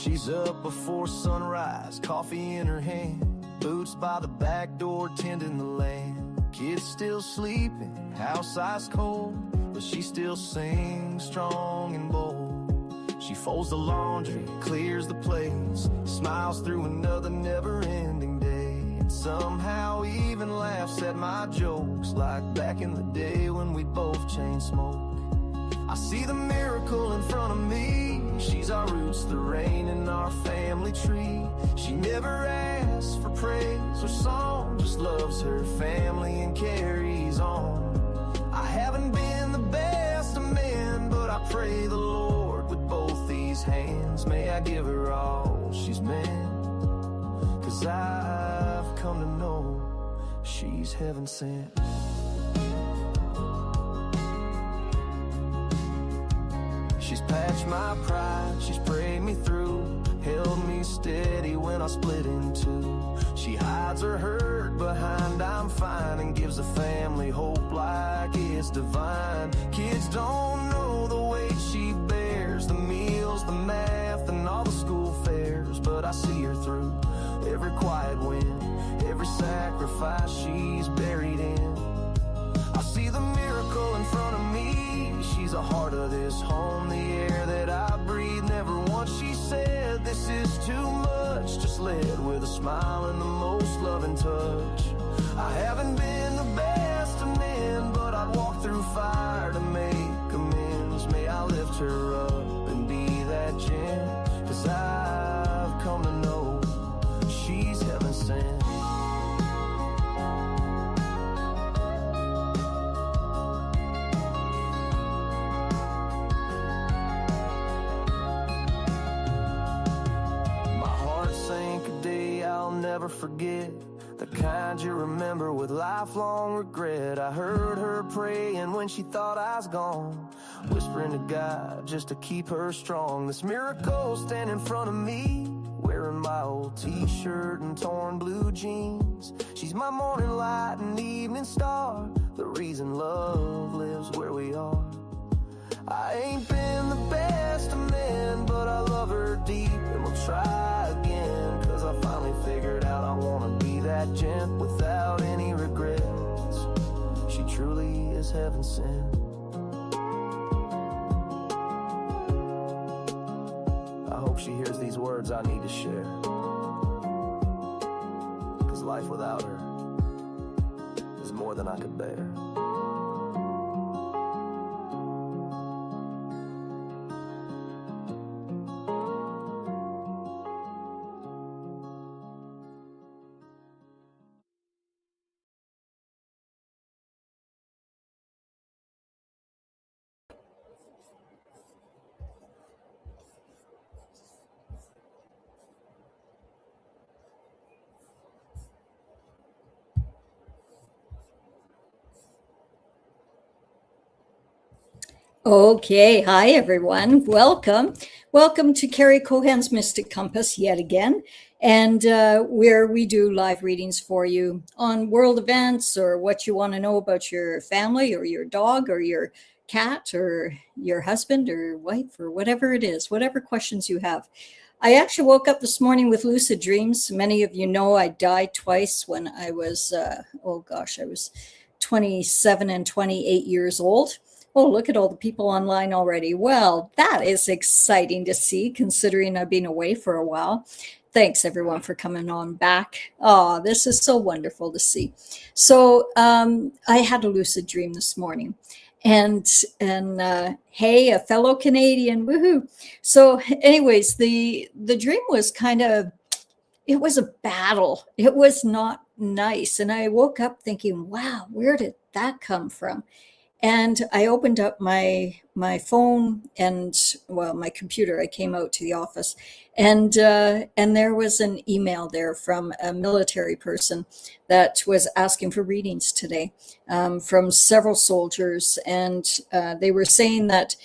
She's up before sunrise, coffee in her hand, boots by the back door, tending the land. Kids still sleeping, house ice cold, but she still sings strong and bold. She folds the laundry, clears the plates, smiles through another never-ending day, and somehow even laughs at my jokes, like back in the day when we both chain smoked. I see the miracle in front of me. She's our roots, the rain in our family tree. She never asks for praise or song, just loves her family and carries on. I haven't been the best of men, but I pray the Lord with both these hands. May I give her all she's meant, 'cause I've come to know she's heaven sent. She's patched my pride, she's prayed me through, held me steady when I split in two. She hides her hurt behind I'm fine, and gives the family hope like it's divine. Kids don't know the weight she bears, the meals, the math, and all the school fairs, but I see her through every quiet win, every sacrifice she's buried in. I see the miracle in front of me. She's a heart of this home, the air that I breathe. Never once she said this is too much, just led with a smile and the most loving touch. I haven't been the best of men, but I'd walk through fire to make amends. May I lift her up and be that gem, 'cause I've come to know she's heaven sent. Never forget, the kind you remember with lifelong regret. I heard her praying when she thought I was gone, whispering to God just to keep her strong. This miracle standing in front of me, wearing my old t-shirt and torn blue jeans. She's my morning light and evening star, the reason love lives where we are. I ain't been the best of men, but I love her deep, and we'll try again, 'cause I finally figured out I wanna be that gent without any regrets. She truly is heaven sent. I hope she hears these words I need to share, 'cause life without her is more than I could bear. Okay, hi everyone. Welcome to Carrie Kohan's Mystic Compass yet again, and where we do live readings for you on world events or what you want to know about your family or your dog or your cat or your husband or wife or whatever it is, whatever questions you have. I actually woke up this morning with lucid dreams. Many of you know I died twice when I was, I was 27 and 28 years old. Oh, look at all the people online already. Well, that is exciting to see, considering I've been away for a while. Thanks, everyone, for coming on back. Oh, this is so wonderful to see. So I had a lucid dream this morning. And hey, a fellow Canadian, woohoo. So anyways, the dream was it was a battle. It was not nice. And I woke up thinking, wow, where did that come from? And I opened up my phone and, well, my computer. I came out to the office, and there was an email there from a military person that was asking for readings today from several soldiers, and they were saying that,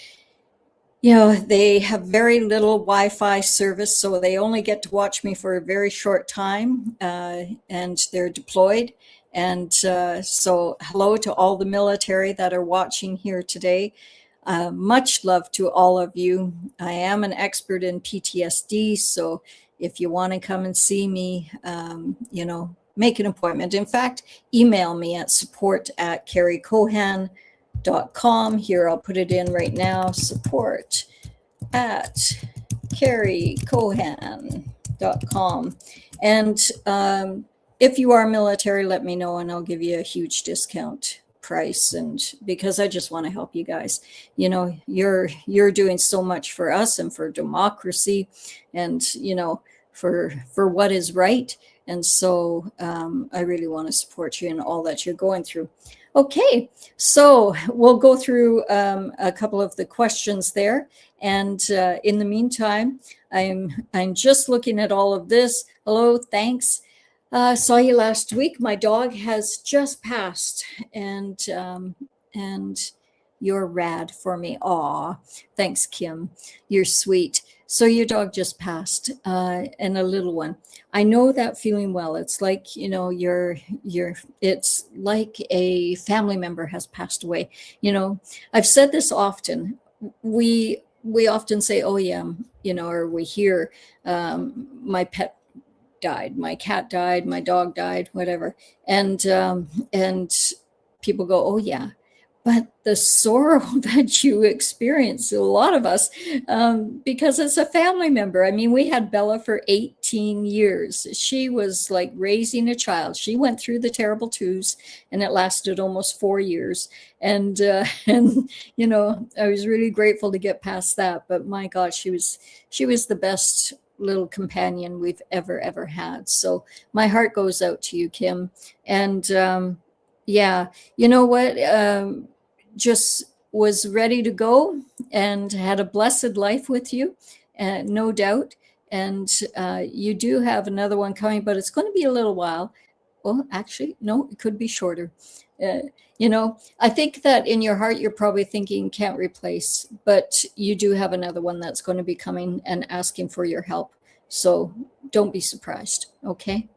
you know, they have very little Wi-Fi service, so they only get to watch me for a very short time, and they're deployed. And so hello to all the military that are watching here today. Much love to all of you. I am an expert in PTSD, so if you want to come and see me, make an appointment. In fact, email me at support@carriekohan.com. Here, I'll put it in right now, support@carriekohan.com. And if you are military, let me know and I'll give you a huge discount price. And because I just want to help you guys, you're doing so much for us and for democracy and, for what is right. And so I really want to support you in all that you're going through. Okay, so we'll go through a couple of the questions there. And in the meantime, I'm just looking at all of this. Hello, thanks. Saw you last week. My dog has just passed, and you're rad for me. Aw, thanks, Kim. You're sweet. So your dog just passed, and a little one. I know that feeling well. It's like, it's like a family member has passed away. I've said this often. We often say, oh yeah, or we hear, my pet died, my cat died, my dog died, whatever. And people go, oh yeah. But the sorrow that you experience, a lot of us, because it's a family member. I mean, we had Bella for 18 years. She was like raising a child. She went through the terrible twos, and it lasted almost 4 years. And I was really grateful to get past that. But my God, she was the best little companion we've ever had. So my heart goes out to you, Kim. And yeah, you know what? Just was ready to go and had a blessed life with you, no doubt. And you do have another one coming, but it's going to be a little while. Well, actually, no, it could be shorter. I think that in your heart, you're probably thinking can't replace, but you do have another one that's going to be coming and asking for your help. So don't be surprised. Okay.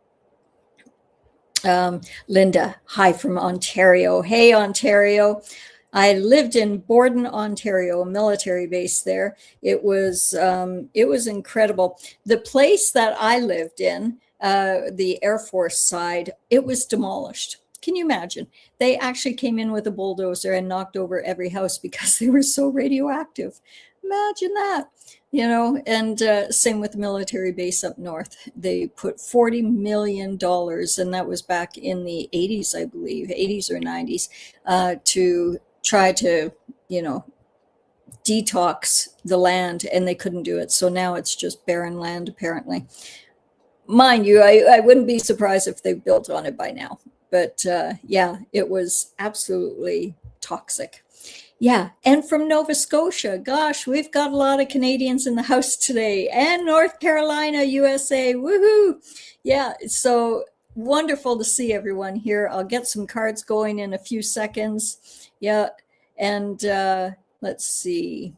Linda, hi from Ontario. Hey, Ontario. I lived in Borden, Ontario, a military base there. It was incredible. The place that I lived in, the Air Force side, it was demolished. Can you imagine? They actually came in with a bulldozer and knocked over every house because they were so radioactive. Imagine that, and same with the military base up north. They put $40 million, and that was back in the 80s, I believe, 80s or 90s, to try to, detox the land, and they couldn't do it. So now it's just barren land, apparently. Mind you, I wouldn't be surprised if they built on it by now. But yeah, it was absolutely toxic. Yeah, and from Nova Scotia, gosh, we've got a lot of Canadians in the house today, and North Carolina, USA, woohoo! Yeah, so wonderful to see everyone here. I'll get some cards going in a few seconds. Yeah, and let's see.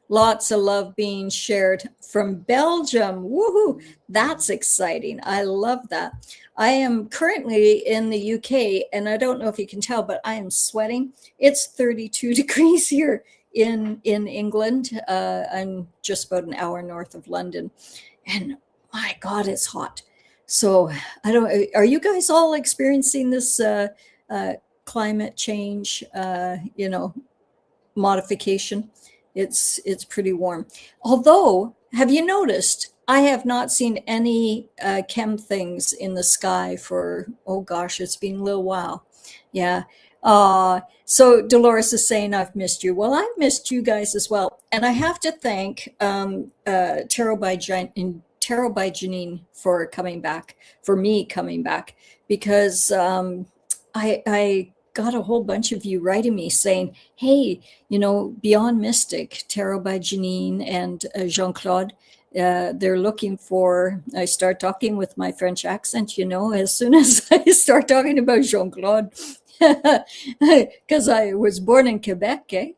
Lots of love being shared from Belgium. Woohoo! That's exciting. I love that. I am currently in the UK, and I don't know if you can tell, but I am sweating. It's 32 degrees here in England. I'm just about an hour north of London, and my God, it's hot. So are you guys all experiencing this climate change, modification? It's pretty warm. Although, have you noticed, I have not seen any chem things in the sky for, oh gosh, it's been a little while. Yeah. So Dolores is saying, I've missed you. Well, I've missed you guys as well. And I have to thank Tarot by Janine for coming back, for me coming back, because I got a whole bunch of you writing me saying, hey, Beyond Mystic, Tarot by Janine and Jean-Claude, they're looking for, I start talking with my French accent, as soon as I start talking about Jean-Claude, because I was born in Quebec, eh?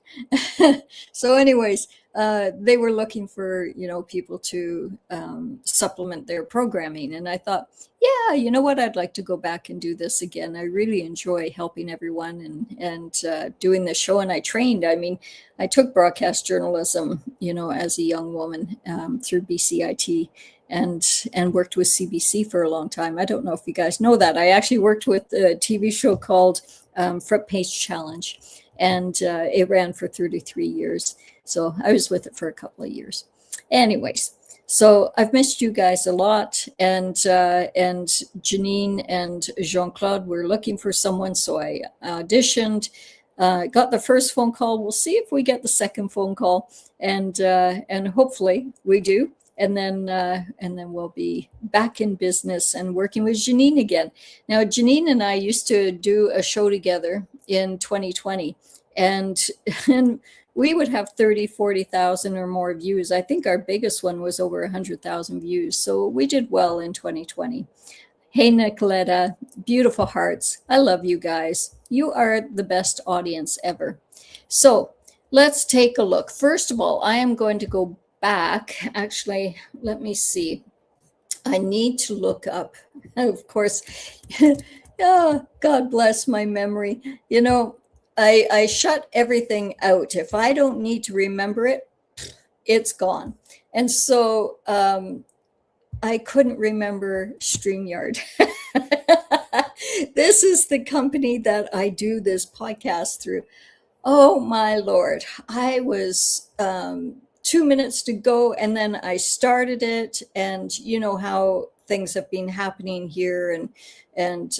So, anyways, they were looking for people to supplement their programming, and I thought, yeah, you know what? I'd like to go back and do this again. I really enjoy helping everyone and doing the show. And I trained. I mean, I took broadcast journalism, as a young woman through BCIT. And worked with CBC for a long time. I don't know if you guys know that. I actually worked with a TV show called Front Page Challenge, and it ran for 33 years. So I was with it for a couple of years. Anyways, so I've missed you guys a lot, and Janine and Jean-Claude were looking for someone, so I auditioned. Got the first phone call. We'll see if we get the second phone call, and hopefully we do. And then we'll be back in business and working with Janine again. Now, Janine and I used to do a show together in 2020, and we would have 30, 40,000 or more views. I think our biggest one was over 100,000 views. So we did well in 2020. Hey, Nicoletta, beautiful hearts. I love you guys. You are the best audience ever. So let's take a look. First of all, I am going to go back. Actually, let me see. I need to look up, of course. Oh, God bless my memory. I shut everything out. If I don't need to remember it, it's gone. And so I couldn't remember StreamYard. This is the company that I do this podcast through. Oh, my Lord. I was 2 minutes to go, and then I started it, and you know how things have been happening here, and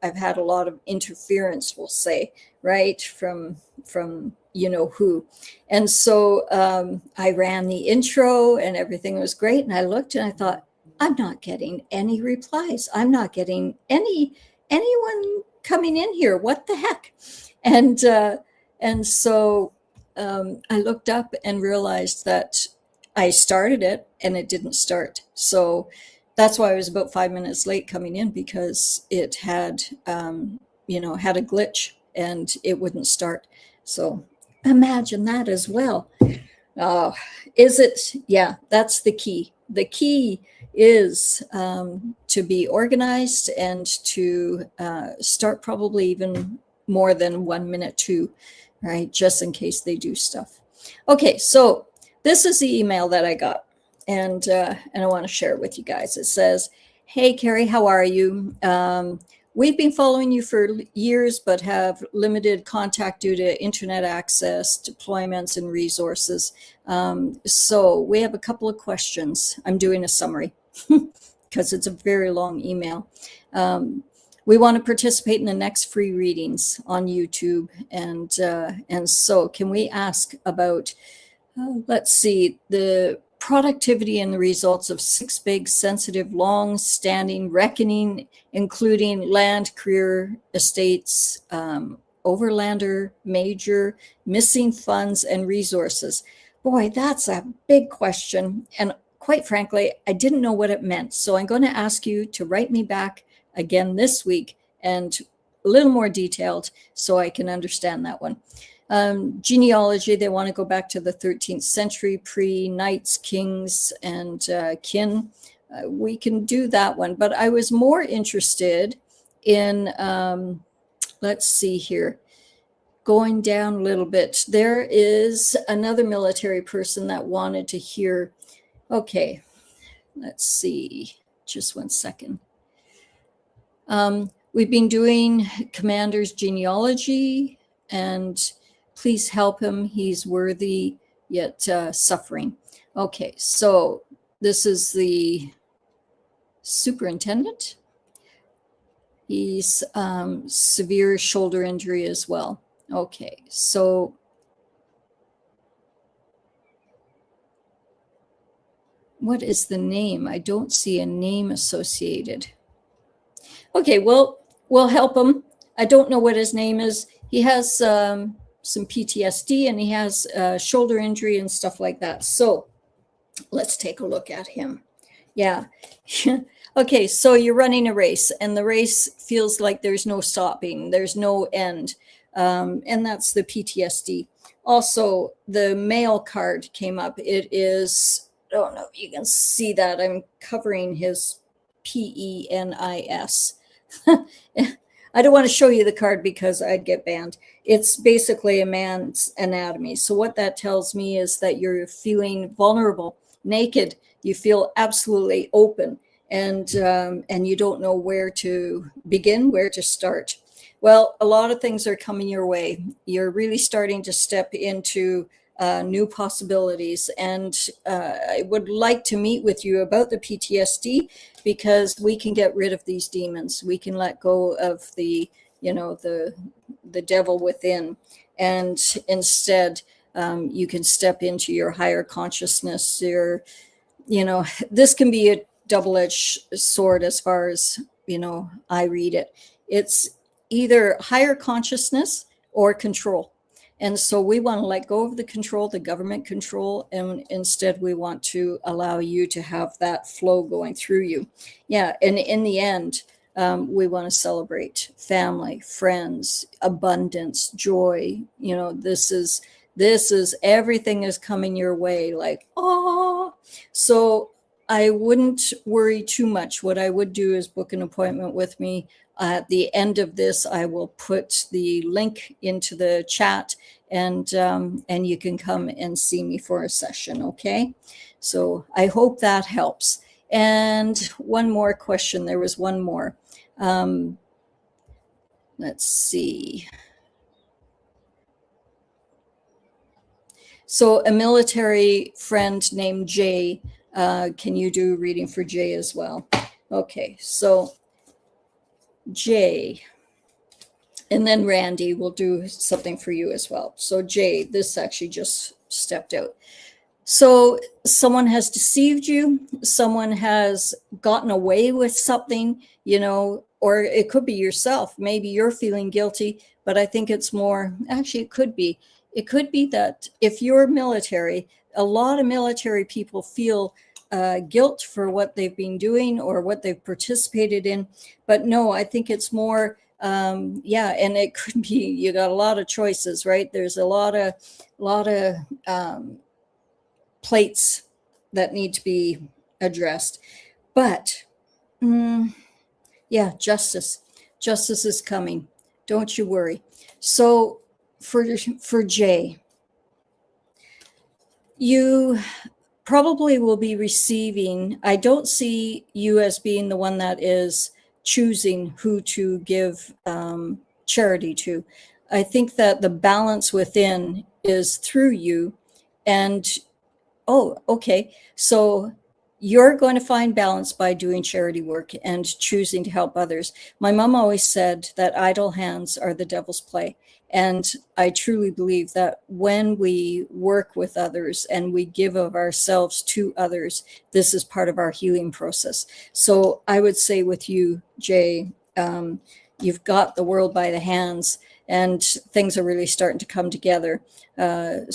I've had a lot of interference, we'll say, right, from who. And so I ran the intro and everything was great, and I looked and I thought, I'm not getting any replies. I'm not getting anyone coming in here. What the heck? And so I looked up and realized that I started it and it didn't start. So that's why I was about 5 minutes late coming in, because it had, had a glitch and it wouldn't start. So imagine that as well. Is it? Yeah, that's the key. The key is to be organized and to start probably even more than 1 minute too, right? Just in case they do stuff. Okay, so this is the email that I got, and I want to share it with you guys. It says, "Hey, Carrie, how are you? We've been following you for years, but have limited contact due to internet access, deployments, and resources. So we have a couple of questions." I'm doing a summary because it's a very long email. We want to participate in the next free readings on YouTube. And so can we ask about, let's see, the productivity and the results of 6 big, sensitive, long-standing reckoning, including land, career, estates, overlander, major, missing funds, and resources. Boy, that's a big question. And quite frankly, I didn't know what it meant. So I'm going to ask you to write me back again this week and a little more detailed so I can understand that one. Genealogy, they want to go back to the 13th century, pre-knights, kings, and kin. We can do that one, but I was more interested in, let's see here, going down a little bit. There is another military person that wanted to hear, okay, let's see, just 1 second. We've been doing commander's genealogy, and please help him. He's worthy, yet suffering. Okay, so this is the superintendent. He's severe shoulder injury as well. Okay, so what is the name? I don't see a name associated. Okay, well, we'll help him. I don't know what his name is. He has some PTSD and he has shoulder injury and stuff like that. So let's take a look at him. Yeah. Okay, so you're running a race, and the race feels like there's no stopping, there's no end, and that's the PTSD. Also, the male card came up. It is, I don't know if you can see that. I'm covering his PENIS. I don't want to show you the card because I'd get banned. It's basically a man's anatomy. So what that tells me is that you're feeling vulnerable, naked. You feel absolutely open, and you don't know where to begin, where to start. Well, a lot of things are coming your way. You're really starting to step into new possibilities, and I would like to meet with you about the PTSD, because we can get rid of these demons. We can let go of the, the devil within, and instead you can step into your higher consciousness. This can be a double-edged sword as far as, I read it. It's either higher consciousness or control. And so we want to let go of the control, the government control, and instead we want to allow you to have that flow going through you. Yeah, and in the end, we want to celebrate family, friends, abundance, joy. This is everything is coming your way, like, oh. So I wouldn't worry too much. What I would do is book an appointment with me. At the end of this, I will put the link into the chat, and you can come and see me for a session, okay? So I hope that helps. And one more question. There was one more. Let's see. So a military friend named Jay, can you do reading for Jay as well? Okay, so Jay, and then Randy will do something for you as well. So Jay, this actually just stepped out. So someone has deceived you, someone has gotten away with something, or it could be yourself. Maybe you're feeling guilty, but I think it's more, actually it could be that if you're military, a lot of military people feel guilt for what they've been doing or what they've participated in. But no, I think it's more, and it could be, you got a lot of choices, right? There's a lot of plates that need to be addressed. But justice is coming. Don't you worry. So for Jay, you probably will be receiving, I don't see you as being the one that is choosing who to give charity to. I think that the balance within is through you. And oh, okay. So you're going to find balance by doing charity work and choosing to help others. My mom always said that idle hands are the devil's play. And I truly believe that when we work with others and we give of ourselves to others, this is part of our healing process. So I would say with you, Jay, you've got the world by the hands, and things are really starting to come together. Again,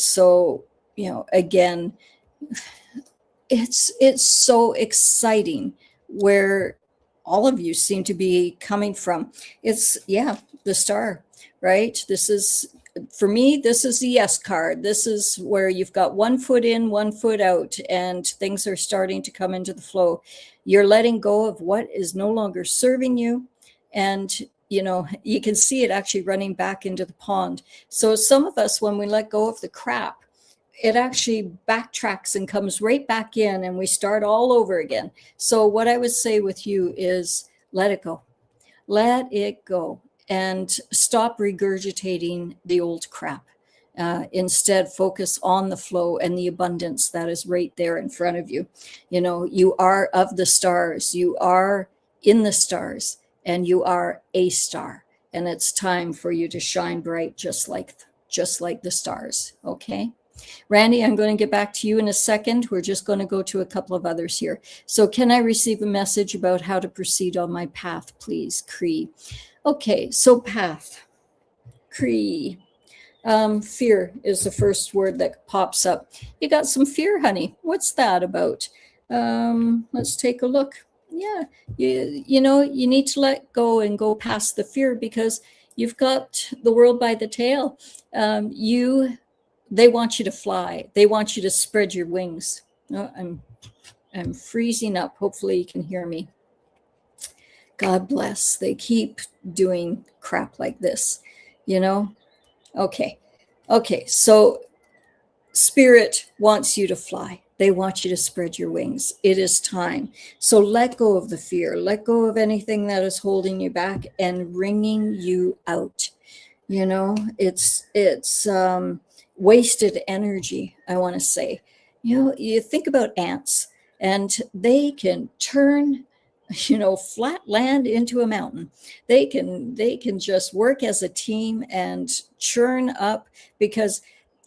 it's so exciting where all of you seem to be coming from. It's the star, right? This is, for me, this is the yes card. This is where you've got 1 foot in, 1 foot out, and things are starting to come into the flow. You're letting go of what is no longer serving you, and you can see it actually running back into the pond. So some of us, when we let go of the crap, it actually backtracks and comes right back in, and we start all over again. So what I would say with you is let it go. Let it go and stop regurgitating the old crap. Instead, focus on the flow and the abundance that is right there in front of you. You are of the stars. You are in the stars, and you are a star. And it's time for you to shine bright, just like the stars. Okay. Randy, I'm going to get back to you in a second. We're just going to go to a couple of others here. So can I receive a message about how to proceed on my path, please, Cree? Okay, so path, Cree. Fear is the first word that pops up. You got some fear, honey. What's that about? Let's take a look. yeah, you know, you need to let go and go past the fear, because you've got the world by the tail. They want you to fly. They want you to spread your wings. Oh, I'm freezing up. Hopefully you can hear me. God bless. They keep doing crap like this, you know? Okay. Okay. So Spirit wants you to fly. They want you to spread your wings. It is time. So let go of the fear. Let go of anything that is holding you back and wringing you out. You know, it's wasted energy, I want to say. You know, you think about ants, and they can turn, you know, flat land into a mountain. They can just work as a team and churn up, because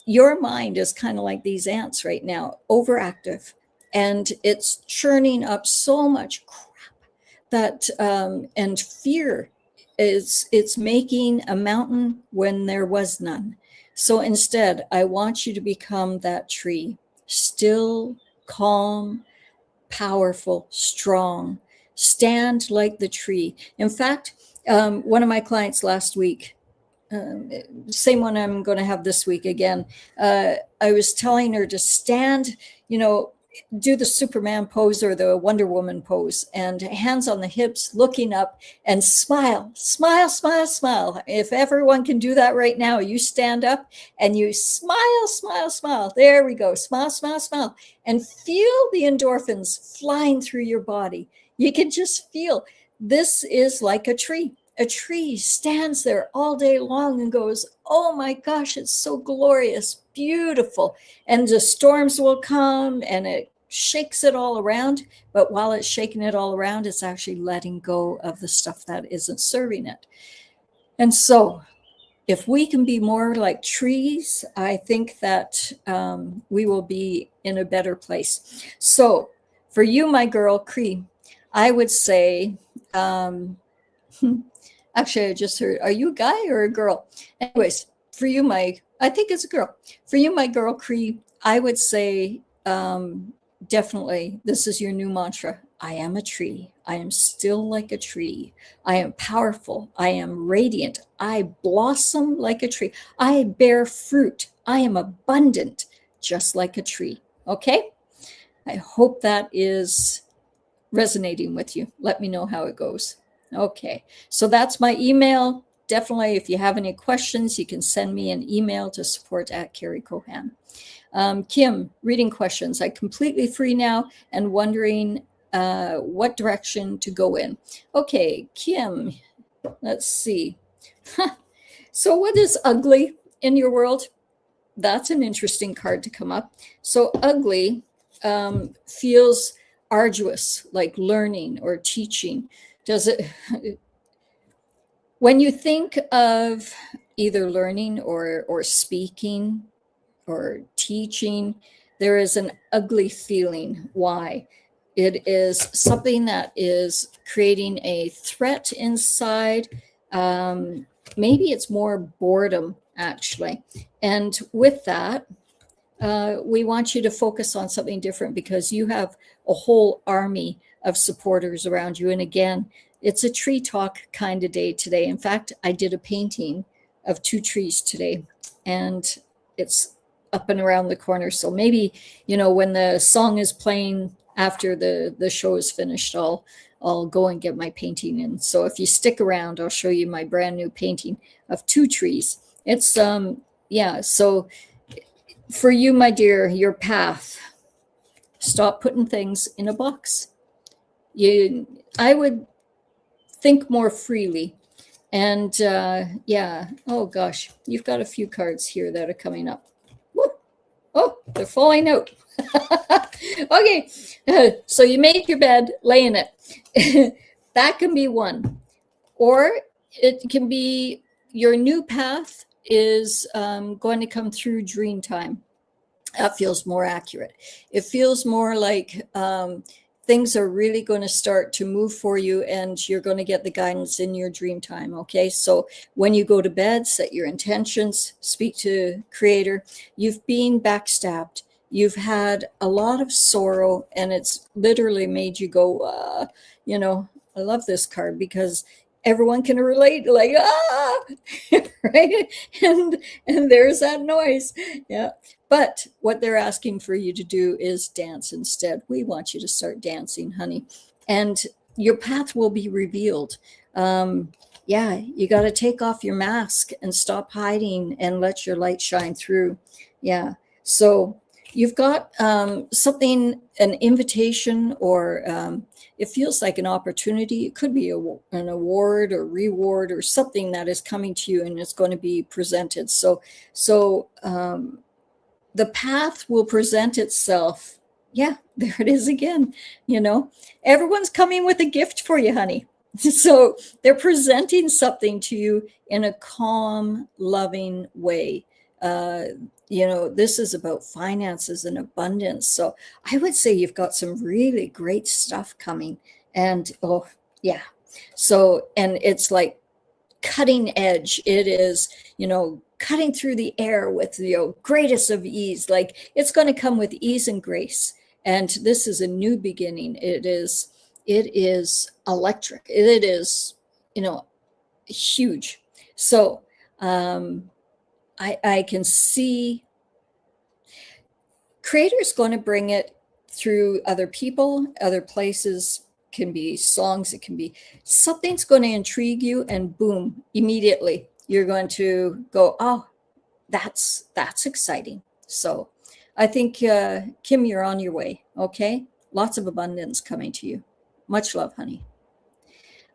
your mind is kind of like these ants right now, overactive, and it's churning up so much crap that and fear is, it's making a mountain when there was none. So instead, I want you to become that tree, still, calm, powerful, strong. Stand like the tree. In fact, one of my clients last week, same one I'm going to have this week again. I was telling her to stand, you know, do the Superman pose or the Wonder Woman pose, and hands on the hips, looking up, and smile, smile, smile, smile. If everyone can do that right now, you stand up and you smile, smile, smile. There we go. Smile, smile, smile. And feel the endorphins flying through your body. You can just feel this is like a tree. A tree stands there all day long and goes, oh my gosh, it's so glorious, beautiful. And the storms will come and it shakes it all around. But while it's shaking it all around, it's actually letting go of the stuff that isn't serving it. And so if we can be more like trees, I think that we will be in a better place. So for you, my girl, Cree, I would say, actually, I just heard, are you a guy or a girl? Anyways, for you, I think it's a girl. For you, my girl, Cree, I would say definitely this is your new mantra. I am a tree. I am still like a tree. I am powerful. I am radiant. I blossom like a tree. I bear fruit. I am abundant, just like a tree. Okay? I hope that is resonating with you. Let me know how it goes. Okay, so that's my email. Definitely, if you have any questions, you can send me an email to support@Carrie Kohan. Kim, reading questions. I'm completely free now and wondering what direction to go in. Okay, Kim, let's see. So what is ugly in your world? That's an interesting card to come up. So ugly feels arduous, like learning or teaching. Does it, when you think of either learning or speaking or teaching, there is an ugly feeling. Why? It is something that is creating a threat inside. Maybe it's more boredom, actually. And with that, we want you to focus on something different, because you have a whole army of supporters around you. And again, it's a tree talk kind of day today. In fact, I did a painting of 2 trees today, and it's up and around the corner. So maybe, you know, when the song is playing after the show is finished, I'll go and get my painting in. So if you stick around, I'll show you my brand new painting of 2 trees. It's yeah. So for you, my dear, your path, stop putting things in a box. I would think more freely. And yeah, oh gosh, you've got a few cards here that are coming up. Woo! Oh, they're falling out. Okay, so you made your bed, lay in it. That can be one. Or it can be your new path is going to come through dream time. That feels more accurate. It feels more like things are really going to start to move for you, and you're going to get the guidance in your dream time. Okay, so when you go to bed, set your intentions, speak to Creator. You've been backstabbed. you've had a lot of sorrow, and it's literally made you go, I love this card because everyone can relate, like, right? And there's that noise. Yeah. But what they're asking for you to do is dance instead. We want you to start dancing, honey. And your path will be revealed. Yeah, you got to take off your mask and stop hiding and let your light shine through. Yeah. So you've got something, an invitation, or it feels like an opportunity. It could be an award or reward or something that is coming to you and it's going to be presented. So the path will present itself. Yeah, there it is again. Everyone's coming with a gift for you, honey. So they're presenting something to you in a calm, loving way. This is about finances and abundance. So I would say you've got some really great stuff coming. And oh, yeah. So, and it's like cutting edge. It is, cutting through the air with, greatest of ease. Like it's going to come with ease and grace. And this is a new beginning. It is electric. It is, huge. So I can see Creator's going to bring it through other people, other places. Can be songs, it can be something's going to intrigue you, and boom, immediately you're going to go, oh, that's exciting. So I think Kim, you're on your way. Okay, lots of abundance coming to you. Much love, honey.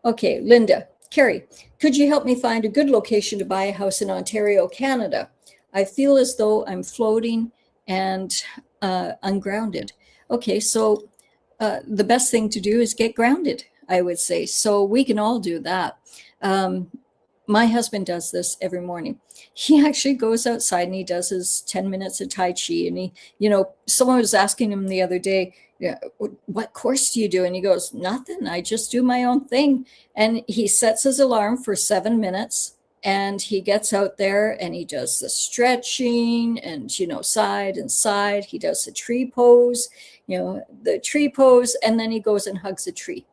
Okay, Linda. Carrie, could you help me find a good location to buy a house in Ontario, Canada? I feel as though I'm floating and ungrounded. Okay, so the best thing to do is get grounded, I would say. So we can all do that. My husband does this every morning. He actually goes outside and he does his 10 minutes of Tai Chi. And he, someone was asking him the other day, yeah, what course do you do? And he goes, nothing. I just do my own thing. And he sets his alarm for 7 minutes. And he gets out there and he does the stretching and, side and side. He does the tree pose, and then he goes and hugs a tree.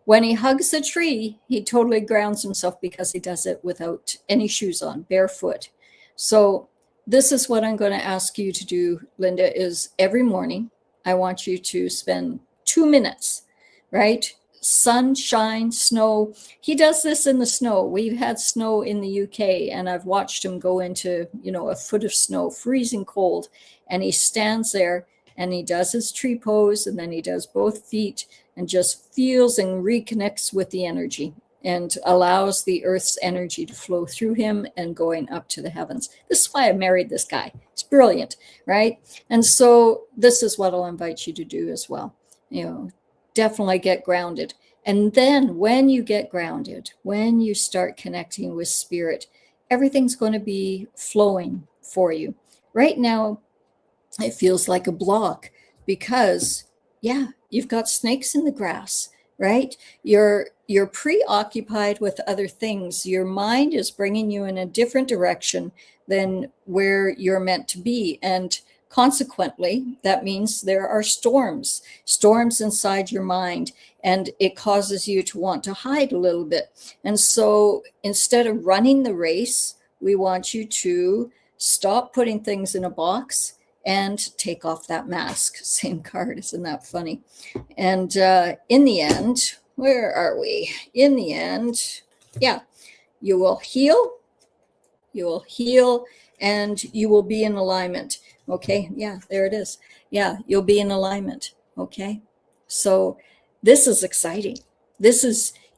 When he hugs the tree, he totally grounds himself because he does it without any shoes on, barefoot. So this is what I'm going to ask you to do, Linda, is every morning, I want you to spend 2 minutes, right? Sunshine, snow. He does this in the snow. We've had snow in the UK and I've watched him go into, a foot of snow, freezing cold. And he stands there and he does his tree pose and then he does both feet and just feels and reconnects with the energy and allows the earth's energy to flow through him and going up to the heavens. This is why I married this guy. It's brilliant, right? And so this is what I'll invite you to do as well. Definitely get grounded. And then when you get grounded, when you start connecting with spirit, everything's going to be flowing for you. Right now, it feels like a block because, you've got snakes in the grass, right? You're preoccupied with other things. Your mind is bringing you in a different direction than where you're meant to be. And consequently, that means there are storms inside your mind, and it causes you to want to hide a little bit. And so instead of running the race, we want you to stop putting things in a box and take off that mask. Same card, isn't that funny? And in the end, where are we? In the end, you will heal, and you will be in alignment. Okay, there it is. You'll be in alignment. Okay, so this is exciting.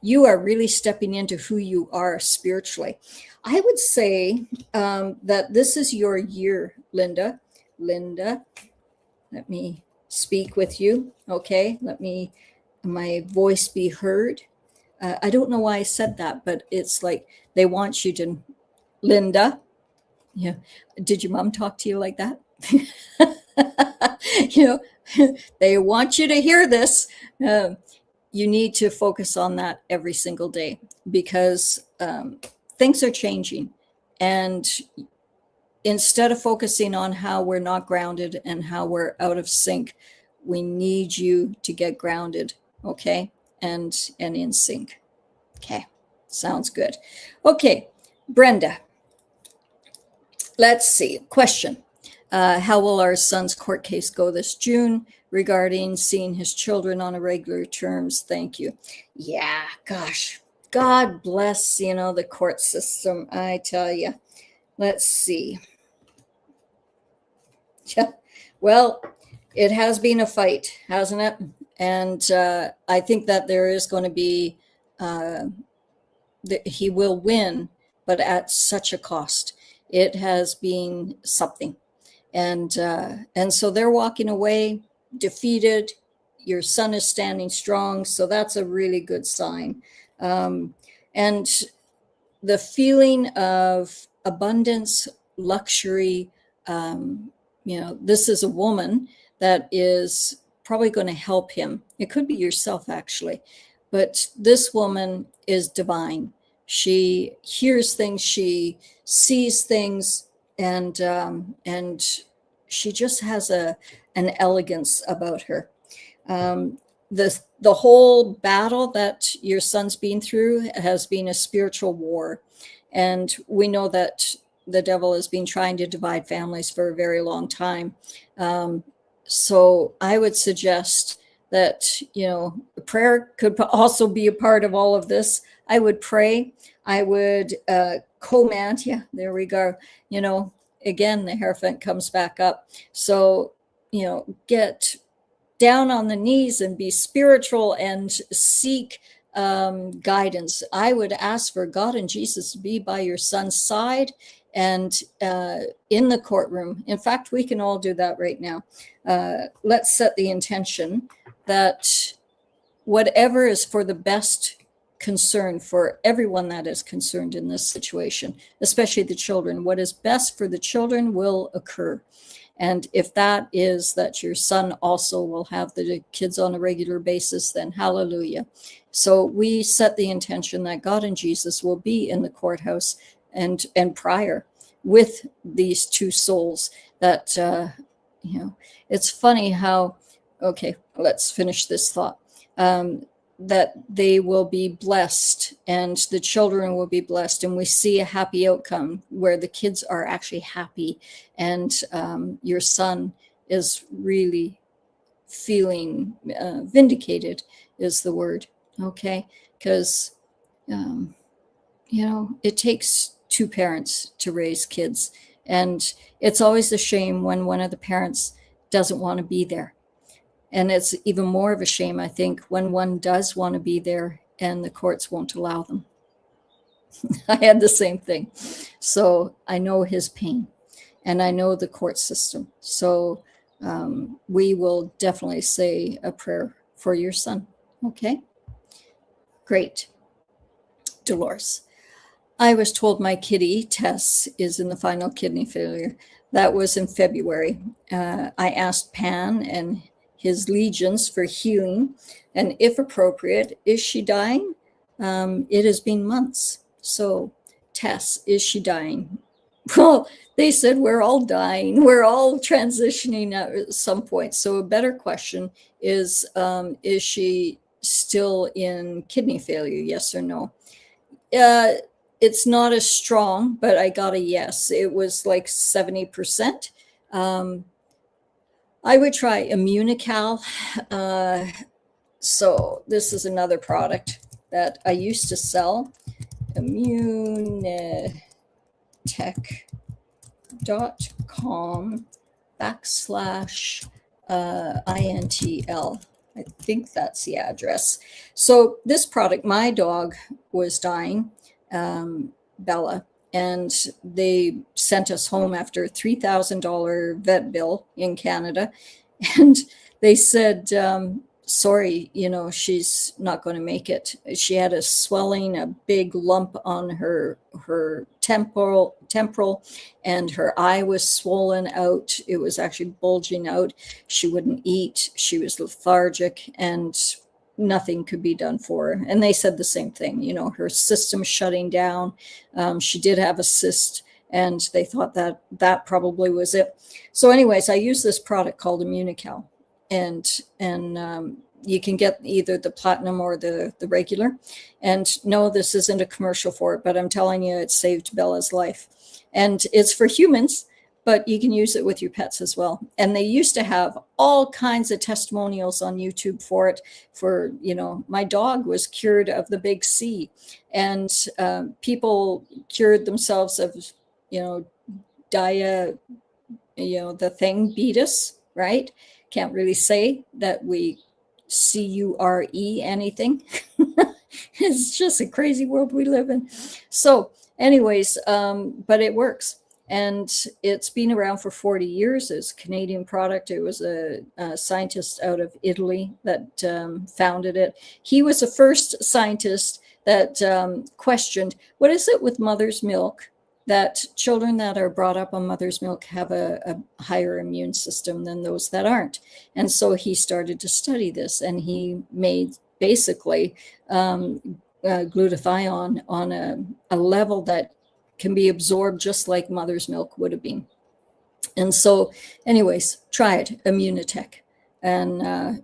You are really stepping into who you are spiritually. I would say that this is your year, Linda. Let me speak with you. Okay, let my voice be heard. I don't know why I said that, but it's like they want you to, Linda. Yeah. Did your mom talk to you like that? They want you to hear this. You need to focus on that every single day because things are changing, and instead of focusing on how we're not grounded and how we're out of sync, we need you to get grounded, okay? And in sync. Okay, sounds good. Okay, Brenda, let's see. Question. How will our son's court case go this June regarding seeing his children on a regular terms? Thank you. Yeah, gosh, God bless, the court system, I tell you. Let's see. Yeah, well, it has been a fight, hasn't it? And I think that there is going to be, he will win, but at such a cost. It has been something. And so they're walking away defeated. Your son is standing strong. So that's a really good sign. And the feeling of abundance, luxury, this is a woman that is probably going to help him. It could be yourself, actually. But this woman is divine. She hears things, she sees things, and she just has an elegance about her. The whole battle that your son's been through has been a spiritual war. And we know that the devil has been trying to divide families for a very long time. So I would suggest that, prayer could also be a part of all of this. I would pray. I would command. Yeah, there we go. Again, the Hierophant comes back up. So, get down on the knees and be spiritual and seek guidance. I would ask for God and Jesus to be by your son's side and in the courtroom. In fact, we can all do that right now. Let's set the intention that whatever is for the best concern for everyone that is concerned in this situation, especially the children, what is best for the children will occur. And if that is that your son also will have the kids on a regular basis, then hallelujah. So we set the intention that God and Jesus will be in the courthouse and prior with these two souls that, it's funny how, okay, let's finish this thought. That they will be blessed and the children will be blessed. And we see a happy outcome where the kids are actually happy and your son is really feeling vindicated is the word. Okay. Because, it takes two parents to raise kids. And it's always a shame when one of the parents doesn't want to be there. And it's even more of a shame, I think, when one does want to be there and the courts won't allow them. I had the same thing. So I know his pain and I know the court system. So we will definitely say a prayer for your son. Okay? Great. Dolores. I was told my kitty, Tess, is in the final kidney failure. That was in February. I asked Pan and his legions for healing, and if appropriate, is she dying? It has been months. So, Tess, is she dying? Well, they said we're all dying. We're all transitioning at some point. So a better question is she still in kidney failure, yes or no? It's not as strong, but I got a yes. It was like 70%. I would try Immunical. So this is another product that I used to sell. Immunitech.com/INTL. I think that's the address. So this product, my dog was dying, Bella, and they sent us home after a $3,000 vet bill in Canada. And they said, sorry, she's not going to make it. She had a swelling, a big lump on her temporal, and her eye was swollen out. It was actually bulging out. She wouldn't eat. She was lethargic and nothing could be done for her. And they said the same thing, her system shutting down. She did have a cyst and they thought that that probably was it. So anyways, I use this product called Immunical, and you can get either the platinum or the regular. And no, this isn't a commercial for it, but I'm telling you, it saved Bella's life. And it's for humans, but you can use it with your pets as well. And they used to have all kinds of testimonials on YouTube for it. For, you know, my dog was cured of the big C, and people cured themselves of, you know, the thing beat us, right? Can't really say that we CURE anything. It's just a crazy world we live in. So anyways, but it works. And it's been around for 40 years. It's a Canadian product. It was a scientist out of Italy that founded it. He was the first scientist that questioned, what is it with mother's milk that children that are brought up on mother's milk have a higher immune system than those that aren't? And so he started to study this, and he made basically glutathione on a level that can be absorbed just like mother's milk would have been. And so anyways, try it, Immunitech, and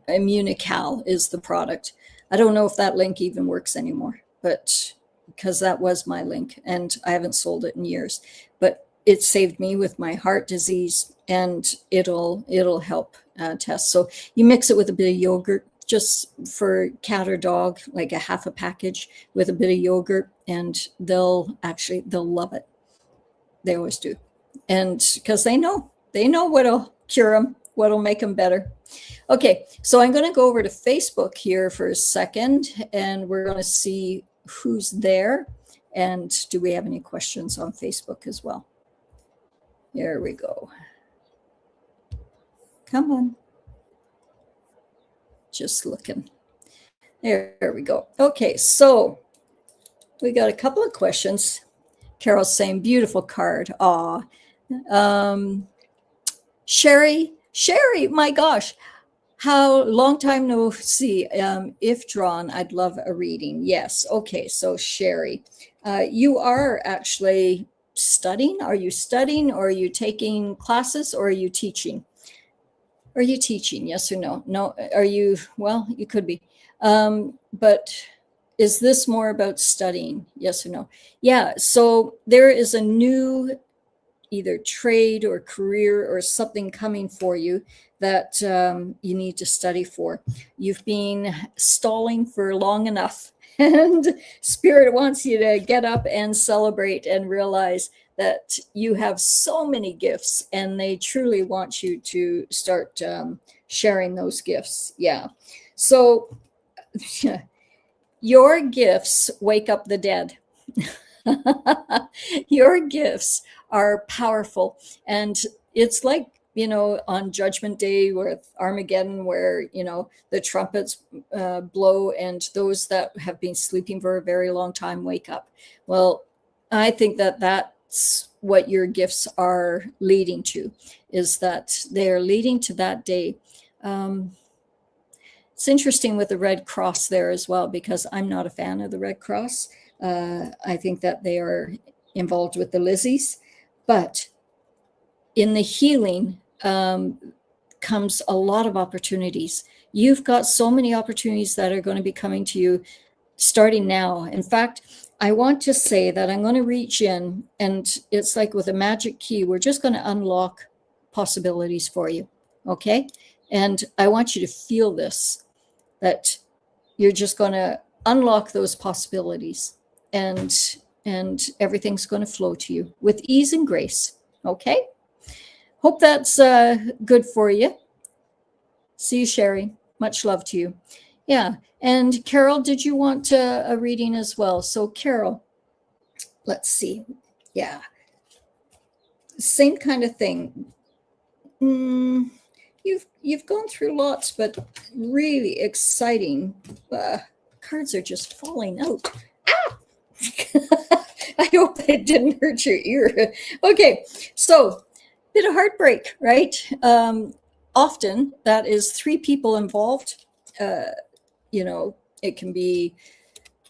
Immunical is the product. I don't know if that link even works anymore, but because that was my link, and I haven't sold it in years, but it saved me with my heart disease, and it'll help test. So you mix it with a bit of yogurt, just for cat or dog, like a half a package with a bit of yogurt, and they'll love it. They always do. And because they know what'll cure them, what'll make them better. Okay, so I'm going to go over to Facebook here for a second, and we're going to see who's there, and do we have any questions on Facebook as well? There we go. Come on. Just looking. There we go. Okay, so we got a couple of questions. Carol's saying, beautiful card. Aw. Sherry, my gosh. How long time no see. If drawn, I'd love a reading. Yes. Okay. So Sherry, you are actually studying. Are you studying, or are you taking classes, or are you teaching? Are you teaching? Yes or no? No. Are you? Well, you could be. But is this more about studying? Yes or no? Yeah. So there is a new either trade or career or something coming for you that you need to study for. You've been stalling for long enough, and Spirit wants you to get up and celebrate and realize that you have so many gifts, and they truly want you to start sharing those gifts. Yeah. So your gifts wake up the dead. Your gifts are powerful, and it's like, you know, on Judgment Day with Armageddon, where, you know, the trumpets blow, and those that have been sleeping for a very long time wake up. Well, I think that that's what your gifts are leading to, is that they're leading to that day. It's interesting with the Red Cross there as well, because I'm not a fan of the Red Cross. I think that they are involved with the Lizzies, but in the healing comes a lot of opportunities. You've got so many opportunities that are going to be coming to you starting now. In fact, I want to say that I'm going to reach in, and it's like with a magic key, we're just going to unlock possibilities for you. Okay. And I want you to feel this, that you're just going to unlock those possibilities, and everything's going to flow to you with ease and grace. Okay. Hope that's good for you. See you, Sherry. Much love to you. Yeah. And Carol, did you want a reading as well? So Carol, let's see. Yeah. Same kind of thing. You've gone through lots, but really exciting. Cards are just falling out. Ah! I hope it didn't hurt your ear. Okay. So bit of heartbreak, right? Often that is 3 people involved. You know, it can be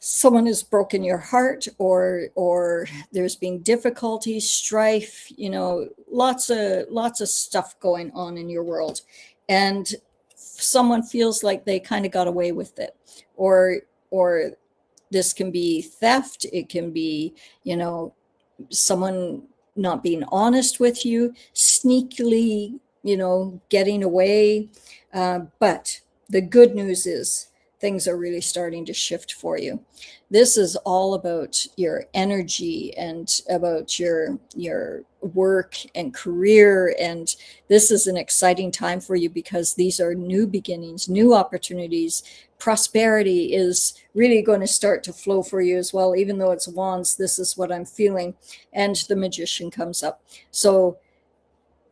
someone has broken your heart, or there's been difficulty, strife, lots of stuff going on in your world, and someone feels like they kind of got away with it, or this can be theft, it can be someone not being honest with you, sneakily, getting away. But the good news is things are really starting to shift for you. This is all about your energy and about your work and career. And this is an exciting time for you because these are new beginnings, new opportunities. Prosperity is really going to start to flow for you as well. Even though it's wands, this is what I'm feeling. And the Magician comes up. So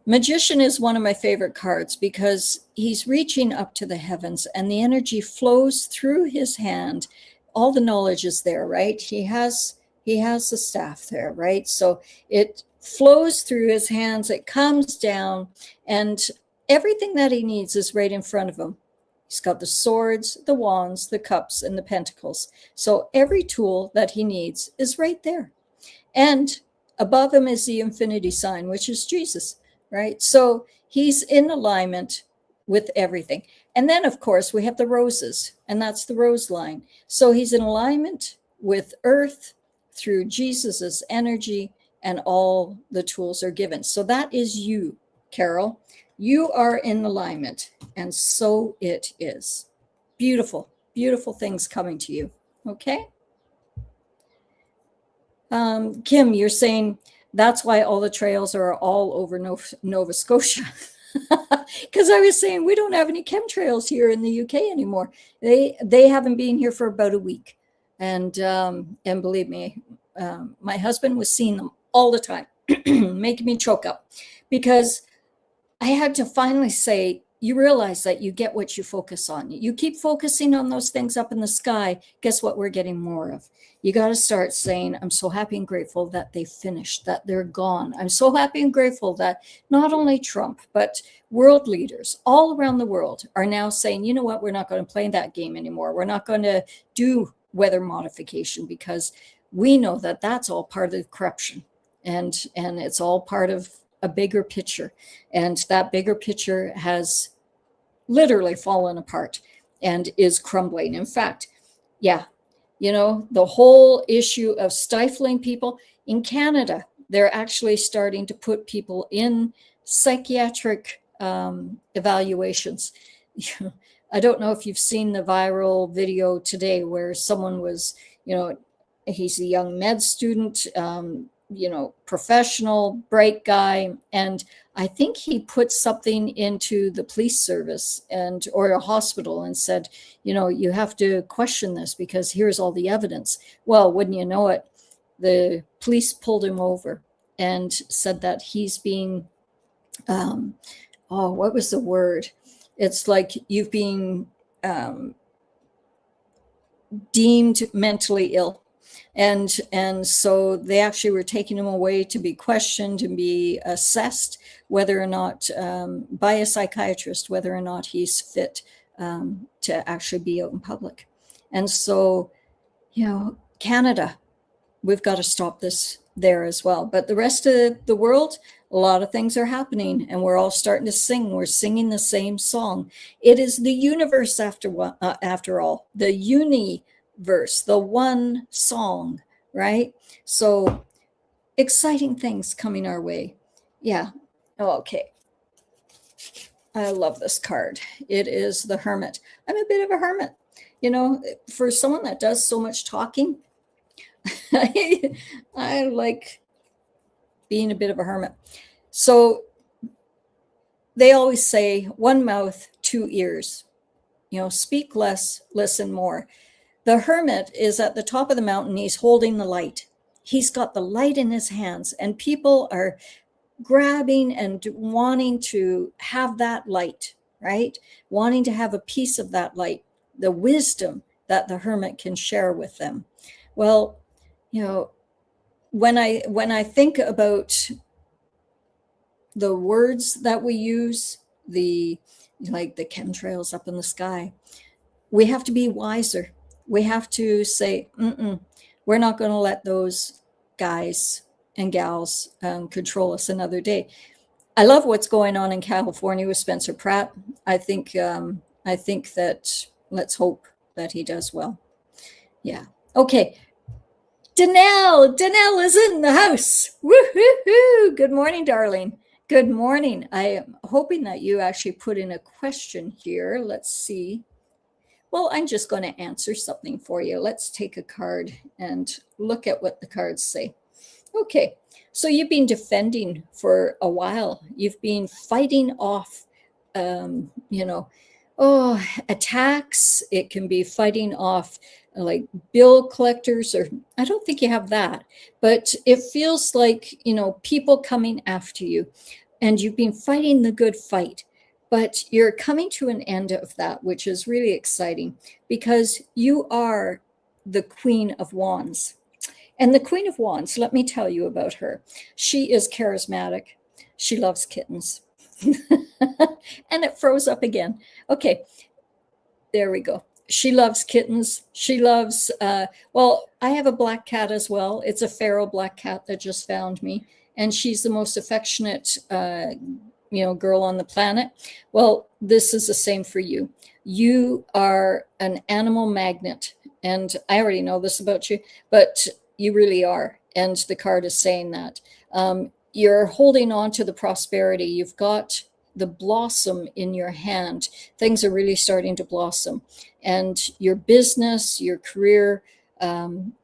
Magician is one of my favorite cards because he's reaching up to the heavens and the energy flows through his hand. All the knowledge is there, right? He has the staff there, right? So it flows through his hands, it comes down, and everything that he needs is right in front of him. He's got the swords, the wands, the cups, and the pentacles. So every tool that he needs is right there. And above him is the infinity sign, which is Jesus, right? So he's in alignment with everything. And then, of course, we have the roses, and that's the rose line. So he's in alignment with earth through Jesus's energy, and all the tools are given. So that is you, Carol. You are in alignment, and so it is. Beautiful, beautiful things coming to you. Okay. Kim, you're saying that's why all the trails are all over Nova Scotia. Because I was saying we don't have any chemtrails here in the UK anymore. They haven't been here for about a week, and believe me, my husband was seeing them all the time, making me choke up, because I had to finally say, you realize that you get what you focus on. You keep focusing on those things up in the sky. Guess what we're getting more of? You got to start saying, I'm so happy and grateful that they finished, that they're gone. I'm so happy and grateful that not only Trump, but world leaders all around the world are now saying, you know what, we're not going to play that game anymore. We're not going to do weather modification because we know that that's all part of corruption, and it's all part of a bigger picture. And that bigger picture has literally fallen apart and is crumbling. In fact, yeah, the whole issue of stifling people in Canada, they're actually starting to put people in psychiatric evaluations. I don't know if you've seen the viral video today where someone was, he's a young med student, professional, bright guy. And I think he put something into the police service or a hospital and said, you have to question this because here's all the evidence. Well, wouldn't you know it, the police pulled him over and said that he's being, what was the word? It's like you've been deemed mentally ill. And so they actually were taking him away to be questioned and be assessed whether or not by a psychiatrist, whether or not he's fit to actually be out in public. And so, Canada, we've got to stop this there as well. But the rest of the world, a lot of things are happening, and we're all starting to sing. We're singing the same song. It is the universe after all, the universe, the one song, right? So exciting things coming our way. Yeah. Okay. I love this card. It is the Hermit. I'm a bit of a hermit. For someone that does so much talking, I like being a bit of a hermit. So they always say one mouth, two ears. Speak less, listen more. The Hermit is at the top of the mountain. He's holding the light. He's got the light in his hands, and people are grabbing and wanting to have that light, right? Wanting to have a piece of that light, the wisdom that the Hermit can share with them. Well, when I think about the words that we use, like the chemtrails up in the sky, we have to be wiser. we have to say, we're not going to let those guys and gals control us another day. I love what's going on in California with Spencer Pratt. I think that let's hope that he does well. Yeah. Okay. Danelle is in the house. Woo-hoo-hoo. Good morning, darling. Good morning. I am hoping that you actually put in a question here. Let's see. Well, I'm just going to answer something for you. Let's take a card and look at what the cards say. Okay. So you've been defending for a while. You've been fighting off, attacks. It can be fighting off like bill collectors, or I don't think you have that, but it feels like, people coming after you, and you've been fighting the good fight, but you're coming to an end of that, which is really exciting because you are the Queen of Wands. And the Queen of Wands, let me tell you about her. She is charismatic. She loves kittens. And it froze up again. Okay, there we go. She loves kittens. She loves, I have a black cat as well. It's a feral black cat that just found me. And she's the most affectionate, girl on the planet. Well, this is the same for you. You are an animal magnet. And I already know this about you, but you really are. And the card is saying that. You're holding on to the prosperity. You've got the blossom in your hand. Things are really starting to blossom. And your business, your career,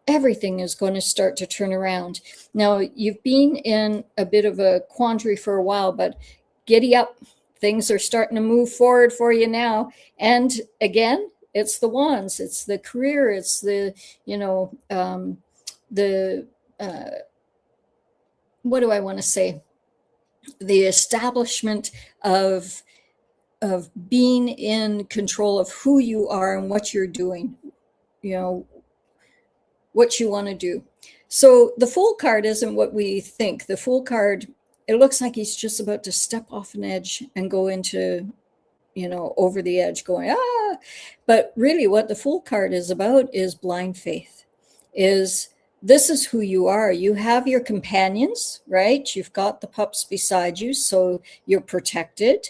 everything is going to start to turn around. Now, you've been in a bit of a quandary for a while, but giddy up. Things are starting to move forward for you now. And again, it's the wands, it's the career, it's the, what do I want to say? The establishment of being in control of who you are and what you're doing, what you want to do. So the Fool card isn't what we think. The Fool card, it looks like he's just about to step off an edge and go into, over the edge going, but really what the Fool card is about is blind faith. This is who you are. You have your companions, right? You've got the pups beside you, so you're protected.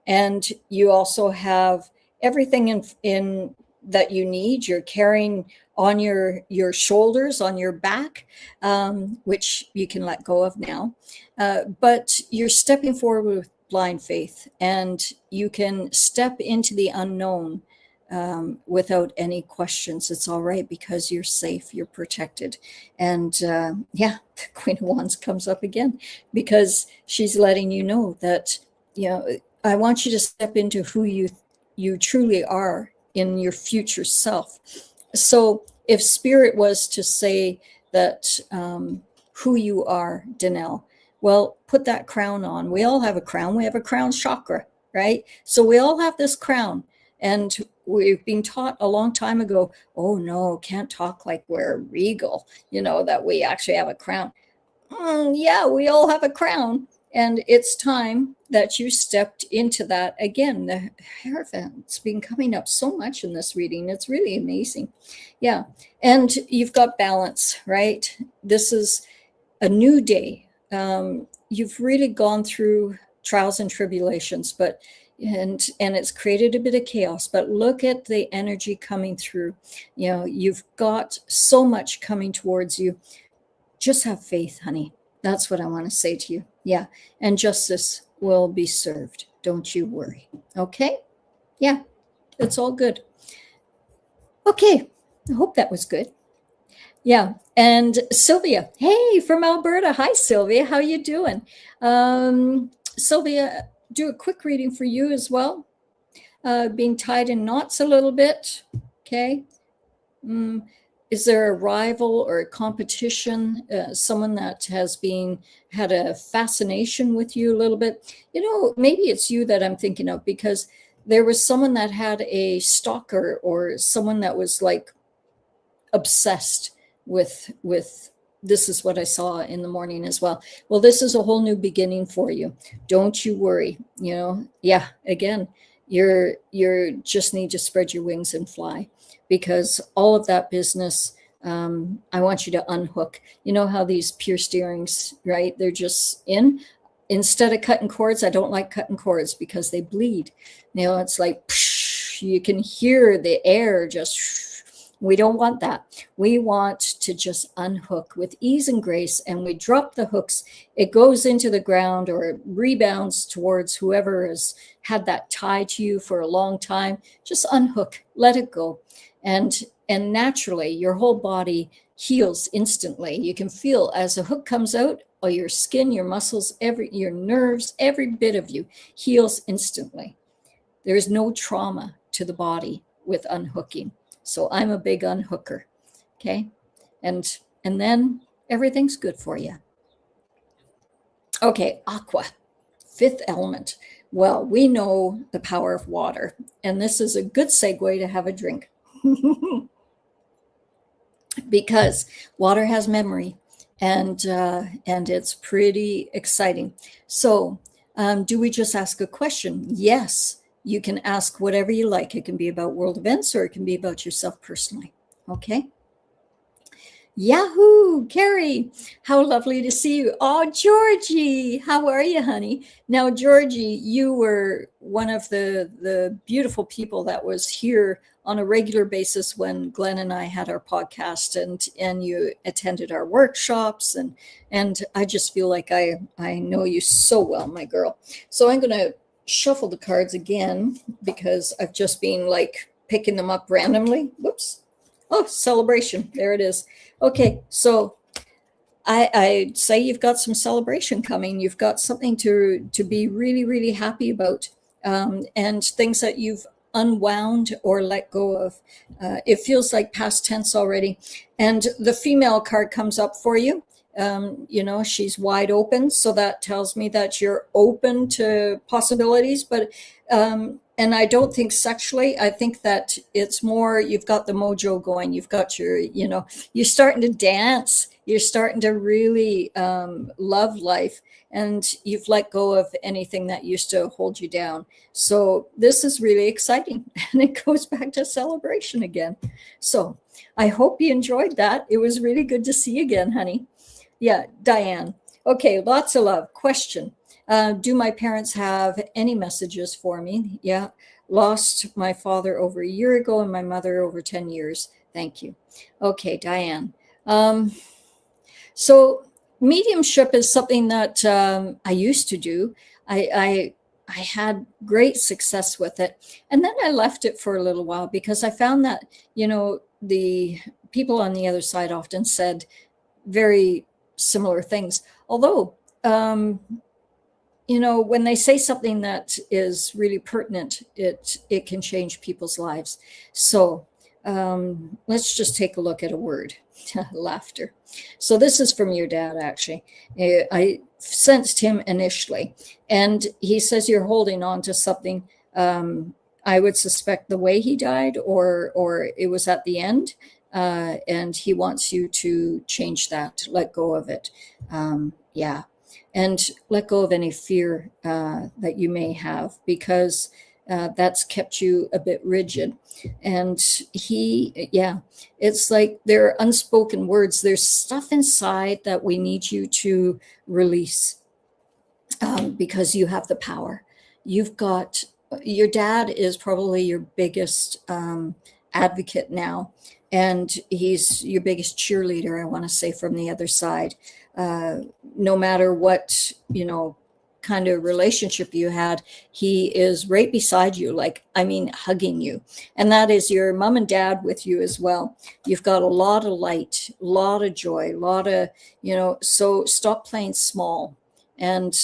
And you also have everything in that you need. You're carrying on your shoulders, on your back, which you can let go of now. But you're stepping forward with blind faith, and you can step into the unknown without any questions. It's all right because you're safe, you're protected. And the Queen of Wands comes up again because she's letting you know that, I want you to step into who you truly are in your future self. So if Spirit was to say that who you are, Danelle, well, put that crown on. We all have a crown. We have a crown chakra, right? So we all have this crown. And we've been taught a long time ago, oh no, can't talk like we're regal, that we actually have a crown. Yeah, we all have a crown. And it's time that you stepped into that again. The Hierophant's been coming up so much in this reading. It's really amazing. Yeah. And you've got balance, right? This is a new day. You've really gone through trials and tribulations, but and it's created a bit of chaos, but look at the energy coming through. You've got so much coming towards you. Just have faith, honey. That's what I want to say to you. Yeah. And justice will be served. Don't you worry. Okay. Yeah. It's all good. Okay. I hope that was good. Yeah. And Sylvia, hey, from Alberta. Hi, Sylvia. How you doing? Sylvia, do a quick reading for you as well. Being tied in knots a little bit. Okay. Is there a rival or a competition, someone that has had a fascination with you a little bit? Maybe it's you that I'm thinking of, because there was someone that had a stalker or someone that was like obsessed with this is what I saw in the morning as well. Well, this is a whole new beginning for you. Don't you worry. Again, you're just need to spread your wings and fly. because all of that business, I want you to unhook. You know how these pure steerings, right? They're just in. Instead of cutting cords, I don't like cutting cords because they bleed. It's like you can hear the air just. We don't want that. We want to just unhook with ease and grace, and we drop the hooks. It goes into the ground or it rebounds towards whoever has had that tie to you for a long time. Just unhook, let it go. And naturally, your whole body heals instantly. You can feel as the hook comes out, or your skin, your muscles, your nerves, every bit of you heals instantly. There is no trauma to the body with unhooking. So I'm a big unhooker. Okay. And then everything's good for you. Okay. Aqua, fifth element. Well, we know the power of water, and this is a good segue to have a drink. Because water has memory, and it's pretty exciting. So do we just ask a question? Yes. You can ask whatever you like. It can be about world events, or it can be about yourself personally. Okay. Yahoo, Carrie, how lovely to see you. Oh, Georgie, how are you, honey? Now, Georgie, you were one of the beautiful people that was here on a regular basis when Glenn and I had our podcast, and you attended our workshops, and I just feel like I know you so well, my girl. So I'm going to shuffle the cards again because I've just been like picking them up randomly. Whoops. Oh, celebration. There it is. Okay. So I say you've got some celebration coming. You've got something to be really, really happy about, and things that you've unwound or let go of. It feels like past tense already. And the female card comes up for you. She's wide open. So that tells me that you're open to possibilities, but, and I don't think sexually. I think that it's more, you've got the mojo going. You've got you're starting to dance. You're starting to really love life, and you've let go of anything that used to hold you down. So this is really exciting, and it goes back to celebration again. So I hope you enjoyed that. It was really good to see you again, honey. Yeah, Diane. Okay, lots of love. Question. Do my parents have any messages for me? Yeah, lost my father over a year ago and my mother over 10 years. Thank you. Okay, Diane. So mediumship is something that I used to do. I had great success with it. And then I left it for a little while because I found that, the people on the other side often said very similar things. Although, when they say something that is really pertinent, it can change people's lives. So let's just take a look at a word. Laughter. So this is from your dad, actually. I sensed him initially, and he says you're holding on to something. I would suspect the way he died, or it was at the end. And he wants you to change that, let go of it. Yeah. And let go of any fear that you may have, because that's kept you a bit rigid. And it's like there are unspoken words. There's stuff inside that we need you to release, because you have the power. Your dad is probably your biggest advocate now. And he's your biggest cheerleader, I want to say, from the other side. No matter what, kind of relationship you had, he is right beside you, hugging you. And that is your mom and dad with you as well. You've got a lot of light, a lot of joy, a lot of, so stop playing small. And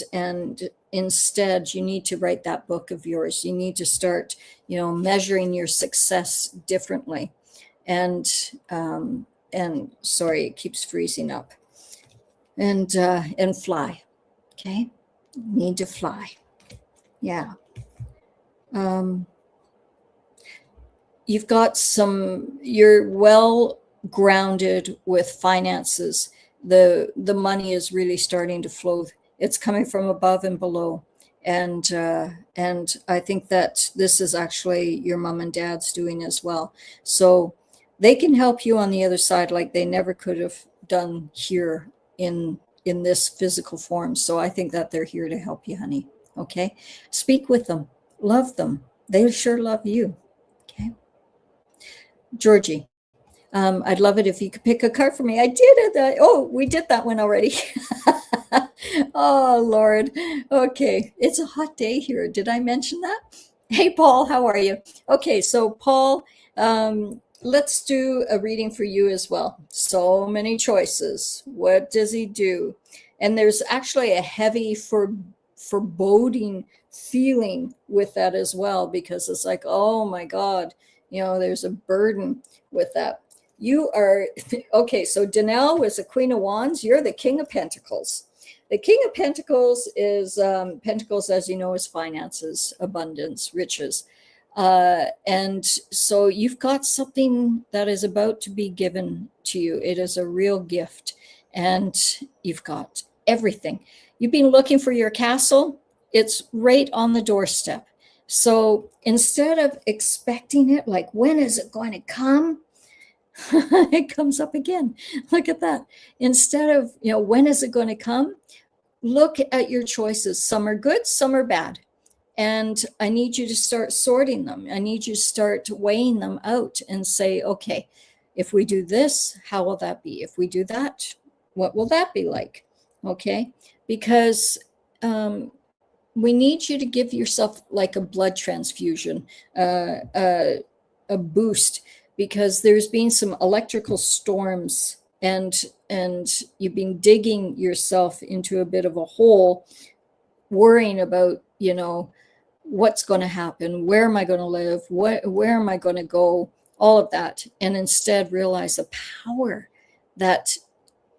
instead, you need to write that book of yours. You need to start, measuring your success differently. And sorry, it keeps freezing up. And fly. Okay. Need to fly. Yeah. You've got you're well grounded with finances. The money is really starting to flow. It's coming from above and below. And I think that this is actually your mom and dad's doing as well. So they can help you on the other side like they never could have done here in this physical form. So I think that they're here to help you, honey. Okay, speak with them, love them. They sure love you. Okay, Georgie. I'd love it if you could pick a card for me. I did it. Oh, we did that one already. Oh, Lord. Okay. It's a hot day here. Did I mention that? Hey, Paul, how are you? Okay. So, Paul, let's do a reading for you as well. So many choices. What does he do? And there's actually a heavy foreboding feeling with that as well, because it's like, oh my God, there's a burden with that. You are, okay, so Danelle was the Queen of Wands. You're the King of Pentacles. The King of Pentacles is, Pentacles, as you know, is finances, abundance, riches. And so you've got something that is about to be given to you. It is a real gift. And you've got everything. You've been looking for your castle. It's right on the doorstep. So instead of expecting it, like, when is it going to come? It comes up again. Look at that. Instead of, when is it going to come? Look at your choices. Some are good, some are bad. And I need you to start sorting them. I need you to start weighing them out and say, okay, if we do this, how will that be? If we do that, what will that be like? Okay. Because we need you to give yourself like a blood transfusion, a boost, because there's been some electrical storms and you've been digging yourself into a bit of a hole, worrying about, what's going to happen, where am I going to live, where am I going to go, all of that. And instead realize the power that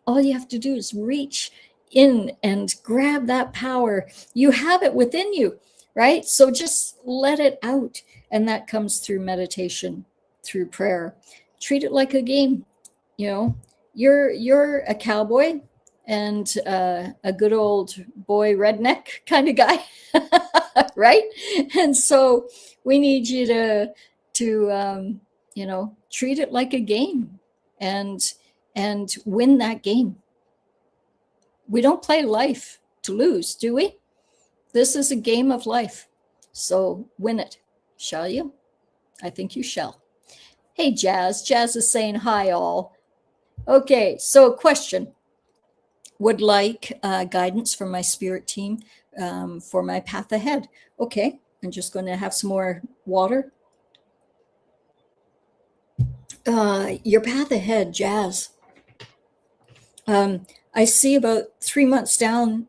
all you have to do is reach in and grab that power. You have it within you, right? So just let it out. And that comes through meditation, through prayer. Treat it like a game. You're a cowboy and a good old boy redneck kind of guy, right? And so we need you to treat it like a game and win that game. We don't play life to lose, do we? This is a game of life. So win it, shall you? I think you shall. Hey, Jazz. Jazz is saying hi, all. Okay, so question. Would like guidance from my spirit team for my path ahead. Okay, I'm just going to have some more water. Your path ahead, Jazz. I see about 3 months down.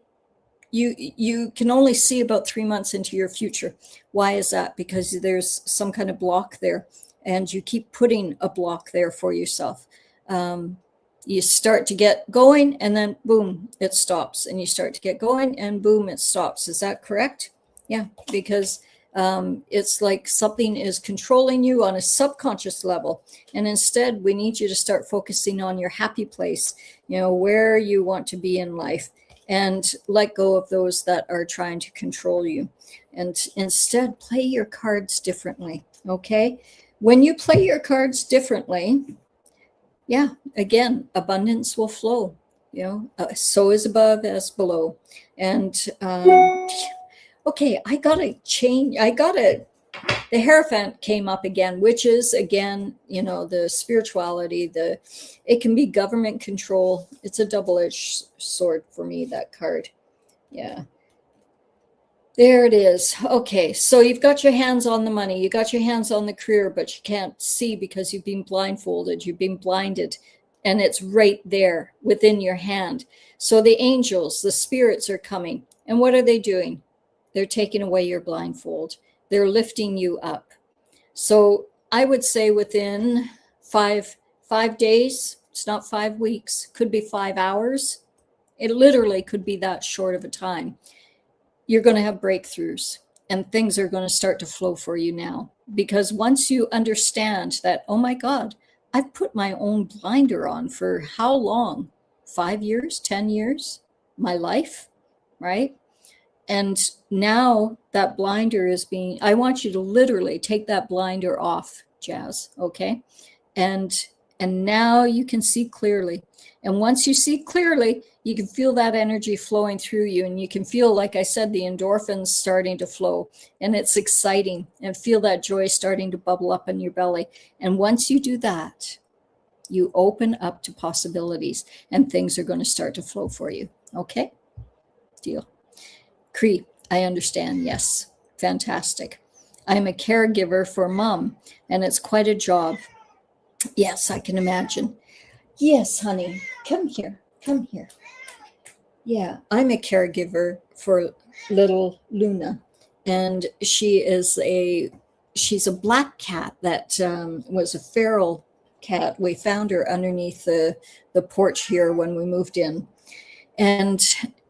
You can only see about 3 months into your future. Why is that? Because there's some kind of block there, and you keep putting a block there for yourself. You start to get going, and then boom, it stops. And you start to get going, and boom, it stops. Is that correct? Yeah, because it's like something is controlling you on a subconscious level. And instead, we need you to start focusing on your happy place, where you want to be in life, and let go of those that are trying to control you. And instead, play your cards differently, okay? When you play your cards differently, yeah, again, abundance will flow, so is above as below. And okay, I got to change. The Hierophant came up again, which is, again, the spirituality, it can be government control. It's a double-edged sword for me, that card. Yeah. There it is. Okay, so you've got your hands on the money, you got your hands on the career, but you can't see because you've been blindfolded, you've been blinded, and it's right there within your hand. So the angels, the spirits are coming, and what are they doing? They're taking away your blindfold. They're lifting you up. So I would say within five days, it's not 5 weeks, could be 5 hours. It literally could be that short of a time. You're going to have breakthroughs, and things are going to start to flow for you now. Because once you understand that, oh my God, I've put my own blinder on for how long? 5 years, 10 years, my life, right? And now that blinder is being, I want you to literally take that blinder off, Jazz, okay? And now you can see clearly. And once you see clearly, you can feel that energy flowing through you, and you can feel, like I said, the endorphins starting to flow, and it's exciting, and feel that joy starting to bubble up in your belly. And once you do that, you open up to possibilities, and things are going to start to flow for you. Okay? Deal. Cree, I understand. Yes. Fantastic. I'm a caregiver for mom, and it's quite a job. Yes, I can imagine. Yes, honey. Come here. Come here. Yeah, I'm a caregiver for little Luna, and she's a black cat that was a feral cat. We found her underneath the porch here when we moved in, and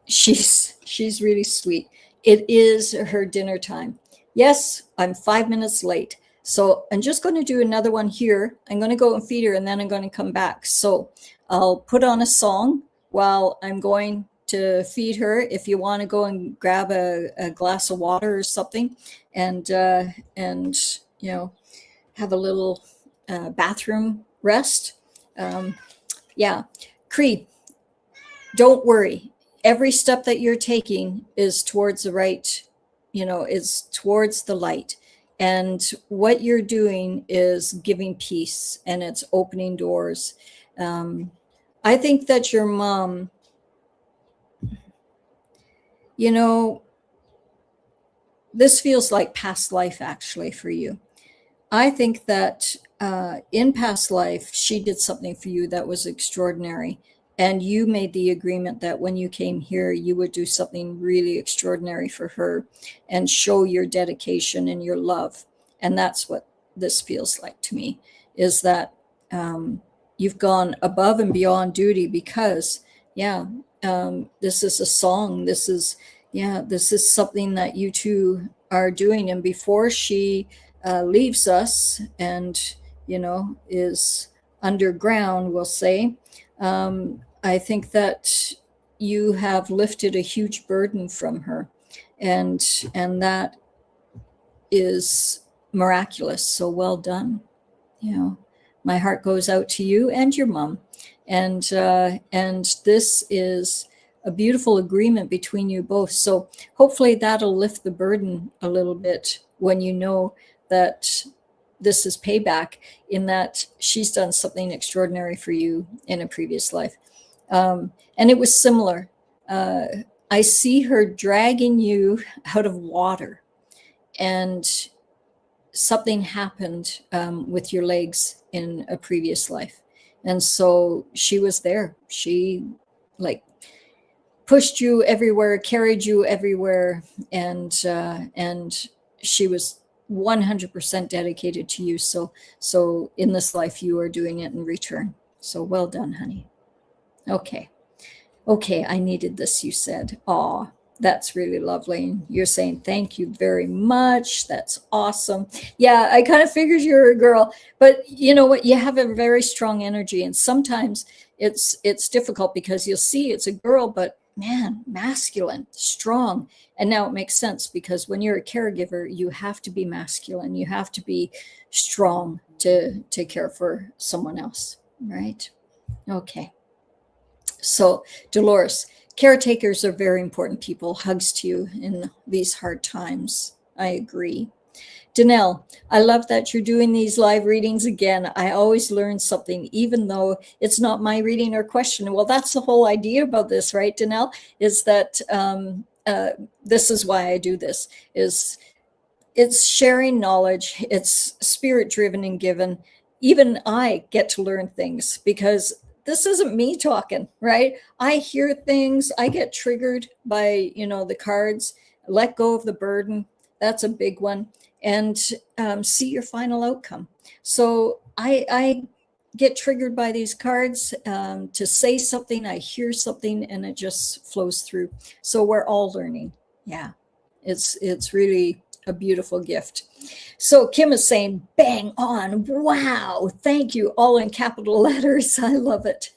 she's really sweet. It is her dinner time. Yes, I'm 5 minutes late. So I'm just going to do another one here. I'm going to go and feed her, and then I'm going to come back. So I'll put on a song while I'm going to feed her. If you want to go and grab a glass of water or something, and you know, have a little bathroom rest. Yeah, Cree, don't worry. Every step that you're taking is towards the right, is towards the light. And what you're doing is giving peace, and it's opening doors. I think that your mom, this feels like past life actually for you. I think that in past life, she did something for you that was extraordinary. And you made the agreement that when you came here, you would do something really extraordinary for her and show your dedication and your love. And that's what this feels like to me, is that you've gone above and beyond duty because, this is a song. This is something that you two are doing. And before she leaves us and, is underground, we'll say, I think that you have lifted a huge burden from her, and that is miraculous. So well done. My heart goes out to you and your mom, and this is a beautiful agreement between you both. So hopefully that'll lift the burden a little bit when you know that this is payback, in that she's done something extraordinary for you in a previous life. And it was similar. I see her dragging you out of water, and something happened with your legs in a previous life. And so she was there. She pushed you everywhere, carried you everywhere, and she was 100% dedicated to you. So in this life, you are doing it in return. So well done, honey. Okay, I needed this, you said. Aw, that's really lovely. You're saying thank you very much. That's awesome. Yeah, I kind of figured you were a girl, but you know what? You have a very strong energy, and sometimes it's difficult because you'll see it's a girl, but man, masculine, strong. And now it makes sense, because when you're a caregiver, you have to be masculine. You have to be strong to care for someone else, right? Okay. So, Dolores, caretakers are very important people. Hugs to you in these hard times. I agree. Danelle, I love that you're doing these live readings again. I always learn something, even though it's not my reading or question. Well, that's the whole idea about this, right, Danelle? Is that this is why I do this. It's sharing knowledge. It's spirit-driven and given. Even I get to learn things, because this isn't me talking, right? I hear things. I get triggered by, the cards. Let go of the burden. That's a big one. And see your final outcome. So I get triggered by these cards to say something. I hear something, and it just flows through. So we're all learning. Yeah, it's really a beautiful gift. So Kim is saying, bang on. Wow. Thank you. All in capital letters. I love it.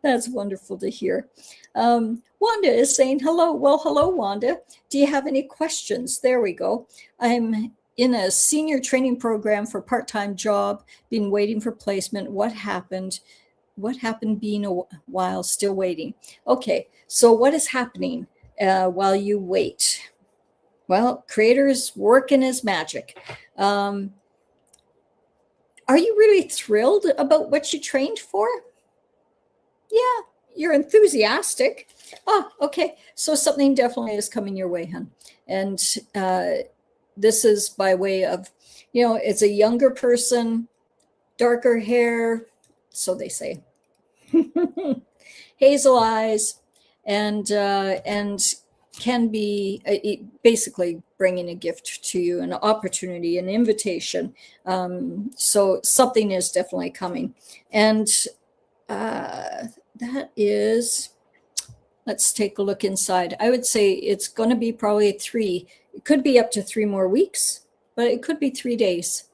That's wonderful to hear. Wanda is saying hello. Well, hello, Wanda. Do you have any questions? There we go. I'm in a senior training program for part-time job, been waiting for placement. What happened? What happened being a while still waiting? Okay, so what is happening while you wait? Well, Creator's working his magic. Are you really thrilled about what you trained for? Yeah, you're enthusiastic. Oh, okay. So something definitely is coming your way, hon. And this is by way of, it's a younger person, darker hair, so they say, hazel eyes, and can be basically bringing a gift to you, an opportunity, an invitation. So something is definitely coming. And that is, let's take a look inside. I would say it's going to be probably it could be up to 3 more weeks, but it could be 3 days.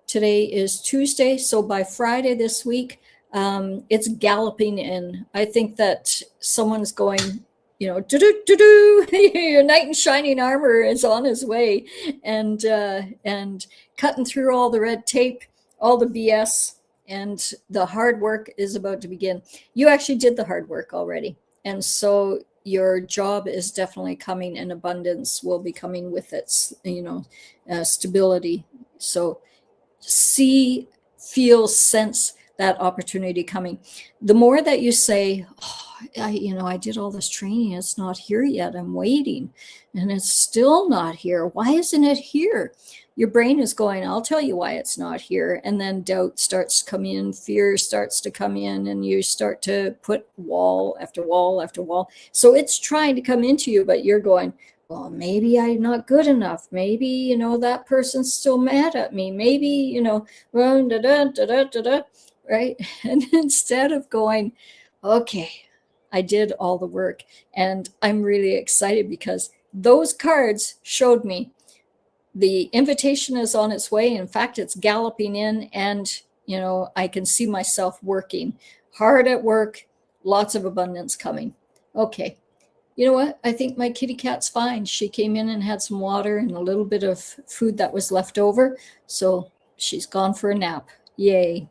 Today is Tuesday, so by Friday this week, it's galloping in. I think that someone's going, do-do-do-do, your knight in shining armor is on his way, and cutting through all the red tape, all the BS, and the hard work is about to begin. You actually did the hard work already. And so your job is definitely coming, and abundance will be coming with it, stability. So see, feel, sense that opportunity coming. The more that you say, I did all this training, it's not here yet, I'm waiting, and it's still not here. Why isn't it here? Your brain is going, I'll tell you why it's not here. And then doubt starts to come in, fear starts to come in, and you start to put wall after wall after wall. So it's trying to come into you, but you're going, well, maybe I'm not good enough. Maybe, that person's still mad at me. Maybe, right? And instead of going, okay, I did all the work, and I'm really excited because those cards showed me the invitation is on its way. In fact, it's galloping in, and, I can see myself working hard at work, lots of abundance coming. Okay. You know what? I think my kitty cat's fine. She came in and had some water and a little bit of food that was left over. So she's gone for a nap. Yay.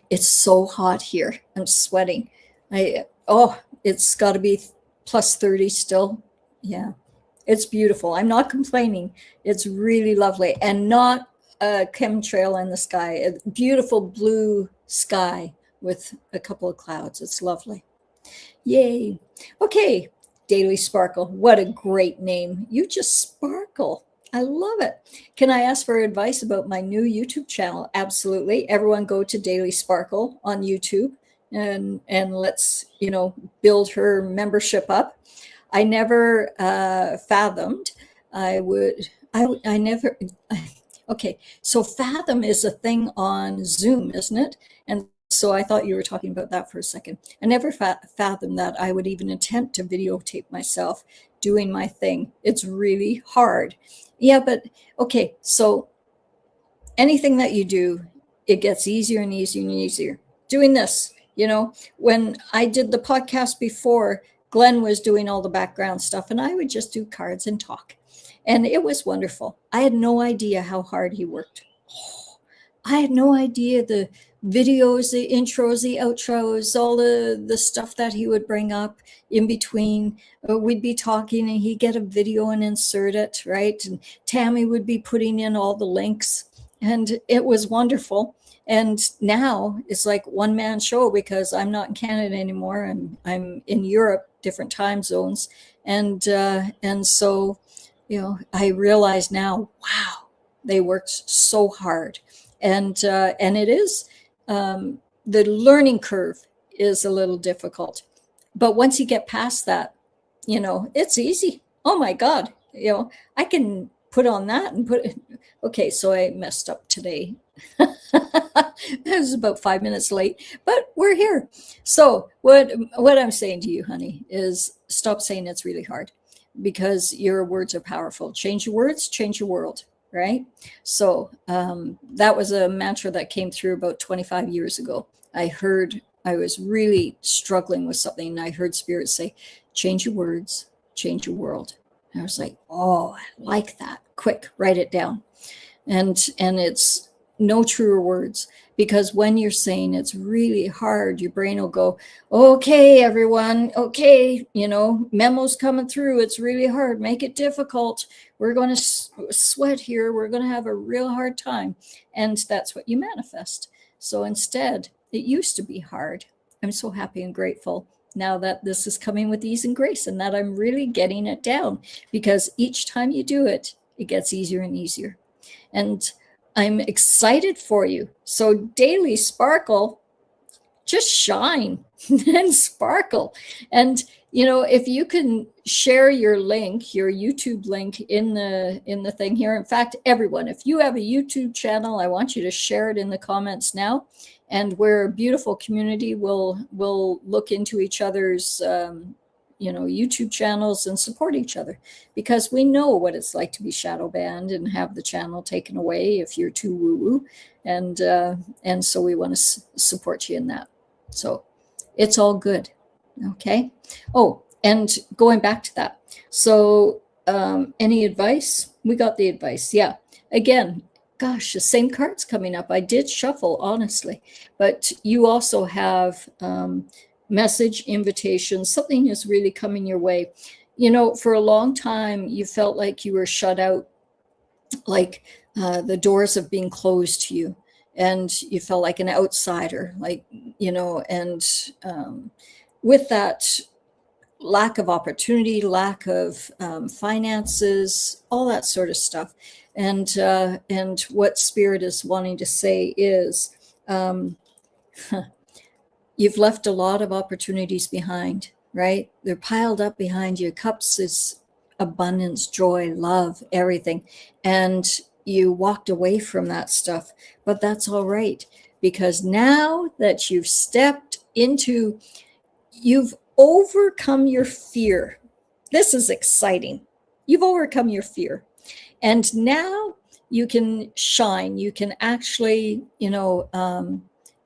It's so hot here. I'm sweating. It's got to be plus 30 still. Yeah. It's beautiful. I'm not complaining. It's really lovely, and not a chemtrail in the sky. A beautiful blue sky with a couple of clouds. It's lovely. Yay. Okay. Daily Sparkle. What a great name. You just sparkle. I love it. Can I ask for advice about my new YouTube channel? Absolutely. Everyone go to Daily Sparkle on YouTube and let's, build her membership up. I never fathomed okay, so Fathom is a thing on Zoom, isn't it? And so I thought you were talking about that for a second. I never fathomed that I would even attempt to videotape myself doing my thing. It's really hard. Yeah, but okay, so anything that you do, it gets easier and easier and easier. Doing this, when I did the podcast before, Glenn was doing all the background stuff, and I would just do cards and talk. And it was wonderful. I had no idea how hard he worked. I had no idea the videos, the intros, the outros, all the stuff that he would bring up in between. We'd be talking and he'd get a video and insert it, right? And Tammy would be putting in all the links, and it was wonderful. And now it's like one man show because I'm not in Canada anymore. I'm in Europe, different time zones. And so, I realize now, wow, they worked so hard. And it is, the learning curve is a little difficult, but once you get past that, it's easy. Oh my God, I can put on that and okay, so I messed up today. It was about 5 minutes late, but we're here. So what I'm saying to you, honey, is stop saying it's really hard, because your words are powerful. Change your words, change your world, right? So that was a mantra that came through about 25 years ago. I heard I was really struggling with something, and I heard Spirit say, change your words, change your world. And I was like, oh, I like that. Quick, write it down. And it's no truer words, because when you're saying it's really hard, your brain will go, okay, everyone, okay, memos coming through. It's really hard. Make it difficult. We're going to sweat here. We're going to have a real hard time. And that's what you manifest. So instead, it used to be hard. I'm so happy and grateful now that this is coming with ease and grace, and that I'm really getting it down, because each time you do it, it gets easier and easier. And I'm excited for you. So daily sparkle, just shine and sparkle. And if you can share your link, your YouTube link in the thing here. In fact, everyone, if you have a YouTube channel, I want you to share it in the comments now. And we're a beautiful community. We'll look into each other's YouTube channels and support each other, because we know what it's like to be shadow banned and have the channel taken away if you're too woo-woo. And so we want to support you in that. So it's all good. Okay. Oh, and going back to that. So any advice? We got the advice. Yeah. Again, gosh, the same cards coming up. I did shuffle, honestly, but you also have message, invitation. Something is really coming your way. For a long time, you felt like you were shut out, like the doors have been closed to you, and you felt like an outsider, and with that lack of opportunity, lack of finances, all that sort of stuff. And what Spirit is wanting to say is, you've left a lot of opportunities behind, right? They're piled up behind you. Cups is abundance, joy, love, everything. And you walked away from that stuff, but that's all right, because now that you've overcome your fear. This is exciting. You've overcome your fear. And now you can shine. You can actually,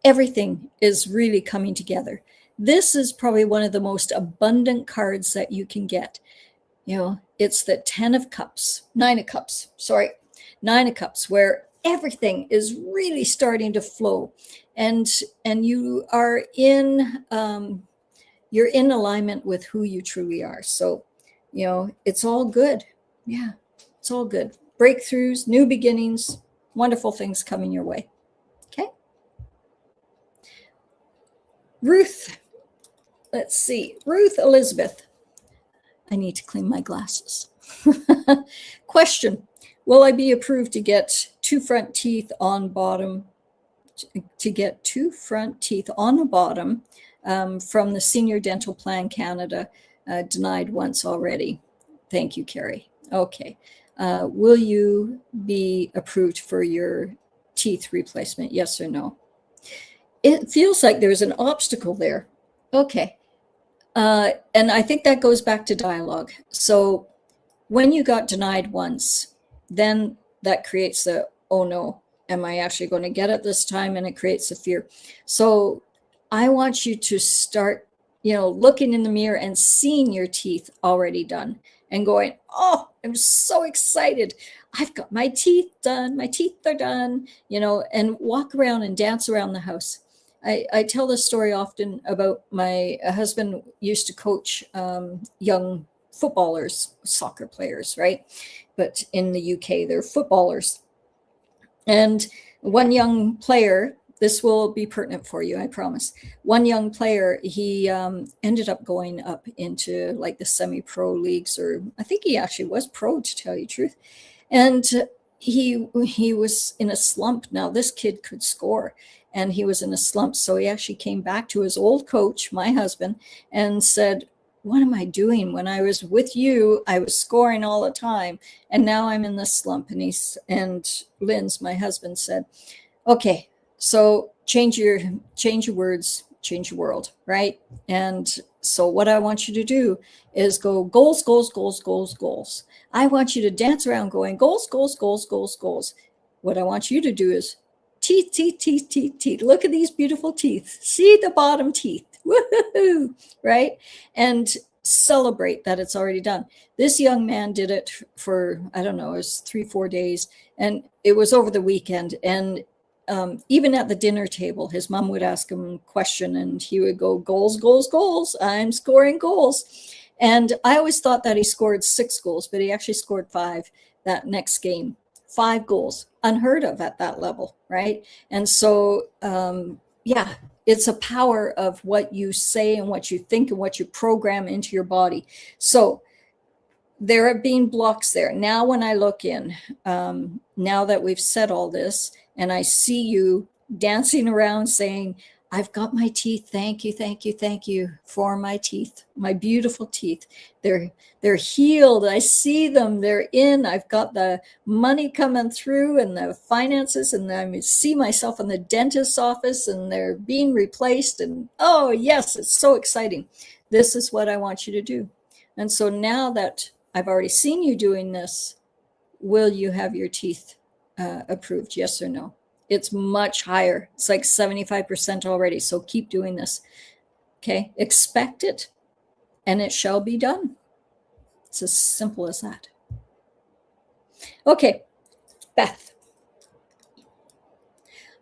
everything is really coming together. This is probably one of the most abundant cards that you can get. It's the 9 of Cups, where everything is really starting to flow. And you are you're in alignment with who you truly are. So, it's all good. Yeah, it's all good. Breakthroughs, new beginnings, wonderful things coming your way. Okay. Ruth, let's see. Ruth Elizabeth. I need to clean my glasses. Question. Will I be approved to get 2 front teeth on bottom, from the Senior Dental Plan Canada, denied once already? Thank you, Carrie. Okay. Will you be approved for your teeth replacement? Yes or no? It feels like there's an obstacle there. Okay. And I think that goes back to dialogue. So when you got denied once, then that creates the, oh no, am I actually going to get it this time? And it creates a fear. So I want you to start, looking in the mirror and seeing your teeth already done and going, oh, I'm so excited. I've got my teeth done. My teeth are done, and walk around and dance around the house. I tell this story often about my husband used to coach young footballers, soccer players, right? But in the UK, they're footballers. And one young player, this will be pertinent for you, I promise. One young player, he ended up going up into like the semi-pro leagues, or I think he actually was pro, to tell you the truth. And he was in a slump. Now, this kid could score, and he was in a slump. So he actually came back to his old coach, my husband, and said, what am I doing? When I was with you, I was scoring all the time, and now I'm in this slump. And Lynn's, my husband, said, okay, so change your words, change your world, right? And so what I want you to do is go goals, goals, goals, goals, goals. I want you to dance around going goals, goals, goals, goals, goals. What I want you to do is Teeth, teeth, teeth, teeth, teeth. Look at these beautiful teeth. See the bottom teeth. Woohoo! Right? And celebrate that it's already done. This young man did it for, I don't know, it was 3-4 days. And it was over the weekend. And even at the dinner table, his mom would ask him a question and he would go, goals, goals, goals. I'm scoring goals. And I always thought that he scored 6 goals, but he actually scored 5 that next game. 5 goals, unheard of at that level, right? And so, yeah, it's a power of what you say and what you think and what you program into your body. So there have been blocks there. Now, when I look in, now that we've said all this, and I see you dancing around saying, I've got my teeth. Thank you, thank you, thank you for my teeth, my beautiful teeth. They're healed. I see them. They're in. I've got the money coming through and the finances, and I see myself in the dentist's office, and they're being replaced. And oh yes, it's so exciting. This is what I want you to do. And so now that I've already seen you doing this, will you have your teeth approved? Yes or no? It's much higher. It's like 75% already. So keep doing this. Okay. Expect it and it shall be done. It's as simple as that. Okay. Beth.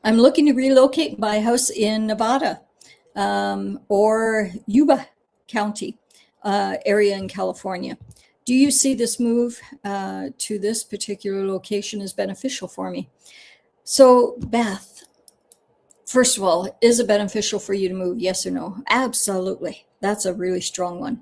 I'm looking to relocate and buy a house in Nevada or Yuba County area in California. Do you see this move to this particular location as beneficial for me? So, Beth, first of all, is it beneficial for you to move? Yes or no? Absolutely. That's a really strong one.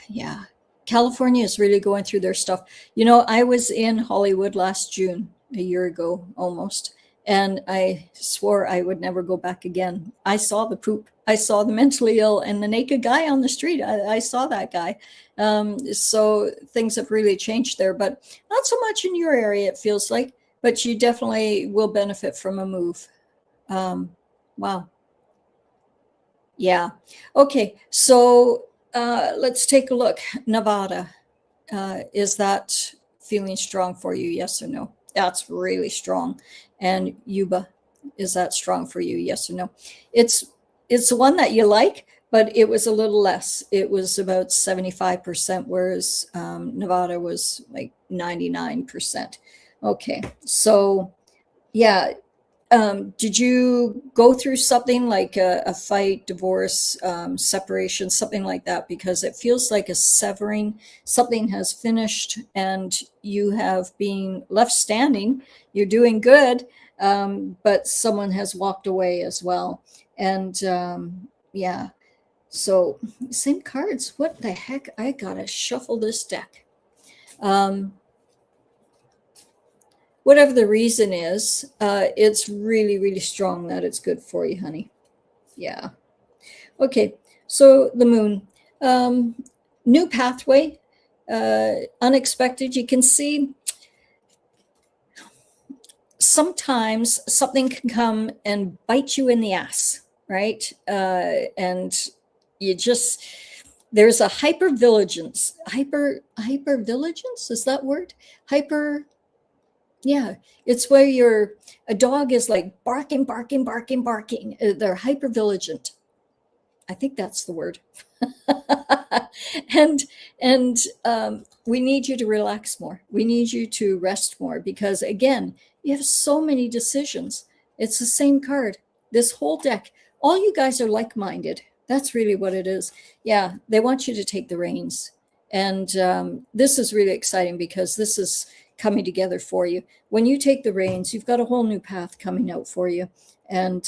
Yeah. California is really going through their stuff. You know, I was in Hollywood last June, a year ago almost, and I swore I would never go back again. I saw the poop. I saw the mentally ill and the naked guy on the street. I saw that guy. So things have really changed there, but not so much in your area, it feels like. But you definitely will benefit from a move. Wow. Yeah. Okay. So let's take a look. Nevada. Is that feeling strong for you? Yes or no? That's really strong. And Yuba, is that strong for you? Yes or no? It's the one that you like, but it was a little less. It was about 75%, whereas Nevada was like 99%. Okay, so yeah, did you go through something like a fight, divorce, separation, something like that? Because it feels like a severing. Something has finished and you have been left standing. You're doing good, but someone has walked away as well. And yeah, so same cards. What the heck? I gotta shuffle this deck. Whatever the reason is, it's really, really strong that it's good for you, honey. Yeah. Okay. So the moon, new pathway, unexpected. You can see sometimes something can come and bite you in the ass, right? And you just, there's a hypervigilance. Hypervigilance, is that word? Yeah, it's where a dog is like barking, barking, barking, barking. They're hypervigilant. I think that's the word. and we need you to relax more. We need you to rest more because again, you have so many decisions. It's the same card. This whole deck, all you guys are like-minded. That's really what it is. Yeah, they want you to take the reins. And this is really exciting because this is coming together for you. When you take the reins, you've got a whole new path coming out for you. And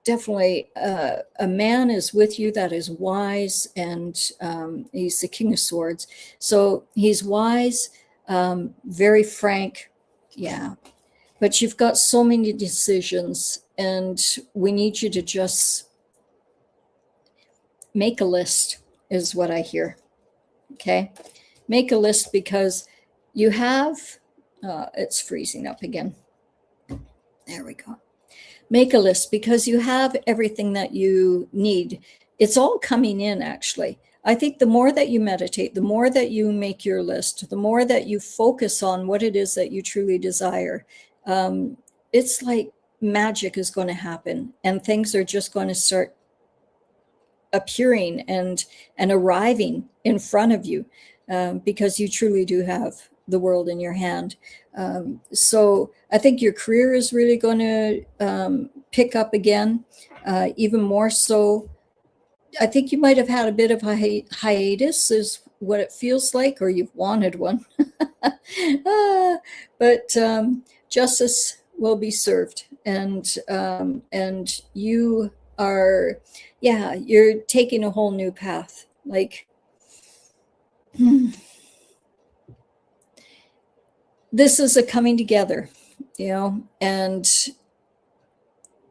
definitely a man is with you that is wise, and he's the King of Swords. So he's wise, very frank. Yeah. But you've got so many decisions, and we need you to just make a list, is what I hear. Okay. Make a list because you have, it's freezing up again. There we go. Make a list because you have everything that you need. It's all coming in, actually. I think the more that you meditate, the more that you make your list, the more that you focus on what it is that you truly desire, it's like magic is going to happen, and things are just going to start appearing and arriving in front of you, because you truly do have the world in your hand. So I think your career is really going to pick up again, even more so. I think you might have had a bit of a hiatus, is what it feels like, or you've wanted one. But justice will be served, and you are, yeah, you're taking a whole new path. Like, this is a coming together, and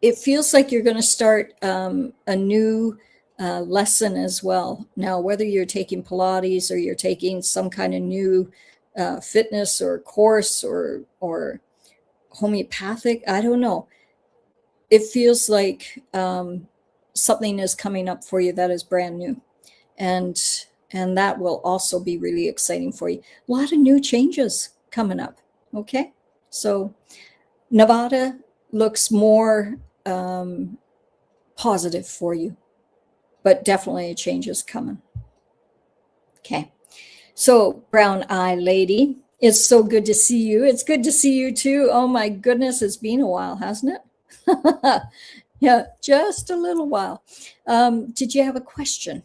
it feels like you're going to start a new lesson as well. Now, whether you're taking Pilates or you're taking some kind of new fitness or course or homeopathic, I don't know. It feels like something is coming up for you that is brand new, and that will also be really exciting for you. A lot of new changes coming up. Okay, so Nevada looks more positive for you, but definitely a change is coming. Okay, so brown eye lady, it's so good to see you. It's good to see you too. Oh my goodness, it's been a while, hasn't it? Yeah, just a little while. Did you have a question?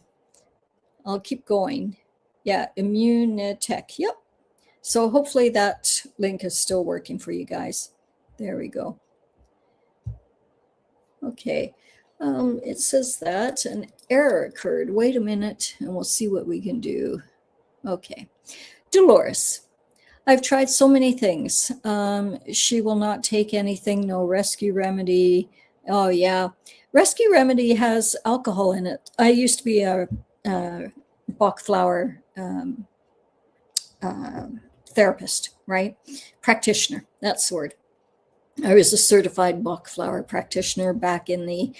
I'll keep going. Yeah, Immunitech. Yep. So hopefully that link is still working for you guys. There we go. Okay. It says that an error occurred. Wait a minute, and we'll see what we can do. Okay. Dolores, I've tried so many things. She will not take anything, no rescue remedy. Oh, yeah. Rescue remedy has alcohol in it. I used to be a Bach flower therapist, right? Practitioner, that's the word. I was a certified Bach flower practitioner back in the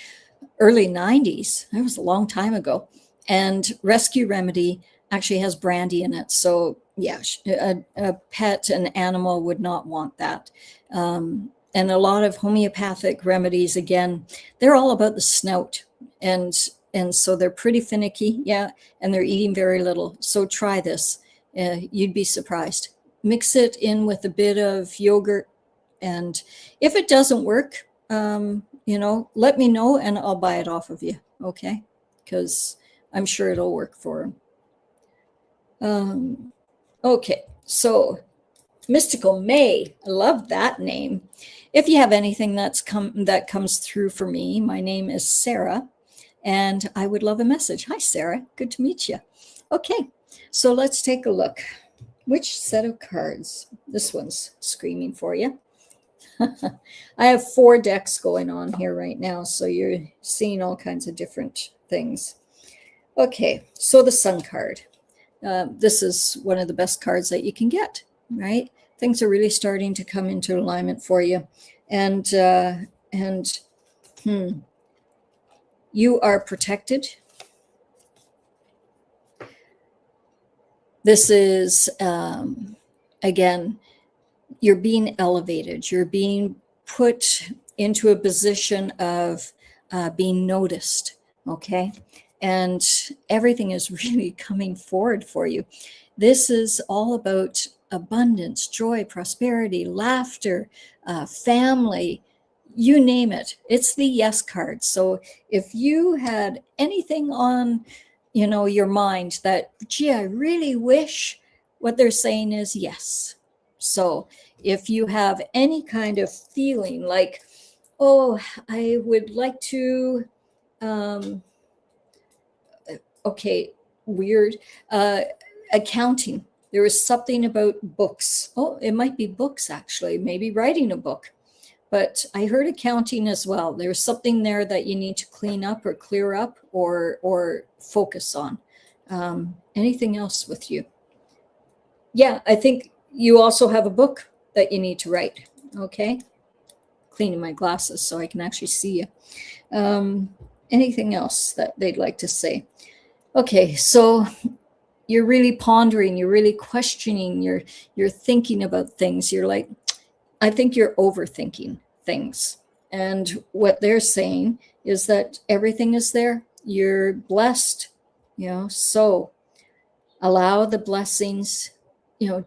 early 90s. That was a long time ago. And rescue remedy actually has brandy in it. So yeah, a pet, an animal would not want that. And a lot of homeopathic remedies, again, they're all about the snout. And so they're pretty finicky, yeah, and they're eating very little. So try this. You'd be surprised. Mix it in with a bit of yogurt. And if it doesn't work, let me know and I'll buy it off of you, okay? Because I'm sure it'll work for him. Okay, so Mystical May, I love that name. If you have anything that comes through for me, my name is Sarah, and I would love a message. Hi, Sarah. Good to meet you. Okay, so let's take a look. Which set of cards? This one's screaming for you. I have 4 decks going on here right now, so you're seeing all kinds of different things. Okay, so the Sun card. This is one of the best cards that you can get, right? Things are really starting to come into alignment for you. And you are protected. This is, again, you're being elevated. You're being put into a position of being noticed, okay? And everything is really coming forward for you. This is all about abundance, joy, prosperity, laughter, family, you name it. It's the yes card. So if you had anything on, your mind that, gee, I really wish, what they're saying is yes. So if you have any kind of feeling like, oh, I would like to, okay, weird, accounting. There was something about books. Oh, it might be books, actually, maybe writing a book. But I heard accounting as well. There's something there that you need to clean up or clear up or focus on. Anything else with you? Yeah, I think you also have a book that you need to write. Okay. Cleaning my glasses so I can actually see you. Anything else that they'd like to say? Okay, so you're really pondering, you're really questioning, you're thinking about things. You're like, I think you're overthinking things. And what they're saying is that everything is there. You're blessed, so allow the blessings,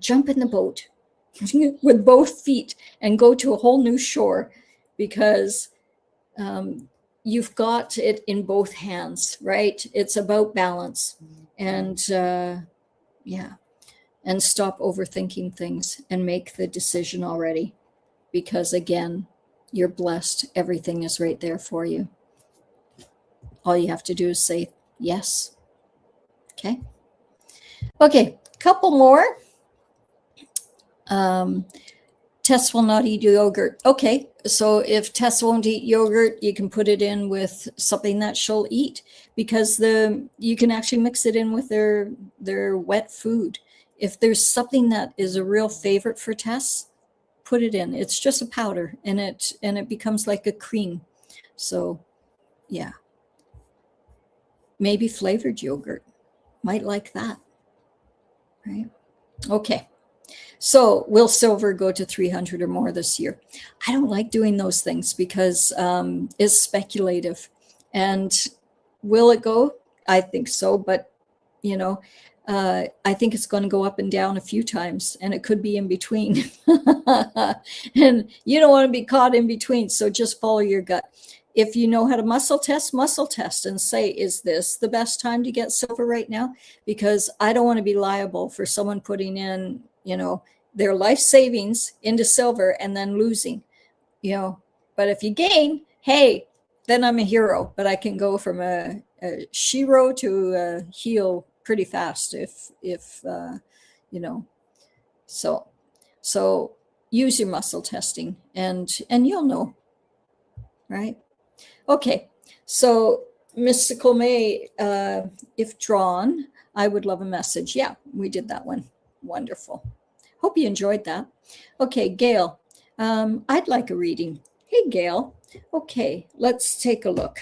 jump in the boat with both feet and go to a whole new shore, because you've got it in both hands, right? It's about balance. And yeah, and stop overthinking things and make the decision already, because again, you're blessed. Everything is right there for you. All you have to do is say yes. Okay. Okay. Couple more. Tess will not eat yogurt. Okay. So if Tess won't eat yogurt, you can put it in with something that she'll eat, because you can actually mix it in with their wet food. If there's something that is a real favorite for Tess, put it in. It's just a powder, and it becomes like a cream. So yeah, maybe flavored yogurt, might like that, right? Okay. So will silver go to 300 or more this year? I don't like doing those things, because it's speculative. And will it go? I think so, but I think it's going to go up and down a few times, and it could be in between. And you don't want to be caught in between. So just follow your gut. If you know how to muscle test and say, is this the best time to get silver right now? Because I don't want to be liable for someone putting in, their life savings into silver and then losing, but if you gain, hey, then I'm a hero. But I can go from a shiro to a heel pretty fast if so use your muscle testing, and you'll know, right? Okay, so Mystical May, if drawn, I would love a message. Yeah, we did that one. Wonderful. Hope you enjoyed that. Okay, Gail, I'd like a reading. Hey, Gail. Okay, let's take a look.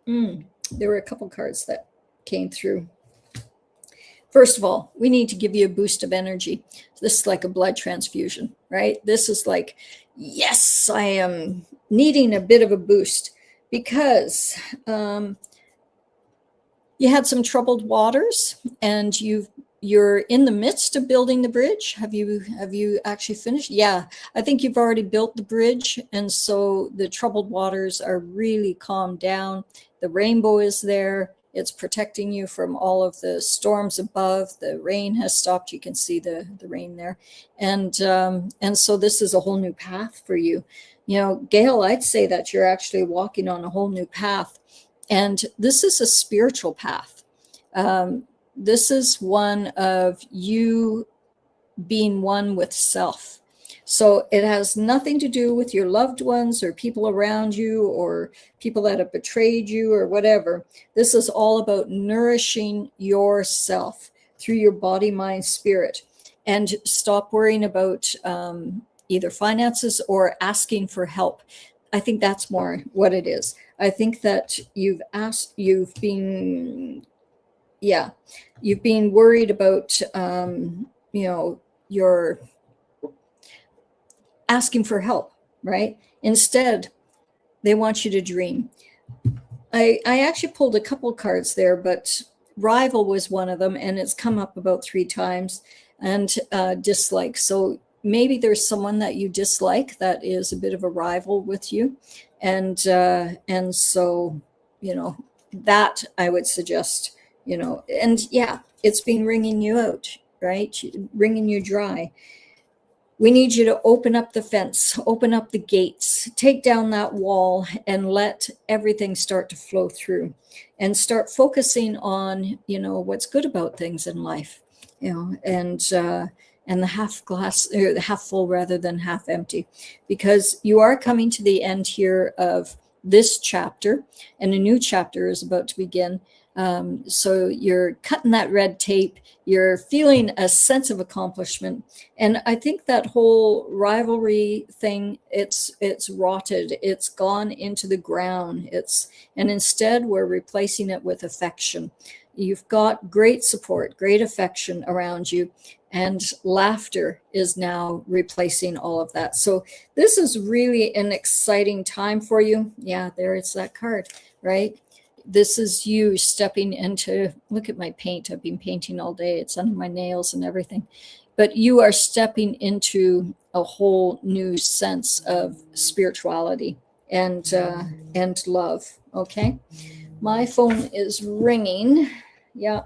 There were a couple cards that came through. First of all, we need to give you a boost of energy. This is like a blood transfusion, right? This is like, yes, I am needing a bit of a boost, because you had some troubled waters, and you're in the midst of building the bridge. Have you actually finished? Yeah, I think you've already built the bridge, and so the troubled waters are really calmed down. The rainbow is there. It's protecting you from all of the storms above. The rain has stopped. You can see the rain there. And so this is a whole new path for you. Gail, I'd say that you're actually walking on a whole new path. And this is a spiritual path. This is one of you being one with self. So it has nothing to do with your loved ones or people around you or people that have betrayed you or whatever. This is all about nourishing yourself through your body, mind, spirit. And stop worrying about either finances or asking for help. I think that's more what it is. I think that you've been worried about, your asking for help, right? Instead, they want you to dream. I actually pulled a couple cards there, but rival was one of them, and it's come up about 3 times, and dislike. So maybe there's someone that you dislike that is a bit of a rival with you. And so, that I would suggest, and yeah, it's been wringing you out, right? Wringing you dry. We need you to open up the fence, open up the gates, take down that wall, and let everything start to flow through, and start focusing on, what's good about things in life, and the half glass, or the half full rather than half empty, because you are coming to the end here of this chapter, and a new chapter is about to begin. So you're cutting that red tape, you're feeling a sense of accomplishment. And I think that whole rivalry thing, it's rotted, it's gone into the ground. And instead we're replacing it with affection. You've got great support, great affection around you, and laughter is now replacing all of that. So this is really an exciting time for you. Yeah, there it's that card, right? This is you stepping into, look at my paint. I've been painting all day. It's under my nails and everything. But you are stepping into a whole new sense of spirituality and love. Okay. My phone is ringing. Yeah.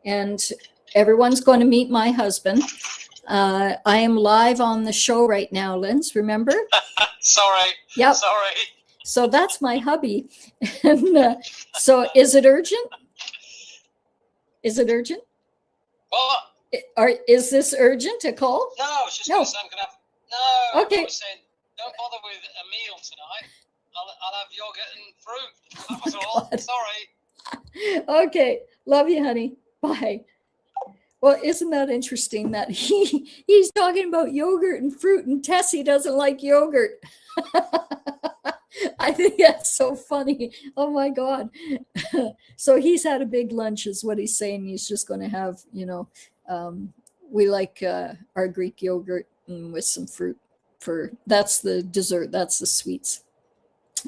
And everyone's going to meet my husband. I am live on the show right now, Linz, remember? Sorry. Yep. Sorry. So that's my hubby. And so is it urgent? Is it urgent? What? Is this urgent, a call? No, I was just going to say I'm going to have... No, okay. I was saying, don't bother with a meal tonight. I'll have yogurt and fruit. That was all. Sorry. Okay. Love you, honey. Bye. Well, isn't that interesting that he's talking about yogurt and fruit and Tessie doesn't like yogurt? I think that's so funny. Oh my God. So he's had a big lunch is what he's saying. He's just going to have, we like our Greek yogurt with some fruit that's the dessert. That's the sweets.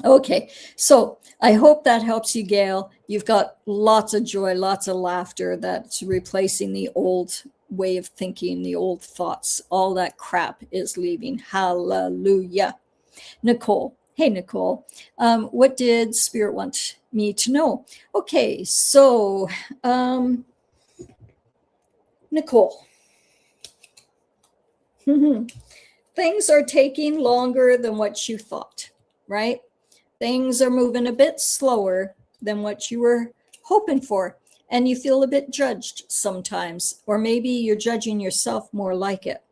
Okay, so I hope that helps you, Gail. You've got lots of joy, lots of laughter that's replacing the old way of thinking, the old thoughts. All that crap is leaving. Hallelujah. Nicole. Hey, Nicole. What did Spirit want me to know? Okay, so Nicole. Things are taking longer than what you thought, right? Things are moving a bit slower than what you were hoping for. And you feel a bit judged sometimes, or maybe you're judging yourself more like it.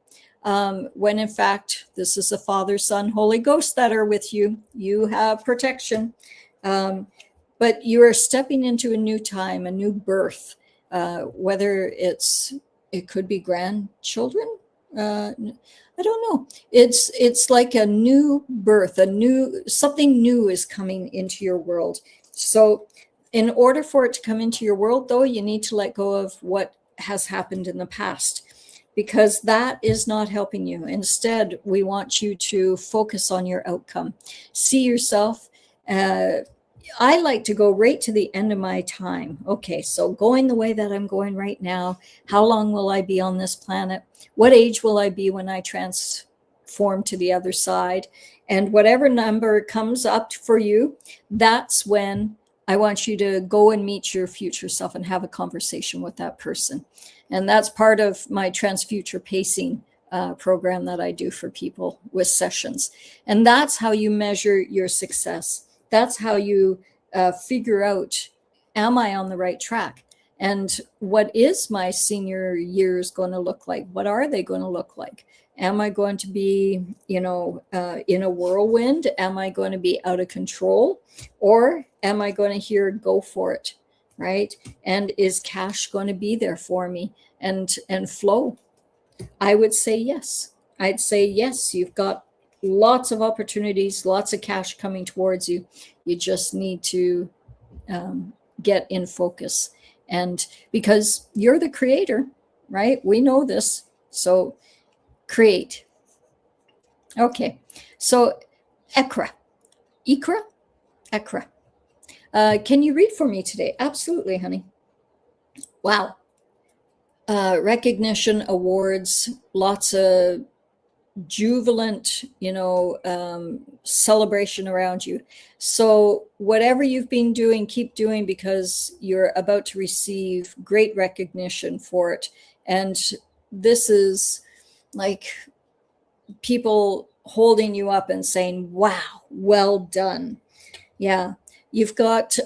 When in fact, this is the Father, Son, Holy Ghost that are with you. You have protection. But you are stepping into a new time, a new birth, whether it could be grandchildren. I don't know. It's like a new birth, something new is coming into your world. So in order for it to come into your world, though, you need to let go of what has happened in the past, because that is not helping you. Instead, we want you to focus on your outcome. See yourself. I like to go right to the end of my time. Okay, so going the way that I'm going right now, how long will I be on this planet? What age will I be when I transform to the other side? And whatever number comes up for you, that's when I want you to go and meet your future self and have a conversation with that person. And that's part of my Transfuture Pacing program that I do for people with sessions. And that's how you measure your success. That's how you figure out, am I on the right track? And what is my senior years going to look like? What are they going to look like? Am I going to be, in a whirlwind? Am I going to be out of control? Or am I going to hear, go for it, right? And is cash going to be there for me and flow? I would say yes. I'd say yes. You've got lots of opportunities, lots of cash coming towards you. You just need to get in focus. And because you're the creator, right? We know this. So create. Okay. So Ekra. Can you read for me today? Absolutely, honey. Wow. Recognition, awards, lots of jubilant, celebration around you. So whatever you've been doing, keep doing, because you're about to receive great recognition for it. And this is like people holding you up and saying, wow, well done. Yeah. You've got,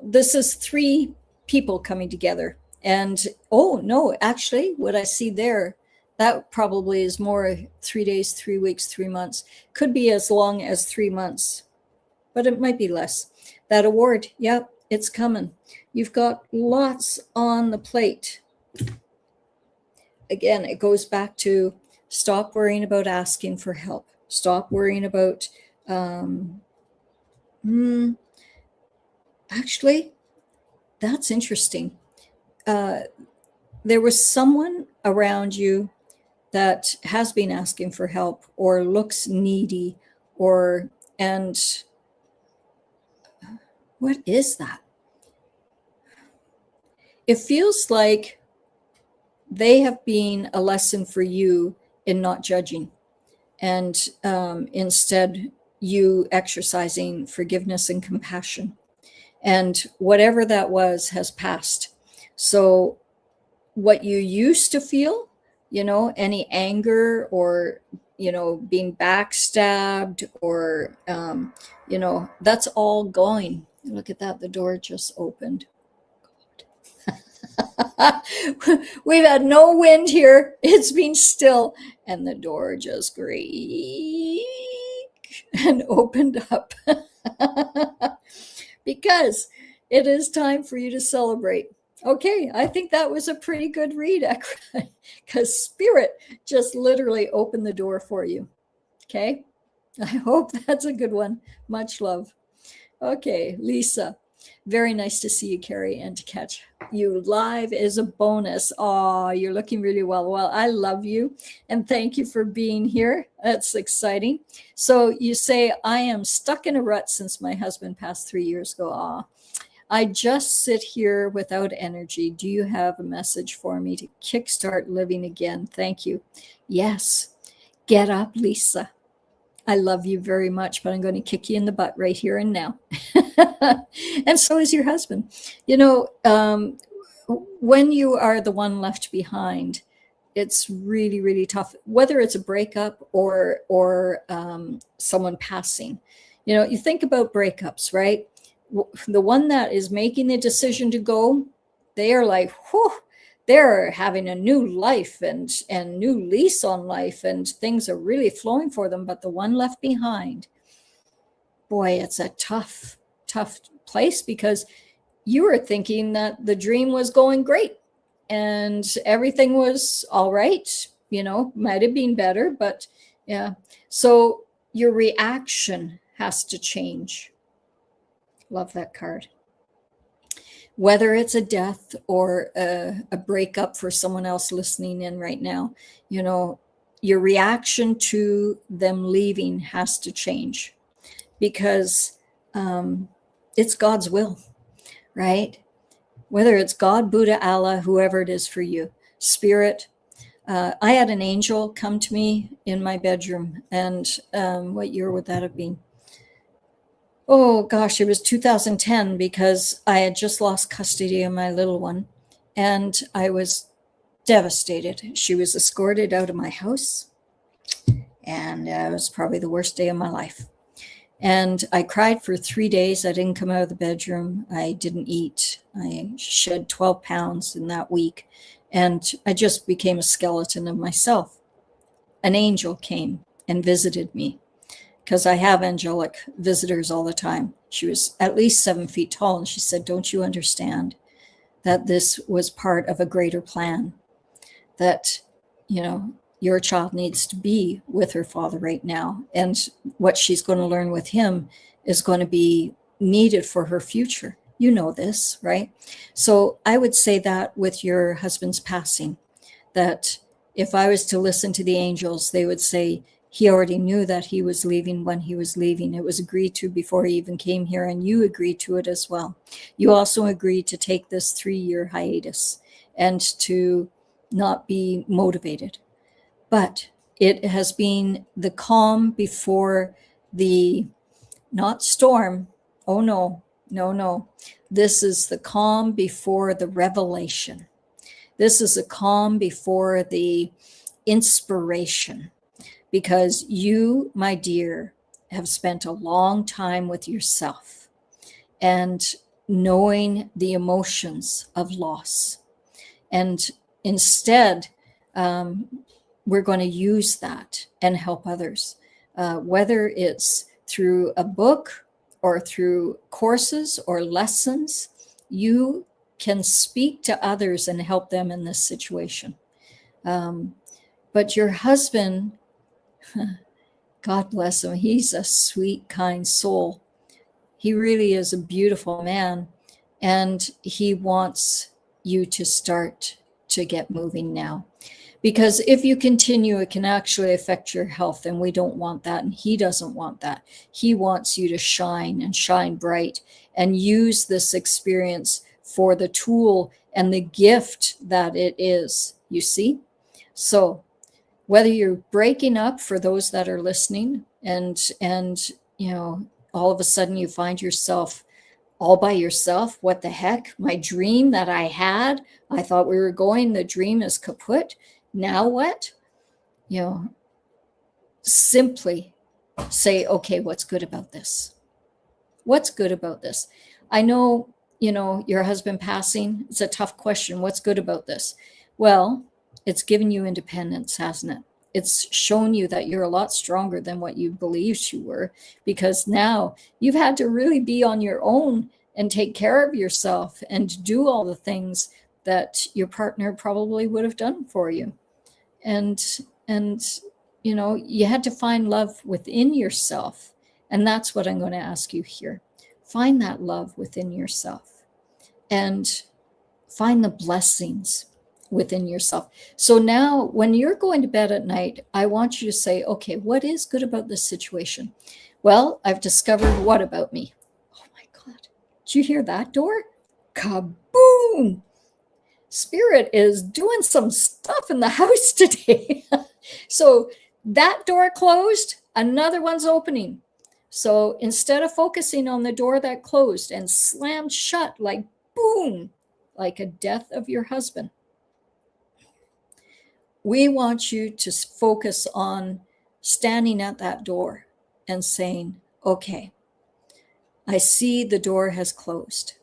this is 3 people coming together. And, oh no, actually what I see there, that probably is more 3 days, 3 weeks, 3 months. Could be as long as 3 months, but it might be less. That award, yep, it's coming. You've got lots on the plate. Again, it goes back to stop worrying about asking for help. Stop worrying about, actually, that's interesting. There was someone around you that has been asking for help or looks needy, and what is that? It feels like they have been a lesson for you in not judging, and instead you exercising forgiveness and compassion. And whatever that was has passed. So what you used to feel, any anger or, being backstabbed or, that's all going. Look at that. The door just opened. We've had no wind here. It's been still. And the door just creaked and opened up. Because it is time for you to celebrate. Okay, I think that was a pretty good read, because Spirit just literally opened the door for you. Okay, I hope that's a good one. Much love. Okay, Lisa, very nice to see you, Carrie, and to catch you live is a bonus. Oh, you're looking really well. Well, I love you, and thank you for being here. That's exciting. So you say, I am stuck in a rut since my husband passed 3 years ago. Ah, I just sit here without energy. Do you have a message for me to kickstart living again? Thank you. Yes. Get up, Lisa. I love you very much, but I'm going to kick you in the butt right here and now. And so is your husband. When you are the one left behind, it's really, really tough, whether it's a breakup or someone passing. You think about breakups, right? The one that is making the decision to go, they are like, whew, they're having a new life and new lease on life, and things are really flowing for them. But the one left behind, boy, it's a tough place, because you were thinking that the dream was going great and everything was all right, might have been better, but yeah. So your reaction has to change. Love that card. Whether it's a death or a breakup for someone else listening in right now, your reaction to them leaving has to change, because it's God's will, right? Whether it's God, Buddha, Allah, whoever it is for you, Spirit. I had an angel come to me in my bedroom, and what year would that have been? Oh gosh, it was 2010, because I had just lost custody of my little one, and I was devastated. She was escorted out of my house, and it was probably the worst day of my life. And I cried for 3 days. I didn't come out of the bedroom. I didn't eat. I shed 12 pounds in that week, and I just became a skeleton of myself. An angel came and visited me, because I have angelic visitors all the time. She was at least 7 feet tall, and she said, don't you understand that this was part of a greater plan? That, your child needs to be with her father right now, and what she's going to learn with him is going to be needed for her future. You know this, right? So I would say that with your husband's passing, that if I was to listen to the angels, they would say, he already knew that he was leaving when he was leaving. It was agreed to before he even came here, and you agreed to it as well. You also agreed to take this 3-year hiatus and to not be motivated. But it has been the calm before the, not storm. Oh, no. This is the calm before the revelation. This is a calm before the inspiration. Because you, my dear, have spent a long time with yourself and knowing the emotions of loss. And instead, we're going to use that and help others, whether it's through a book or through courses or lessons. You can speak to others and help them in this situation. But your husband, God bless him, he's a sweet, kind soul. He really is a beautiful man. And he wants you to start to get moving now. Because if you continue, it can actually affect your health, and we don't want that, and he doesn't want that. He wants you to shine and shine bright and use this experience for the tool and the gift that it is, you see? So whether you're breaking up, for those that are listening, and you know, all of a sudden you find yourself all by yourself. What the heck? My dream that I had, I thought we were going, the dream is kaput. Now what? You know, simply say, okay, what's good about this? What's good about this? I know, you know, your husband passing, it's a tough question. What's good about this? Well, it's given you independence, hasn't it? It's shown you that you're a lot stronger than what you believed you were, because now you've had to really be on your own and take care of yourself and do all the things that your partner probably would have done for you. And you know, you had to find love within yourself. And that's what I'm going to ask you here. Find that love within yourself and find the blessings within yourself. So now when you're going to bed at night, I want you to say, okay, what is good about this situation? Well, I've discovered what about me? Oh my God. Did you hear that door? Kaboom! Spirit is doing some stuff in the house today. So that door closed, another one's opening. So instead of focusing on the door that closed and slammed shut, like boom, like a death of your husband, we want you to focus on standing at that door and saying, okay, I see the door has closed,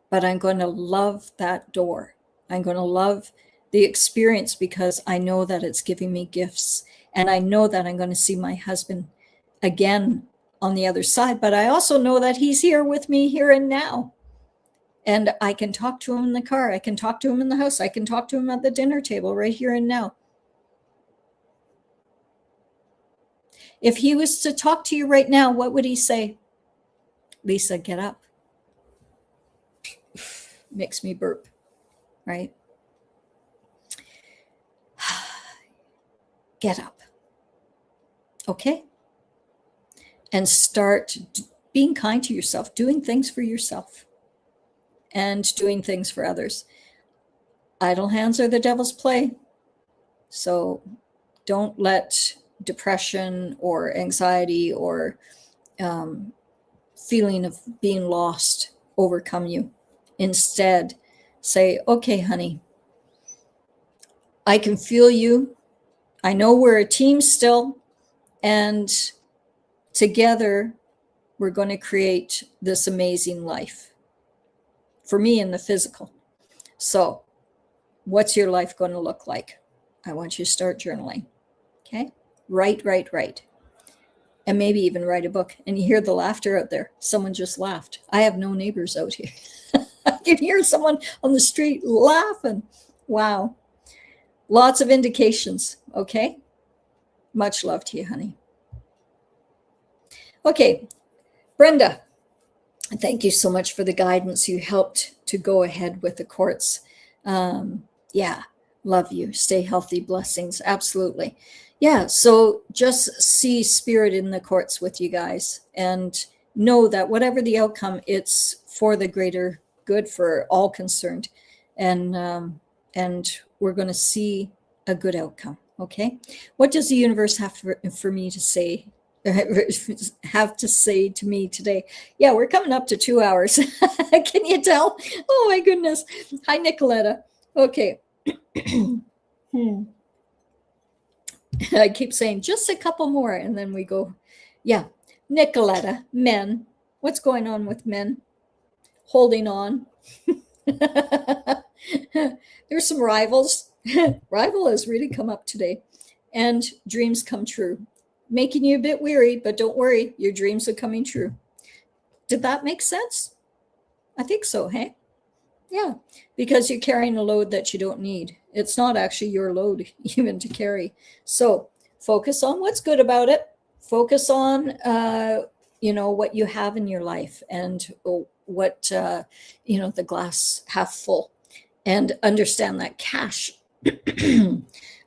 but I'm going to love that door. I'm going to love the experience because I know that it's giving me gifts, and I know that I'm going to see my husband again on the other side, but I also know that he's here with me here and now. And I can talk to him in the car. I can talk to him in the house. I can talk to him at the dinner table right here and now. If he was to talk to you right now, what would he say? Lisa, get up. Makes me burp, right? Get up. Okay? And start being kind to yourself, doing things for yourself and doing things for others. Idle hands are the devil's play. So don't let depression or anxiety or feeling of being lost overcome you. Instead, say, okay, honey, I can feel you. I know we're a team still, and together we're going to create this amazing life for me in the physical. So what's your life going to look like? I want you to start journaling. Okay? Write. And maybe even write a book. And you hear the laughter out there. Someone just laughed. I have no neighbors out here. I can hear someone on the street laughing. Wow. Lots of indications. Okay? Much love to you, honey. Okay, Brenda, thank you so much for the guidance. You helped to go ahead with the courts. Yeah, love you. Stay healthy. Blessings. Absolutely. Yeah, so just see spirit in the courts with you guys and know that whatever the outcome, it's for the greater good for all concerned. And we're going to see a good outcome. Okay. What does the universe have for me to say? Have to say to me today? Yeah, we're coming up to 2 hours. Can you tell? Oh my goodness. Hi, Nicoletta. Okay. I keep saying just a couple more and then we go. Yeah. Nicoletta, men. What's going on with men? Holding on. There's some rivals. Rival has really come up today. And dreams come true. Making you a bit weary, but don't worry, your dreams are coming true. Did that make sense? I think so, hey? Yeah, because you're carrying a load that you don't need. It's not actually your load even to carry. So focus on what's good about it. Focus on, what you have in your life and the glass half full, and understand that cash,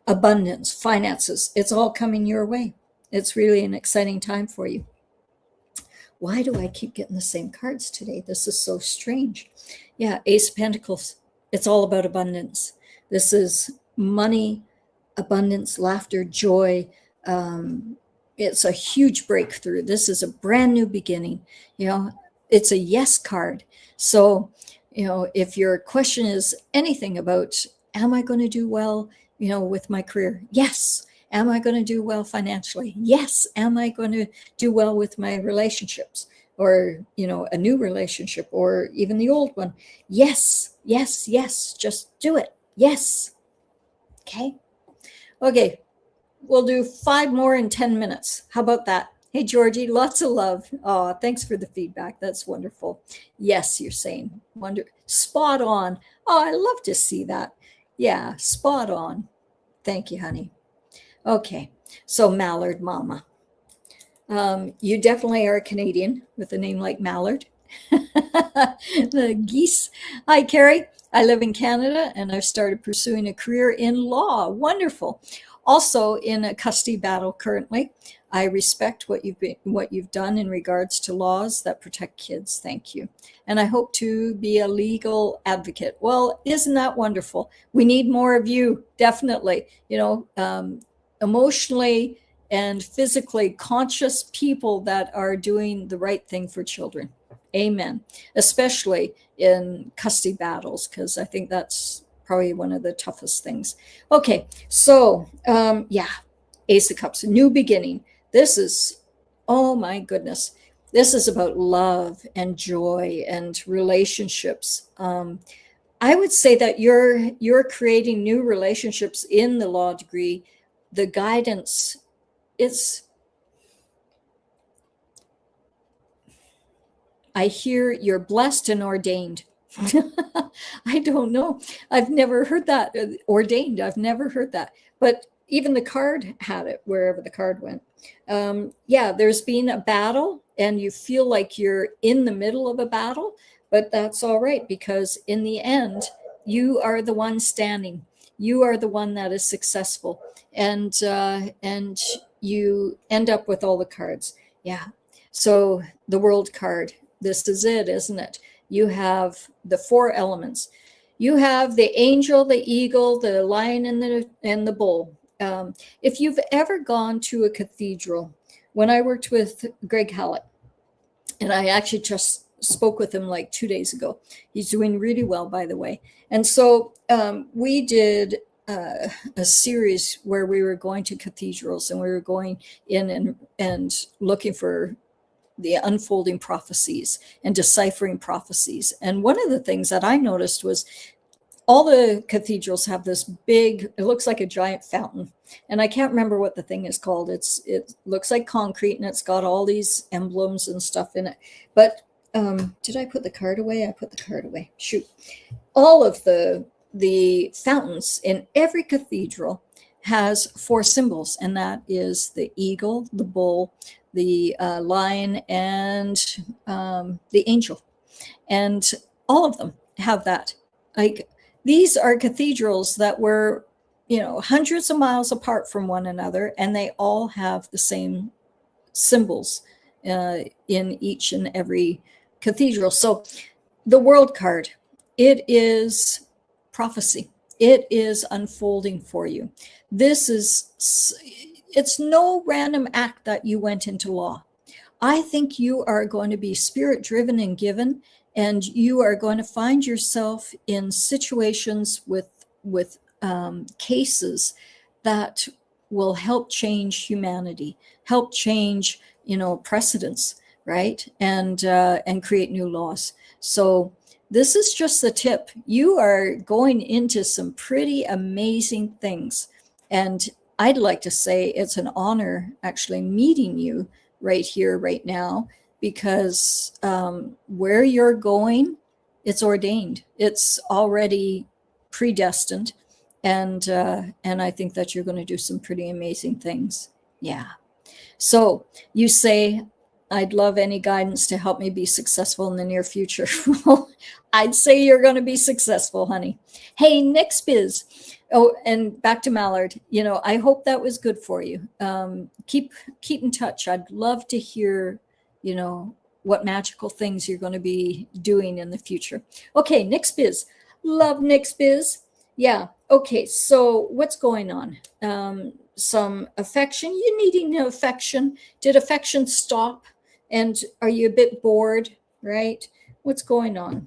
abundance, finances, it's all coming your way. It's really an exciting time for you. Why do I keep getting the same cards today? This is so strange. Yeah, Ace of Pentacles. It's all about abundance. This is money, abundance, laughter, joy. It's a huge breakthrough. This is a brand new beginning. It's a yes card. So, if your question is anything about, am I going to do well, with my career? Yes. Am I going to do well financially? Yes. Am I going to do well with my relationships, or, a new relationship, or even the old one? Yes, yes, yes. Just do it. Yes. Okay. Okay. We'll do 5 more in 10 minutes. How about that? Hey, Georgie, lots of love. Oh, thanks for the feedback. That's wonderful. Yes, you're saying. Spot on. Oh, I love to see that. Yeah, spot on. Thank you, honey. Okay, so Mallard Mama. You definitely are a Canadian with a name like Mallard. The geese. Hi, Carrie. I live in Canada and I've started pursuing a career in law. Wonderful. Also in a custody battle currently. I respect what you've done in regards to laws that protect kids. Thank you. And I hope to be a legal advocate. Well, isn't that wonderful? We need more of you, definitely. Emotionally and physically conscious people that are doing the right thing for children. Amen. Especially in custody battles, because I think that's probably one of the toughest things. Okay, so Ace of Cups, new beginning. This is, oh my goodness, this is about love and joy and relationships. I would say that you're creating new relationships in the law degree. The guidance is, I hear you're blessed and ordained. I don't know. I've never heard that. Ordained. I've never heard that. But even the card had it wherever the card went. There's been a battle and you feel like you're in the middle of a battle, but that's all right, because in the end, you are the one standing. You are the one that is successful, and you end up with all the cards. Yeah. So the World card, this is it, isn't it? You have the 4 elements. You have the angel, the eagle, the lion, and the bull. If you've ever gone to a cathedral, when I worked with Greg Hallett, and I actually just spoke with him like 2 days ago. He's doing really well, by the way. And so we did a series where we were going to cathedrals and we were going in and looking for the unfolding prophecies and deciphering prophecies. And one of the things that I noticed was all the cathedrals have this big, it looks like a giant fountain. And I can't remember what the thing is called. It looks like concrete and it's got all these emblems and stuff in it. But did I put the card away? I put the card away. Shoot. All of the fountains in every cathedral has 4 symbols, and that is the eagle, the bull, the lion, and the angel. And all of them have that. Like, these are cathedrals that were, hundreds of miles apart from one another, and they all have the same symbols in each and every cathedral. So the World card, it is prophecy. It is unfolding for you. It's no random act that you went into law. I think you are going to be spirit driven and given, and you are going to find yourself in situations with cases that will help change humanity, help change, precedents, right? And create new laws. So this is just the tip. You are going into some pretty amazing things. And I'd like to say it's an honor actually meeting you right here, right now, because where you're going, it's ordained. It's already predestined. And I think that you're going to do some pretty amazing things. Yeah. So you say, I'd love any guidance to help me be successful in the near future. Well, I'd say you're going to be successful, honey. Hey, next biz. Oh, and back to Mallard. You know, I hope that was good for you. Keep in touch. I'd love to hear, you know, what magical things you're going to be doing in the future. Okay, next biz. Love next biz. Yeah. Okay. So what's going on? Some affection. You needing affection? Did affection stop? And are you a bit bored? Right? What's going on?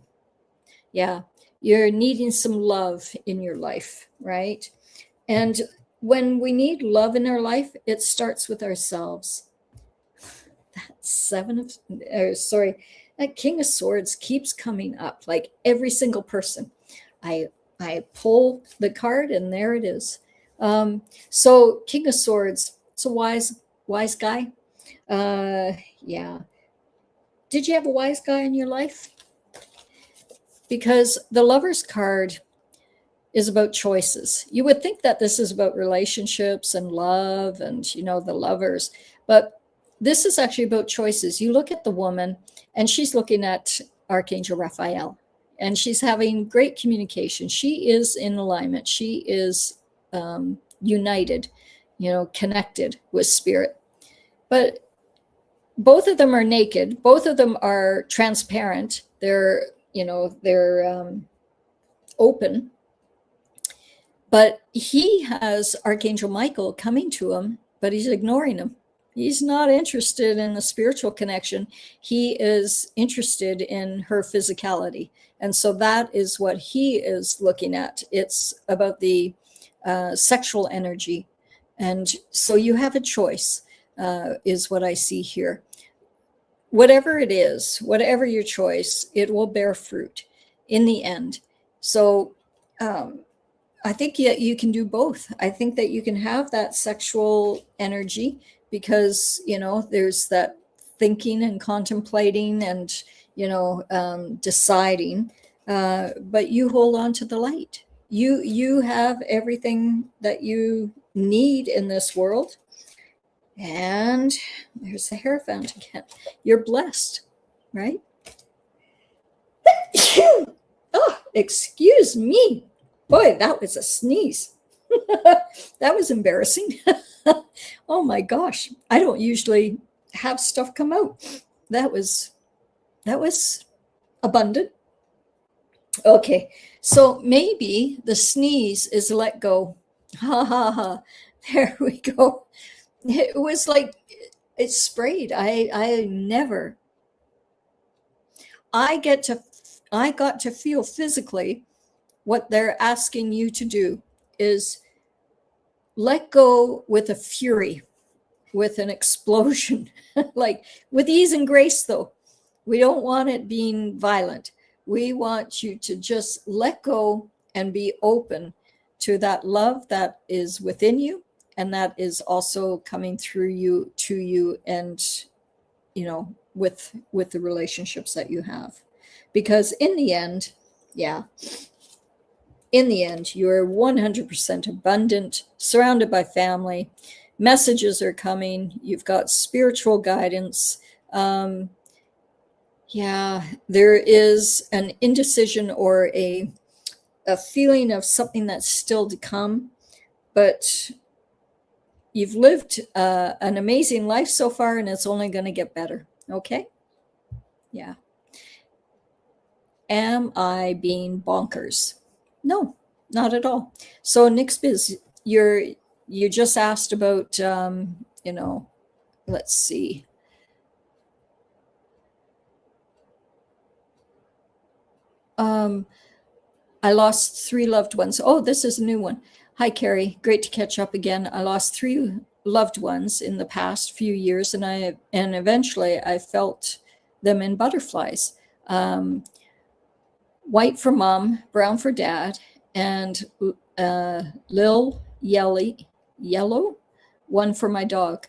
Yeah. You're needing some love in your life, right? And when we need love in our life, it starts with ourselves. That King of Swords keeps coming up, like every single person. I pull the card and there it is. So King of Swords, it's a wise guy. Yeah. Did you have a wise guy in your life? Because the Lover's card is about choices. You would think that this is about relationships and love and, you know, the lovers, but this is actually about choices. You look at the woman and she's looking at Archangel Raphael and she's having great communication. She is in alignment. She is united, you know, connected with spirit. But both of them are naked. Both of them are transparent. They're open. But he has Archangel Michael coming to him, but he's ignoring him. He's not interested in the spiritual connection. He is interested in her physicality. And so that is what he is looking at. It's about the sexual energy. And so you have a choice, is what I see here. Whatever it is, whatever your choice, it will bear fruit in the end. So I think you can do both. I think that you can have that sexual energy because, you know, there's that thinking and contemplating and, you know, deciding, but you hold on to the light. You have everything that you need in this world. And there's the Hierophant again. You're blessed, right? Oh, excuse me. Boy, that was a sneeze. That was embarrassing. Oh my gosh. I don't usually have stuff come out. That was abundant. Okay. So maybe the sneeze is let go. Ha ha ha. There we go. It was like it sprayed. I got to feel physically what they're asking you to do is let go with a fury, with an explosion, like with ease and grace, though. We don't want it being violent. We want you to just let go and be open to that love that is within you and that is also coming through you to you and, you know, with the relationships that you have. Because in the end, you're 100% abundant, surrounded by family. Messages are coming. You've got spiritual guidance. There is an indecision or a feeling of something that's still to come, but you've lived an amazing life so far, and it's only going to get better. Okay? Yeah. Am I being bonkers? No, not at all. So next biz, you just asked about, let's see. I lost 3 loved ones. Oh, this is a new one. Hi, Carrie. Great to catch up again. I lost 3 loved ones in the past few years, and eventually I felt them in butterflies. White for mom, brown for dad, and lil yellow, one for my dog.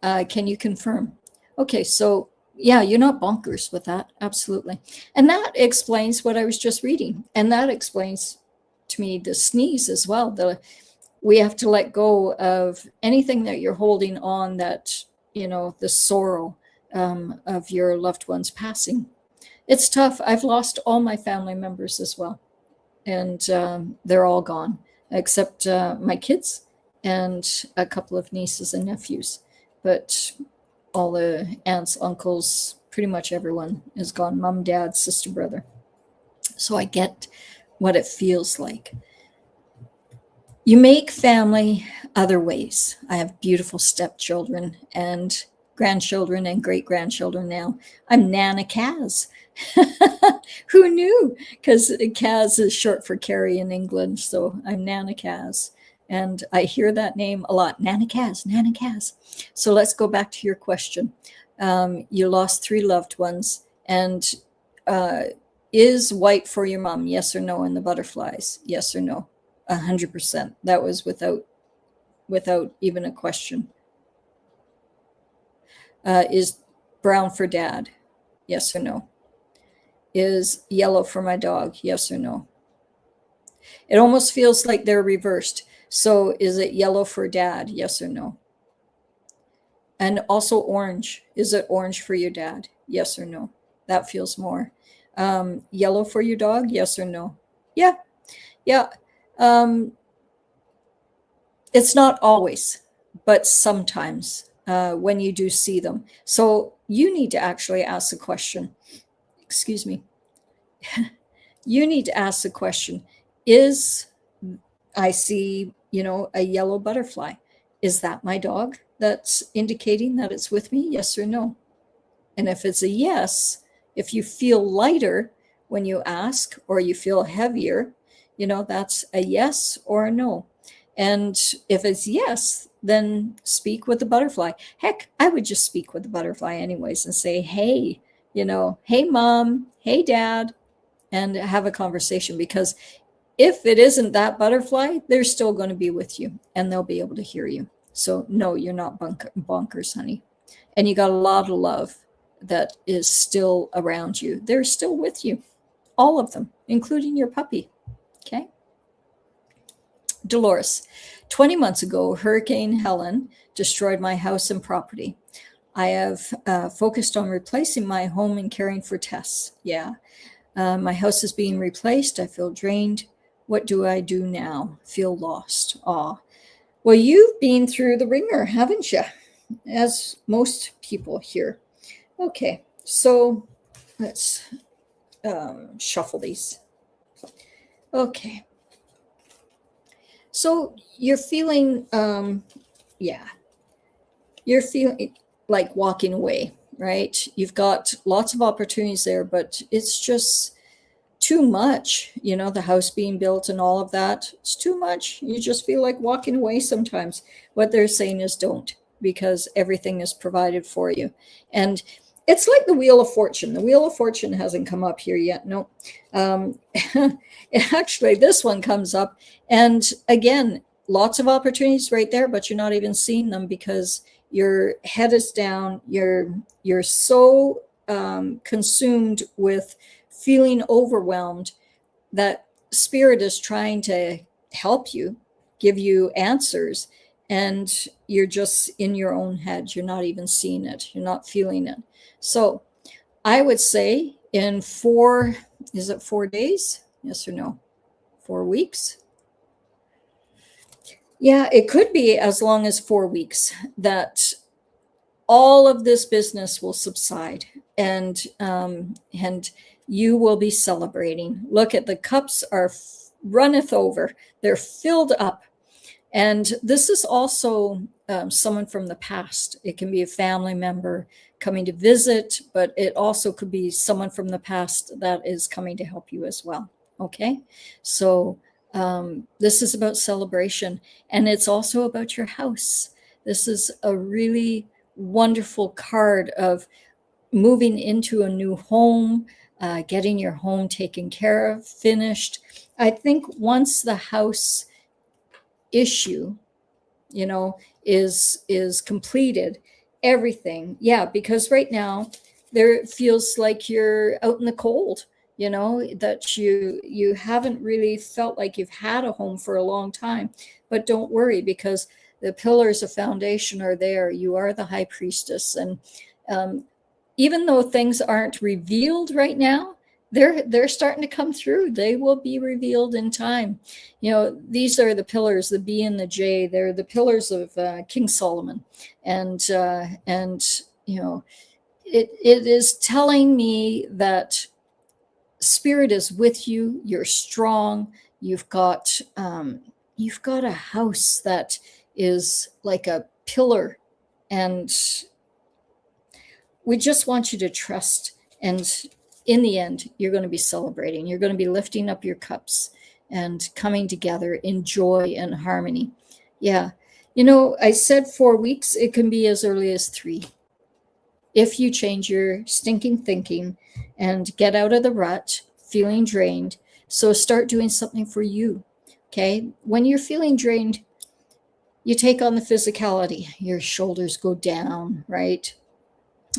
Can you confirm? Okay, so yeah, you're not bonkers with that. Absolutely. And that explains what I was just reading. And that explains to me the sneeze as well. We have to let go of anything that you're holding on that the sorrow of your loved one's passing. It's tough. I've lost all my family members as well, and they're all gone except my kids and a couple of nieces and nephews. But all the aunts, uncles, pretty much everyone is gone. Mom, dad, sister, brother. So I get what it feels like. You make family other ways. I have beautiful stepchildren and grandchildren and great grandchildren now. I'm Nana Kaz. Who knew? Because Kaz is short for Carrie in England. So I'm Nana Kaz. And I hear that name a lot. Nana Kaz, Nana Kaz. So let's go back to your question. You lost 3 loved ones. And is white for your mom? Yes or no? And the butterflies? Yes or no? 100%. That was without even a question. Is brown for dad? Yes or no? Is yellow for my dog? Yes or no? It almost feels like they're reversed. So is it yellow for dad? Yes or no? And also orange. Is it orange for your dad? Yes or no? That feels more. Yellow for your dog? Yes or no? Yeah. It's not always, but sometimes when you do see them. So you need to actually ask the question. Excuse me. You need to ask the question, I see, a yellow butterfly. Is that my dog that's indicating that it's with me? Yes or no? And if it's a yes, if you feel lighter when you ask or you feel heavier, that's a yes or a no. And if it's yes, then speak with the butterfly. Heck, I would just speak with the butterfly anyways and say, hey, hey, mom, hey, dad, and have a conversation. Because if it isn't that butterfly, they're still going to be with you and they'll be able to hear you. So no, you're not bonkers, honey. And you got a lot of love that is still around you. They're still with you, all of them, including your puppy. Okay. Dolores, 20 months ago, Hurricane Helen destroyed my house and property. I have focused on replacing my home and caring for Tess. Yeah. My house is being replaced. I feel drained. What do I do now? Feel lost. Aw. Well, you've been through the ringer, haven't you? As most people here. Okay, so let's shuffle these. Okay. So you're feeling, you're feeling like walking away, right? You've got lots of opportunities there, but it's just too much, the house being built and all of that. It's too much. You just feel like walking away sometimes. What they're saying is don't, because everything is provided for you. And it's like the Wheel of Fortune. The Wheel of Fortune hasn't come up here yet. No. Actually, this one comes up. And again, lots of opportunities right there, but you're not even seeing them because your head is down. You're so consumed with feeling overwhelmed that spirit is trying to help you, give you answers, and you're just in your own head. You're not even seeing it. You're not feeling it. So I would say in is it 4 days? Yes or no? 4 weeks? Yeah, it could be as long as 4 weeks that all of this business will subside and you will be celebrating. Look at the cups runneth over. They're filled up. And this is also someone from the past. It can be a family member coming to visit, but it also could be someone from the past that is coming to help you as well. Okay. So this is about celebration, and it's also about your house. This is a really wonderful card of moving into a new home, getting your home taken care of, finished. I think once the house issue, is completed, everything. Yeah, because right now there feels like you're out in the cold, that you haven't really felt like you've had a home for a long time. But don't worry, because The pillars of foundation are there. You are the high priestess. And even though things aren't revealed right now, they're starting to come through. They will be revealed in time. These are the pillars, the B and the J. They're the pillars of King Solomon. And it is telling me that Spirit is with you. You're strong. You've got a house that is like a pillar, and we just want you to trust. And in the end, you're going to be celebrating. You're going to be lifting up your cups and coming together in joy and harmony. Yeah. I said 4 weeks. It can be as early as 3. If you change your stinking thinking and get out of the rut, feeling drained. So start doing something for you. Okay. When you're feeling drained, you take on the physicality. Your shoulders go down, right?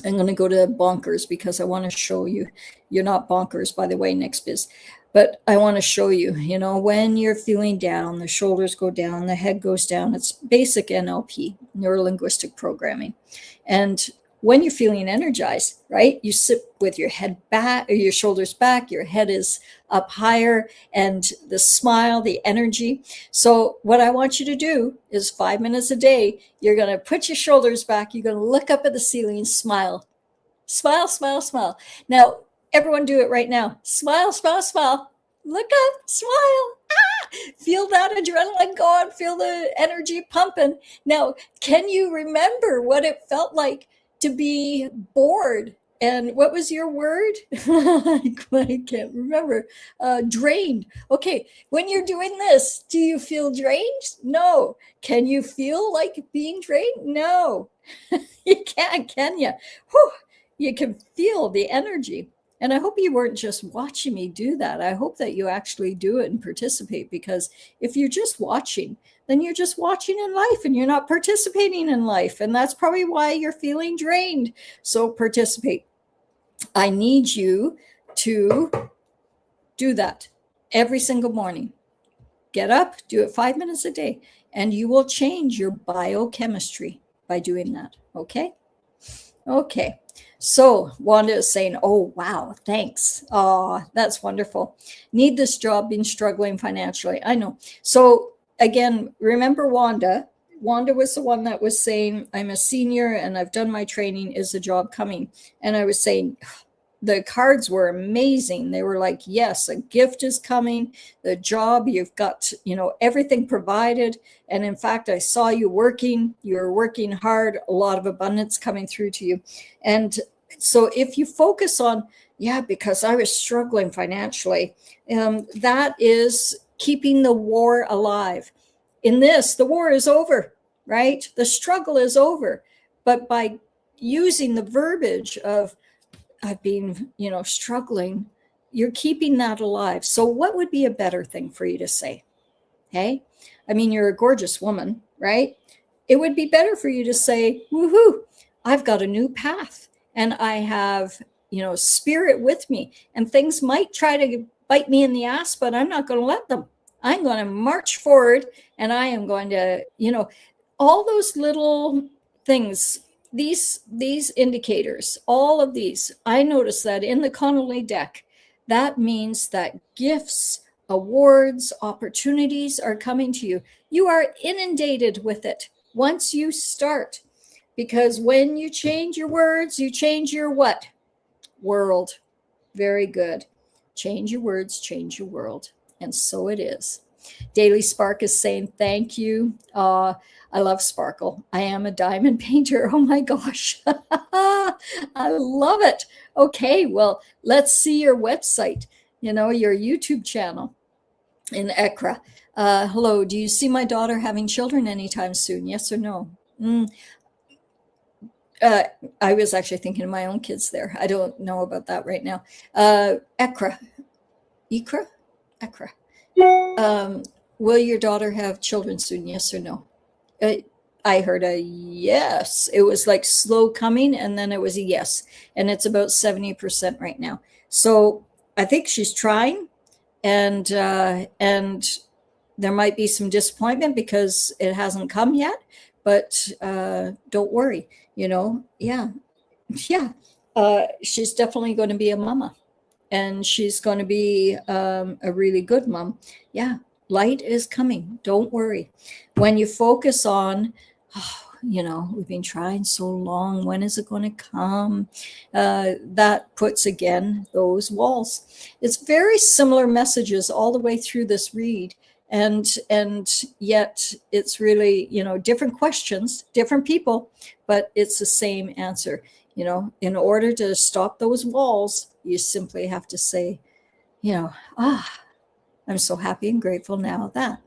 I'm going to go to bonkers because I want to show you. You're not bonkers, by the way, next biz. But I want to show you, when you're feeling down, the shoulders go down, the head goes down. It's basic NLP, neuro-linguistic programming. And when you're feeling energized, right, you sit with your head back, or your shoulders back, your head is up higher, and the smile, the energy. So what I want you to do is 5 minutes a day, you're going to put your shoulders back. You're going to look up at the ceiling, smile, smile, smile, smile. Now, everyone do it right now. Smile, smile, smile. Look up, smile. Feel that adrenaline going, feel the energy pumping. Now, can you remember what it felt like to be bored? And what was your word? I can't remember. Drained. Okay, when you're doing this, do you feel drained? No. Can you feel like being drained? No. You can't, can you? Whew. You can feel the energy. And I hope you weren't just watching me do that. I hope that you actually do it and participate, because if you're just watching, then you're just watching in life and you're not participating in life. And that's probably why you're feeling drained. So participate. I need you to do that every single morning. Get up, do it 5 minutes a day, and you will change your biochemistry by doing that. Okay? Okay. So Wanda is saying, oh, wow, thanks. Oh, that's wonderful. Need this job, been struggling financially. I know. So again, remember Wanda. Wanda was the one that was saying, I'm a senior and I've done my training. Is the job coming? And I was saying, the cards were amazing. They were like, yes, a gift is coming. The job, you've got, everything provided. And in fact, I saw you working. You're working hard, a lot of abundance coming through to you. And so if you focus on, because I was struggling financially, that is keeping the war alive. In this, the war is over, right? The struggle is over. But by using the verbiage of, I've been, struggling, you're keeping that alive. So what would be a better thing for you to say? Hey, I mean, you're a gorgeous woman, right? It would be better for you to say, woohoo, I've got a new path and I have, spirit with me, and things might try to bite me in the ass, but I'm not going to let them. I'm going to march forward, and I am going to, all those little things, these indicators, all of these, I noticed that in the Connolly deck, that means that gifts, awards, opportunities are coming to you. You are inundated with it once you start, because when you change your words, you change your what? World. Very good. Change your words, change your world. And so it is. Daily Spark is saying thank you. I love sparkle. I am a diamond painter. Oh my gosh. I love it. Okay, well, let's see your website, your YouTube channel in Ekra. Hello, do you see my daughter having children anytime soon? Yes or no? I was actually thinking of my own kids there. I don't know about that right now. Ekra. Will your daughter have children soon? Yes or no? I heard a yes. It was like slow coming, and then it was a yes. And it's about 70% right now. So I think she's trying, and there might be some disappointment because it hasn't come yet, but don't worry, yeah. She's definitely going to be a mama, and she's going to be a really good mom. Yeah, light is coming. Don't worry. When you focus on, we've been trying so long, when is it going to come? That puts, again, those walls. It's very similar messages all the way through this read. And yet it's really, different questions, different people, but it's the same answer. In order to stop those walls, you simply have to say, I'm so happy and grateful now that.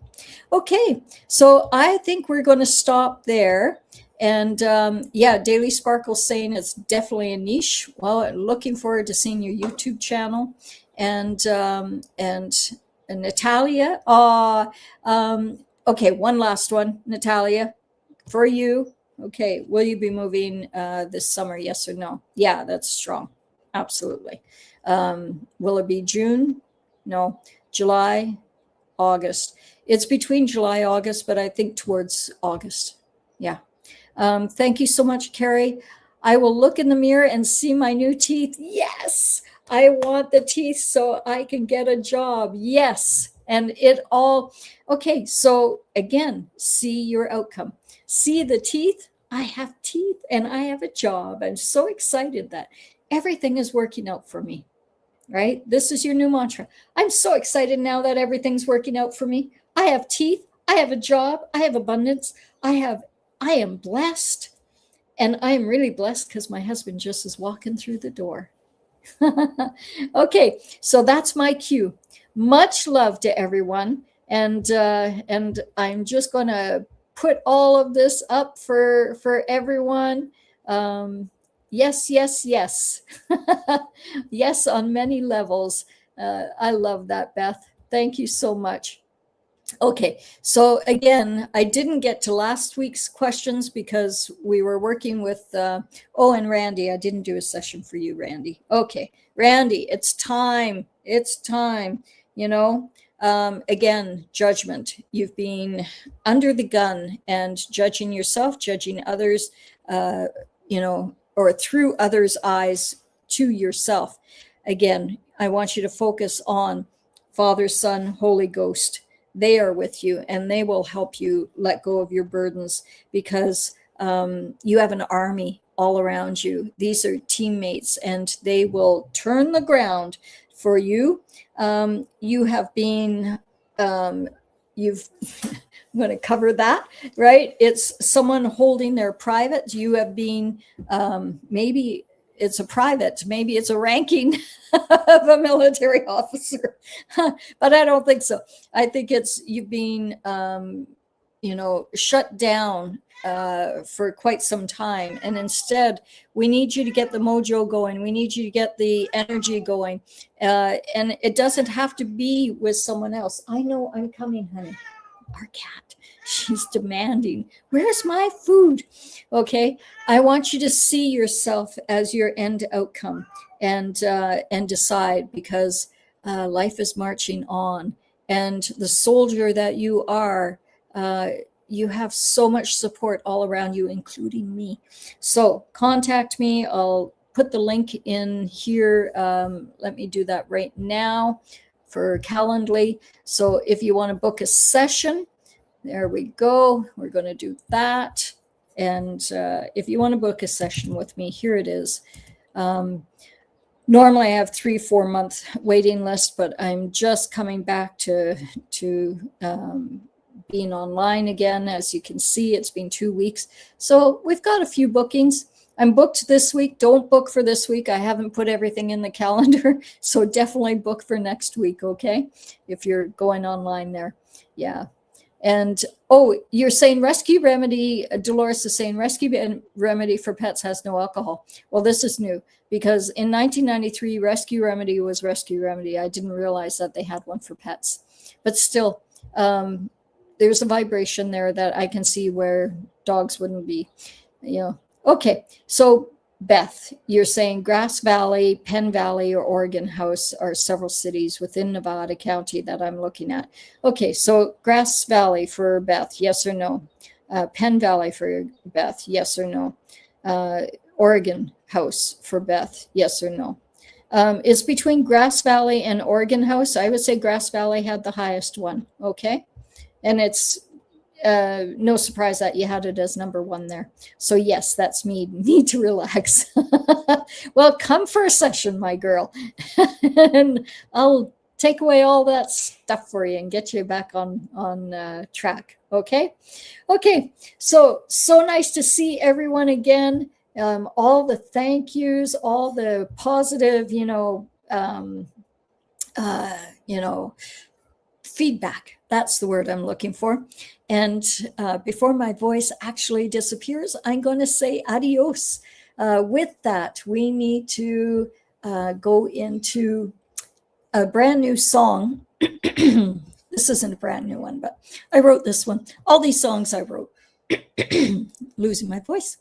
Okay, so I think we're going to stop there. And Daily Sparkle saying it's definitely a niche. Well, looking forward to seeing your YouTube channel. And Natalia, okay, one last one, Natalia, for you. Okay, will you be moving this summer? Yes or no? Yeah, that's strong. Absolutely. Will it be June? No. July, August. It's between July, August, but I think towards August. Yeah. Thank you so much, Carrie. I will look in the mirror and see my new teeth. Yes, I want the teeth so I can get a job. Yes. And it all, okay. So again, see your outcome. See the teeth. I have teeth and I have a job. I'm so excited that everything is working out for me, right? This is your new mantra. I'm so excited now that everything's working out for me. I have teeth. I have a job. I have abundance. I am blessed. And I am really blessed because my husband just is walking through the door. Okay, so that's my cue. Much love to everyone. And I'm just going to put all of this up for everyone. Yes, yes, yes. Yes, on many levels. I love that, Beth. Thank you so much. Okay, so again, I didn't get to last week's questions because we were working with, and Randy, I didn't do a session for you, Randy. Okay, Randy, it's time. It's time, again, judgment. You've been under the gun and judging yourself, judging others, or through others' eyes to yourself. Again, I want you to focus on Father, Son, Holy Ghost. They are with you and they will help you let go of your burdens because you have an army all around you. These are teammates and they will turn the ground for you. You have been, I'm going to cover that, right? It's someone holding their private. You have been, maybe it's a private, maybe it's a ranking of a military officer, but I don't think so. I think it's you've been, shut down for quite some time. And instead, we need you to get the mojo going. We need you to get the energy going. And it doesn't have to be with someone else. I know I'm coming, honey. Our cat, she's demanding, where's my food? Okay, I want you to see yourself as your end outcome and decide, because life is marching on, and the soldier that you are, you have so much support all around you, including me. So contact me. I'll put the link in here. Let me do that right now for Calendly. So if you want to book a session, there we go. We're going to do that. And if you want to book a session with me, here it is. Normally I have 3-4 month waiting list, but I'm just coming back to being online again. As you can see, it's been 2 weeks. So we've got a few bookings. I'm booked this week. Don't book for this week. I haven't put everything in the calendar. So definitely book for next week, okay? If you're going online there. Yeah. And, you're saying Rescue Remedy, Dolores is saying Rescue Remedy for Pets has no alcohol. Well, this is new because in 1993, Rescue Remedy was Rescue Remedy. I didn't realize that they had one for pets. But still, there's a vibration there that I can see where dogs wouldn't be, Okay, so Beth, you're saying Grass Valley, Penn Valley, or Oregon House are several cities within Nevada County that I'm looking at. Okay, so Grass Valley for Beth, yes or no? Penn Valley for Beth, yes or no? Oregon House for Beth, yes or no? It's between Grass Valley and Oregon House. I would say Grass Valley had the highest one, okay? And it's no surprise that you had it as number one there. So yes, that's me. Need to relax. Well, come for a session, my girl, and I'll take away all that stuff for you and get you back on track. Okay. So nice to see everyone again. All the thank yous, all the positive, feedback. That's the word I'm looking for. And before my voice actually disappears, I'm going to say adios. With that, we need to go into a brand new song. This isn't a brand new one, but I wrote this one. All these songs I wrote. Losing my voice.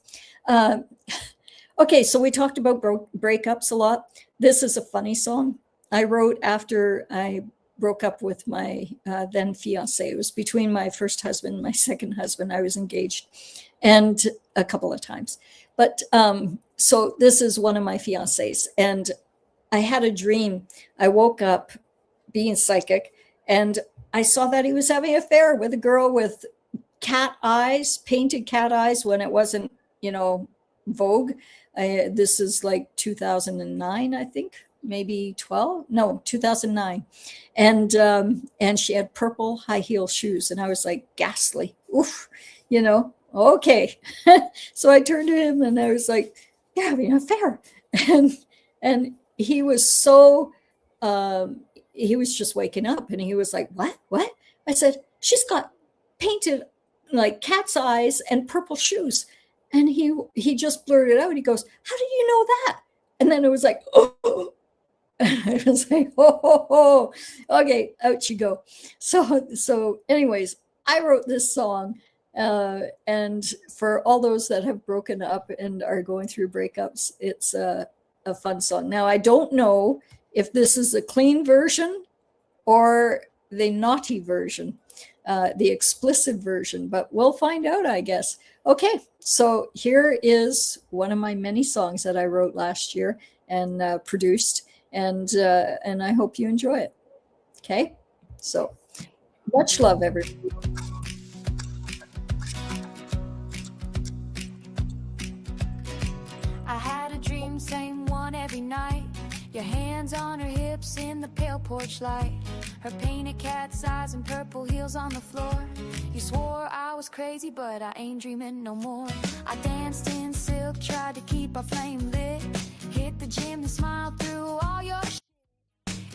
Okay, so we talked about breakups a lot. This is a funny song I wrote after I broke up with my then fiance. It was between my first husband and my second husband. I was engaged and a couple of times. But so this is one of my fiancés. And I had a dream. I woke up being psychic and I saw that he was having an affair with a girl with cat eyes, painted cat eyes when it wasn't, Vogue. This is like 2009, I think. Maybe 2009. And she had purple high heel shoes. And I was like, ghastly. Oof, okay. So I turned to him and I was like, you're having an affair. And he was so, he was just waking up and he was like, what? I said, she's got painted like cat's eyes and purple shoes. And he just blurted out. He goes, how did you know that? And then it was like, oh. I was like, oh, okay, out you go. So anyways, I wrote this song, and for all those that have broken up and are going through breakups, it's a fun song. Now, I don't know if this is a clean version or the naughty version, the explicit version, but we'll find out, I guess. Okay, so here is one of my many songs that I wrote last year and produced. And I hope you enjoy it. Okay, so much love, everybody. I had a dream, same one every night. Your hands on her hips in the pale porch light. Her painted cat's eyes and purple heels on the floor. You swore I was crazy, but I ain't dreaming no more. I danced in silk, tried to keep our flame lit. Hit the gym and smiled through all your shit.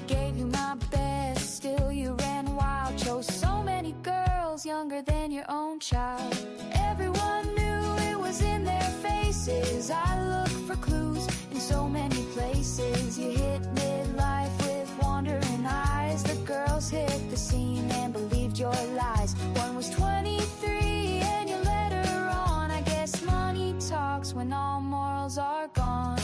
Gave you my best, still you ran wild. Chose so many girls younger than your own child. Everyone knew it was in their faces. I looked for clues in so many places. You hit midlife with wandering eyes. The girls hit the scene and believed your lies. One was 23 and you let her on. I guess money talks when all morals are gone.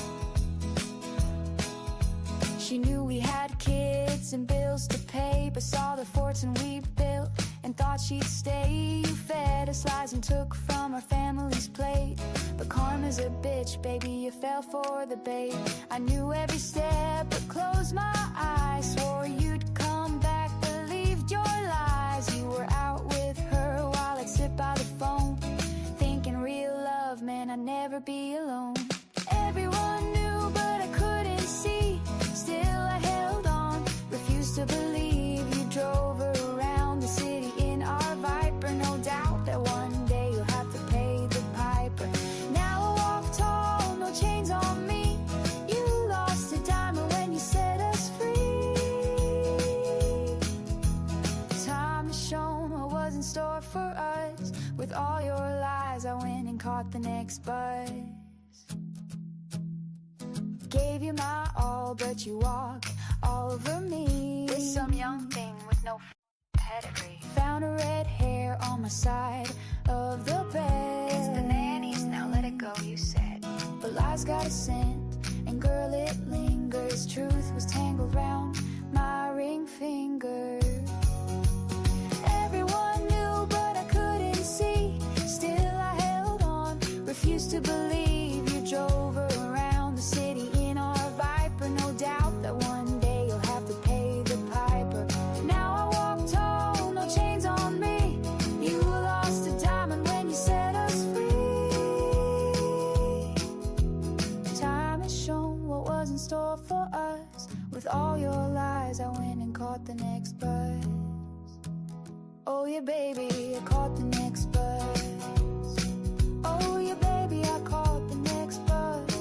She knew we had kids and bills to pay, but saw the fortune we built and thought she'd stay. You fed us lies and took from our family's plate. But karma's a bitch, baby, you fell for the bait. I knew every step, but closed my eyes. Swore you'd come back, believed your lies. You were out with her while I'd sit by the phone, thinking real love, man, I'd never be alone. Everyone knew, but I couldn't see. Still I held on, refused to believe. You drove her around the city in our Viper. No doubt that one day you'll have to pay the piper. Now I walk tall, no chains on me. You lost a diamond when you set us free. Time has shown what was in store for us. With all your lies, I went and caught the next buzz. Gave you my all, but you walked all over me. With some young thing with no pedigree. Found a red hair on my side of the bed. It's the nannies, now let it go, you said. But lies got a scent, and girl, it lingers. Truth was tangled round my ring finger. Everyone knew, but I couldn't see. Still I held on, refused to believe. You drove her around the city in our Viper. No doubt that one day you'll have to pay the piper. Now I walk tall, no chains on me. You lost a diamond when you set us free. Time has shown what was in store for us. With all your lies, I went and caught the next bus. Oh yeah, baby, I caught the next bus. Oh yeah, baby, I caught the next bus.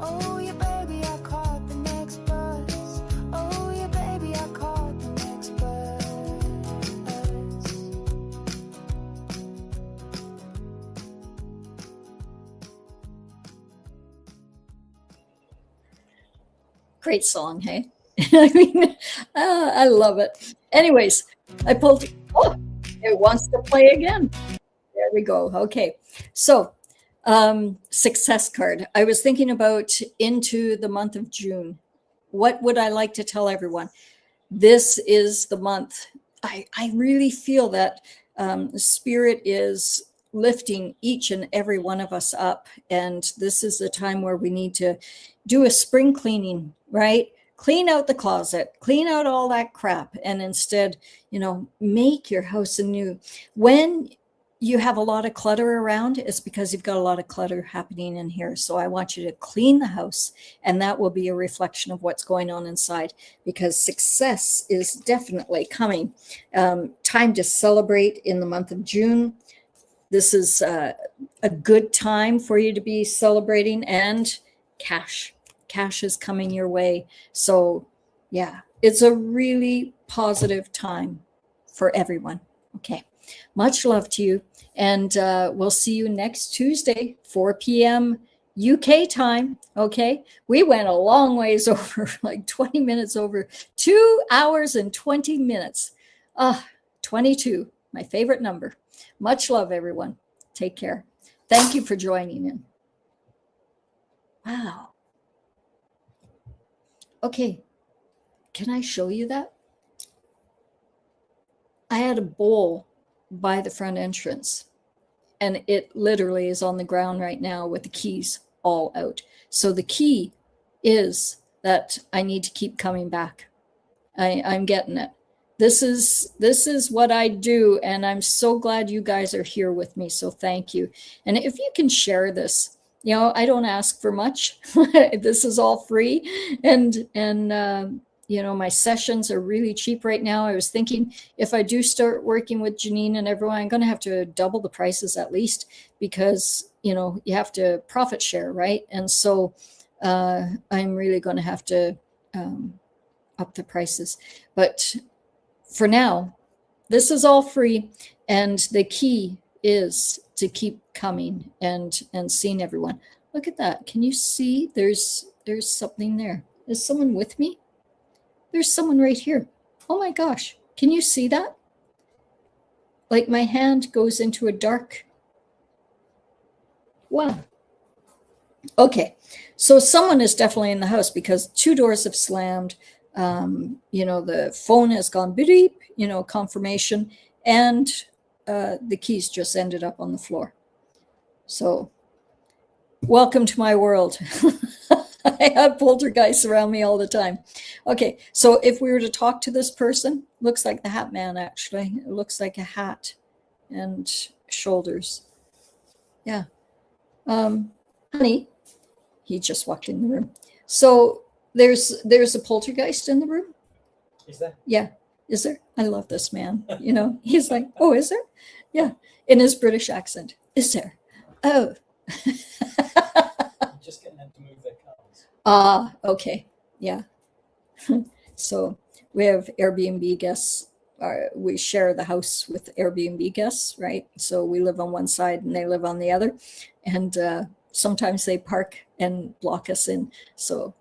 Oh yeah, baby, I caught the next bus. Oh yeah, baby, I caught the next bus. Great song, hey? I mean, I love it. Anyways, I pulled, oh, it wants to play again. There we go. Okay. So, success card. I was thinking about into the month of June. What would I like to tell everyone? This is the month. I really feel that Spirit is lifting each and every one of us up. And this is the time where we need to do a spring cleaning, right? Clean out the closet, clean out all that crap, and instead, make your house anew. When you have a lot of clutter around, it's because you've got a lot of clutter happening in here. So I want you to clean the house, and that will be a reflection of what's going on inside, because success is definitely coming. Time to celebrate in the month of June. This is a good time for you to be celebrating, and cash is coming your way. So yeah, it's a really positive time for everyone. Okay. Much love to you. And we'll see you next Tuesday, 4 p.m. UK time. Okay. We went a long ways over, like 20 minutes over, 2 hours and 20 minutes. 22, my favorite number. Much love, everyone. Take care. Thank you for joining in. Wow. Okay, can I show you that? I had a bowl by the front entrance, and it literally is on the ground right now with the keys all out. So the key is that I need to keep coming back. I'm getting it. This is what I do, and I'm so glad you guys are here with me. So thank you. And if you can share this, I don't ask for much. This is all free. And my sessions are really cheap right now. I was thinking if I do start working with Janine and everyone, I'm going to have to double the prices at least, because, you have to profit share, right? And so I'm really going to have to up the prices. But for now, this is all free. And the key is to keep coming and seeing everyone. Look at that. Can you see? There's something there. Is someone with me? There's someone right here. Oh my gosh. Can you see that? Like my hand goes into a dark. Wow. Okay. So someone is definitely in the house, because 2 doors have slammed. The phone has gone beep, confirmation, and the keys just ended up on the floor. So welcome to my world. I have poltergeists around me all the time. Okay, so if we were to talk to this person, looks like the Hat Man, actually. It looks like a hat and shoulders. Yeah. Honey, he just walked in the room. So there's a poltergeist in the room? Is there? Yeah. Is there? I love this man. He's like, oh, is there? Yeah. In his British accent. Is there? Oh. Just getting them to move their cars. Okay. Yeah. So we have Airbnb guests. We share the house with Airbnb guests, right? So we live on one side and they live on the other. And sometimes they park and block us in. So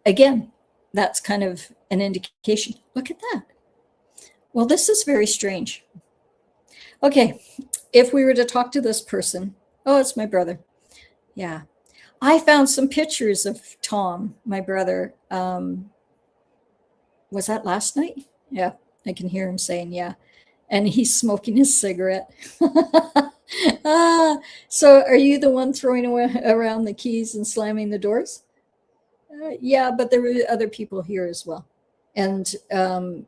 again, that's kind of an indication. Look at that. Well, this is very strange. Okay, if we were to talk to this person, oh, it's my brother. Yeah, I found some pictures of Tom, my brother. Was that last night? Yeah, I can hear him saying, yeah. And he's smoking his cigarette. So are you the one throwing around the keys and slamming the doors? Yeah, but there were other people here as well. And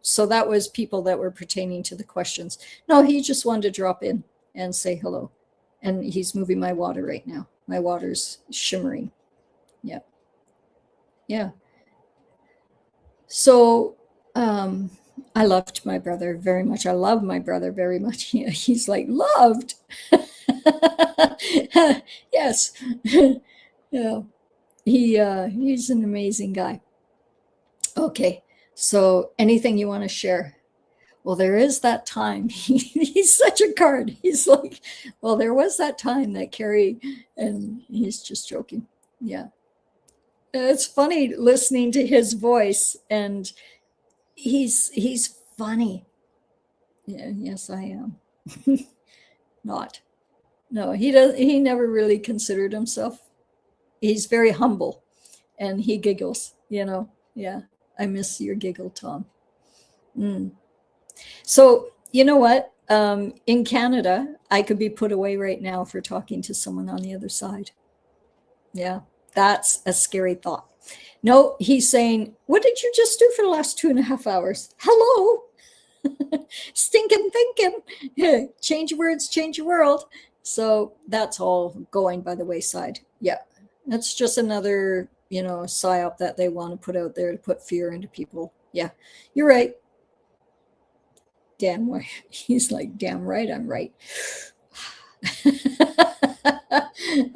so that was people that were pertaining to the questions. No, he just wanted to drop in and say hello. And he's moving my water right now. My water's shimmering. Yeah. Yeah. So I loved my brother very much. I love my brother very much. He's like, loved. Yes. Yeah. He's an amazing guy. Okay. So anything you want to share? Well, there is that time. He's such a card. He's like, well, there was that time that Carrie, and he's just joking. Yeah. It's funny listening to his voice, and he's funny. Yeah, yes, I am. Not. No, he never really considered himself. He's very humble, and he giggles, Yeah. I miss your giggle, Tom. So, you know what? In Canada, I could be put away right now for talking to someone on the other side. Yeah, that's a scary thought. No, he's saying, what did you just do for the last 2.5 hours? Hello? Stinking thinking. Change your words, change your world. So that's all going by the wayside. Yeah, that's just another, psyop that they want to put out there to put fear into people. Yeah, you're right. Damn right. He's like, damn right, I'm right.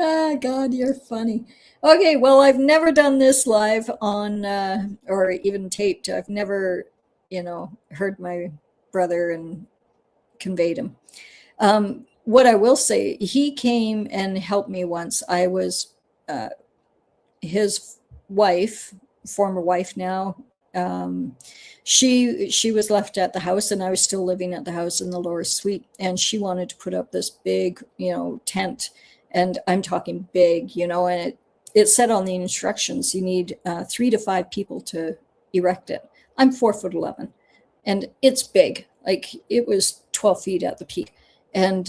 Ah, God, you're funny. Okay, well, I've never done this live on or even taped. I've never, heard my brother and conveyed him. What I will say, he came and helped me once. I was his wife, former wife now. She was left at the house, and I was still living at the house in the lower suite, and she wanted to put up this big, tent, and I'm talking big, and it said on the instructions, you need 3 to 5 people to erect it. I'm 4'11", and it's big. Like, it was 12 feet at the peak, and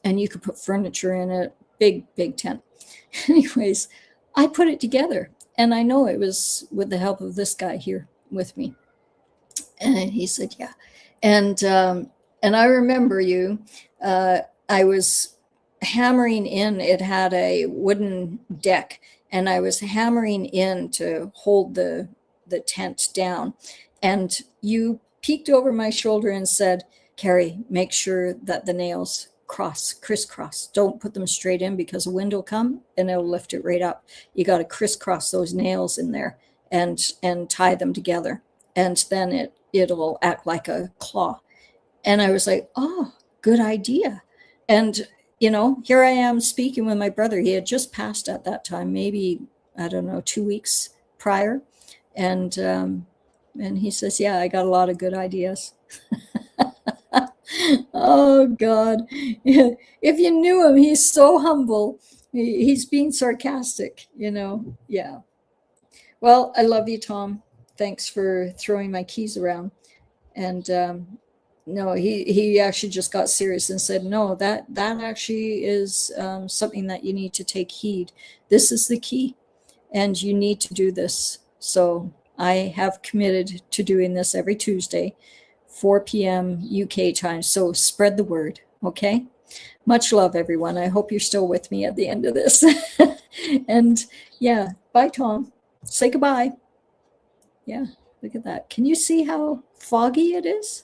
you could put furniture in it. Big tent. Anyways, I put it together, and I know it was with the help of this guy here with me. And he said, yeah. And I remember you, I was hammering in, it had a wooden deck, and I was hammering in to hold the tent down. And you peeked over my shoulder and said, Carrie, make sure that the nails crisscross. Don't put them straight in, because a wind will come and it'll lift it right up. You got to crisscross those nails in there and tie them together. And then it'll act like a claw. And I was like, oh, good idea. And, here I am speaking with my brother. He had just passed at that time, maybe, I don't know, 2 weeks prior. And he says, yeah, I got a lot of good ideas. Oh, God. If you knew him, he's so humble. He's being sarcastic, Yeah. Well, I love you, Tom. Thanks for throwing my keys around. And no, he actually just got serious and said, no, that actually is something that you need to take heed. This is the key, and you need to do this. So I have committed to doing this every Tuesday, 4 p.m. UK time. So spread the word, okay? Much love, everyone. I hope you're still with me at the end of this. And yeah, bye, Tom. Say goodbye. Yeah, look at that. Can you see how foggy it is?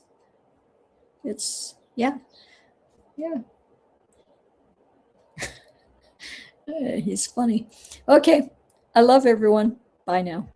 It's, yeah. He's funny. Okay, I love everyone. Bye now.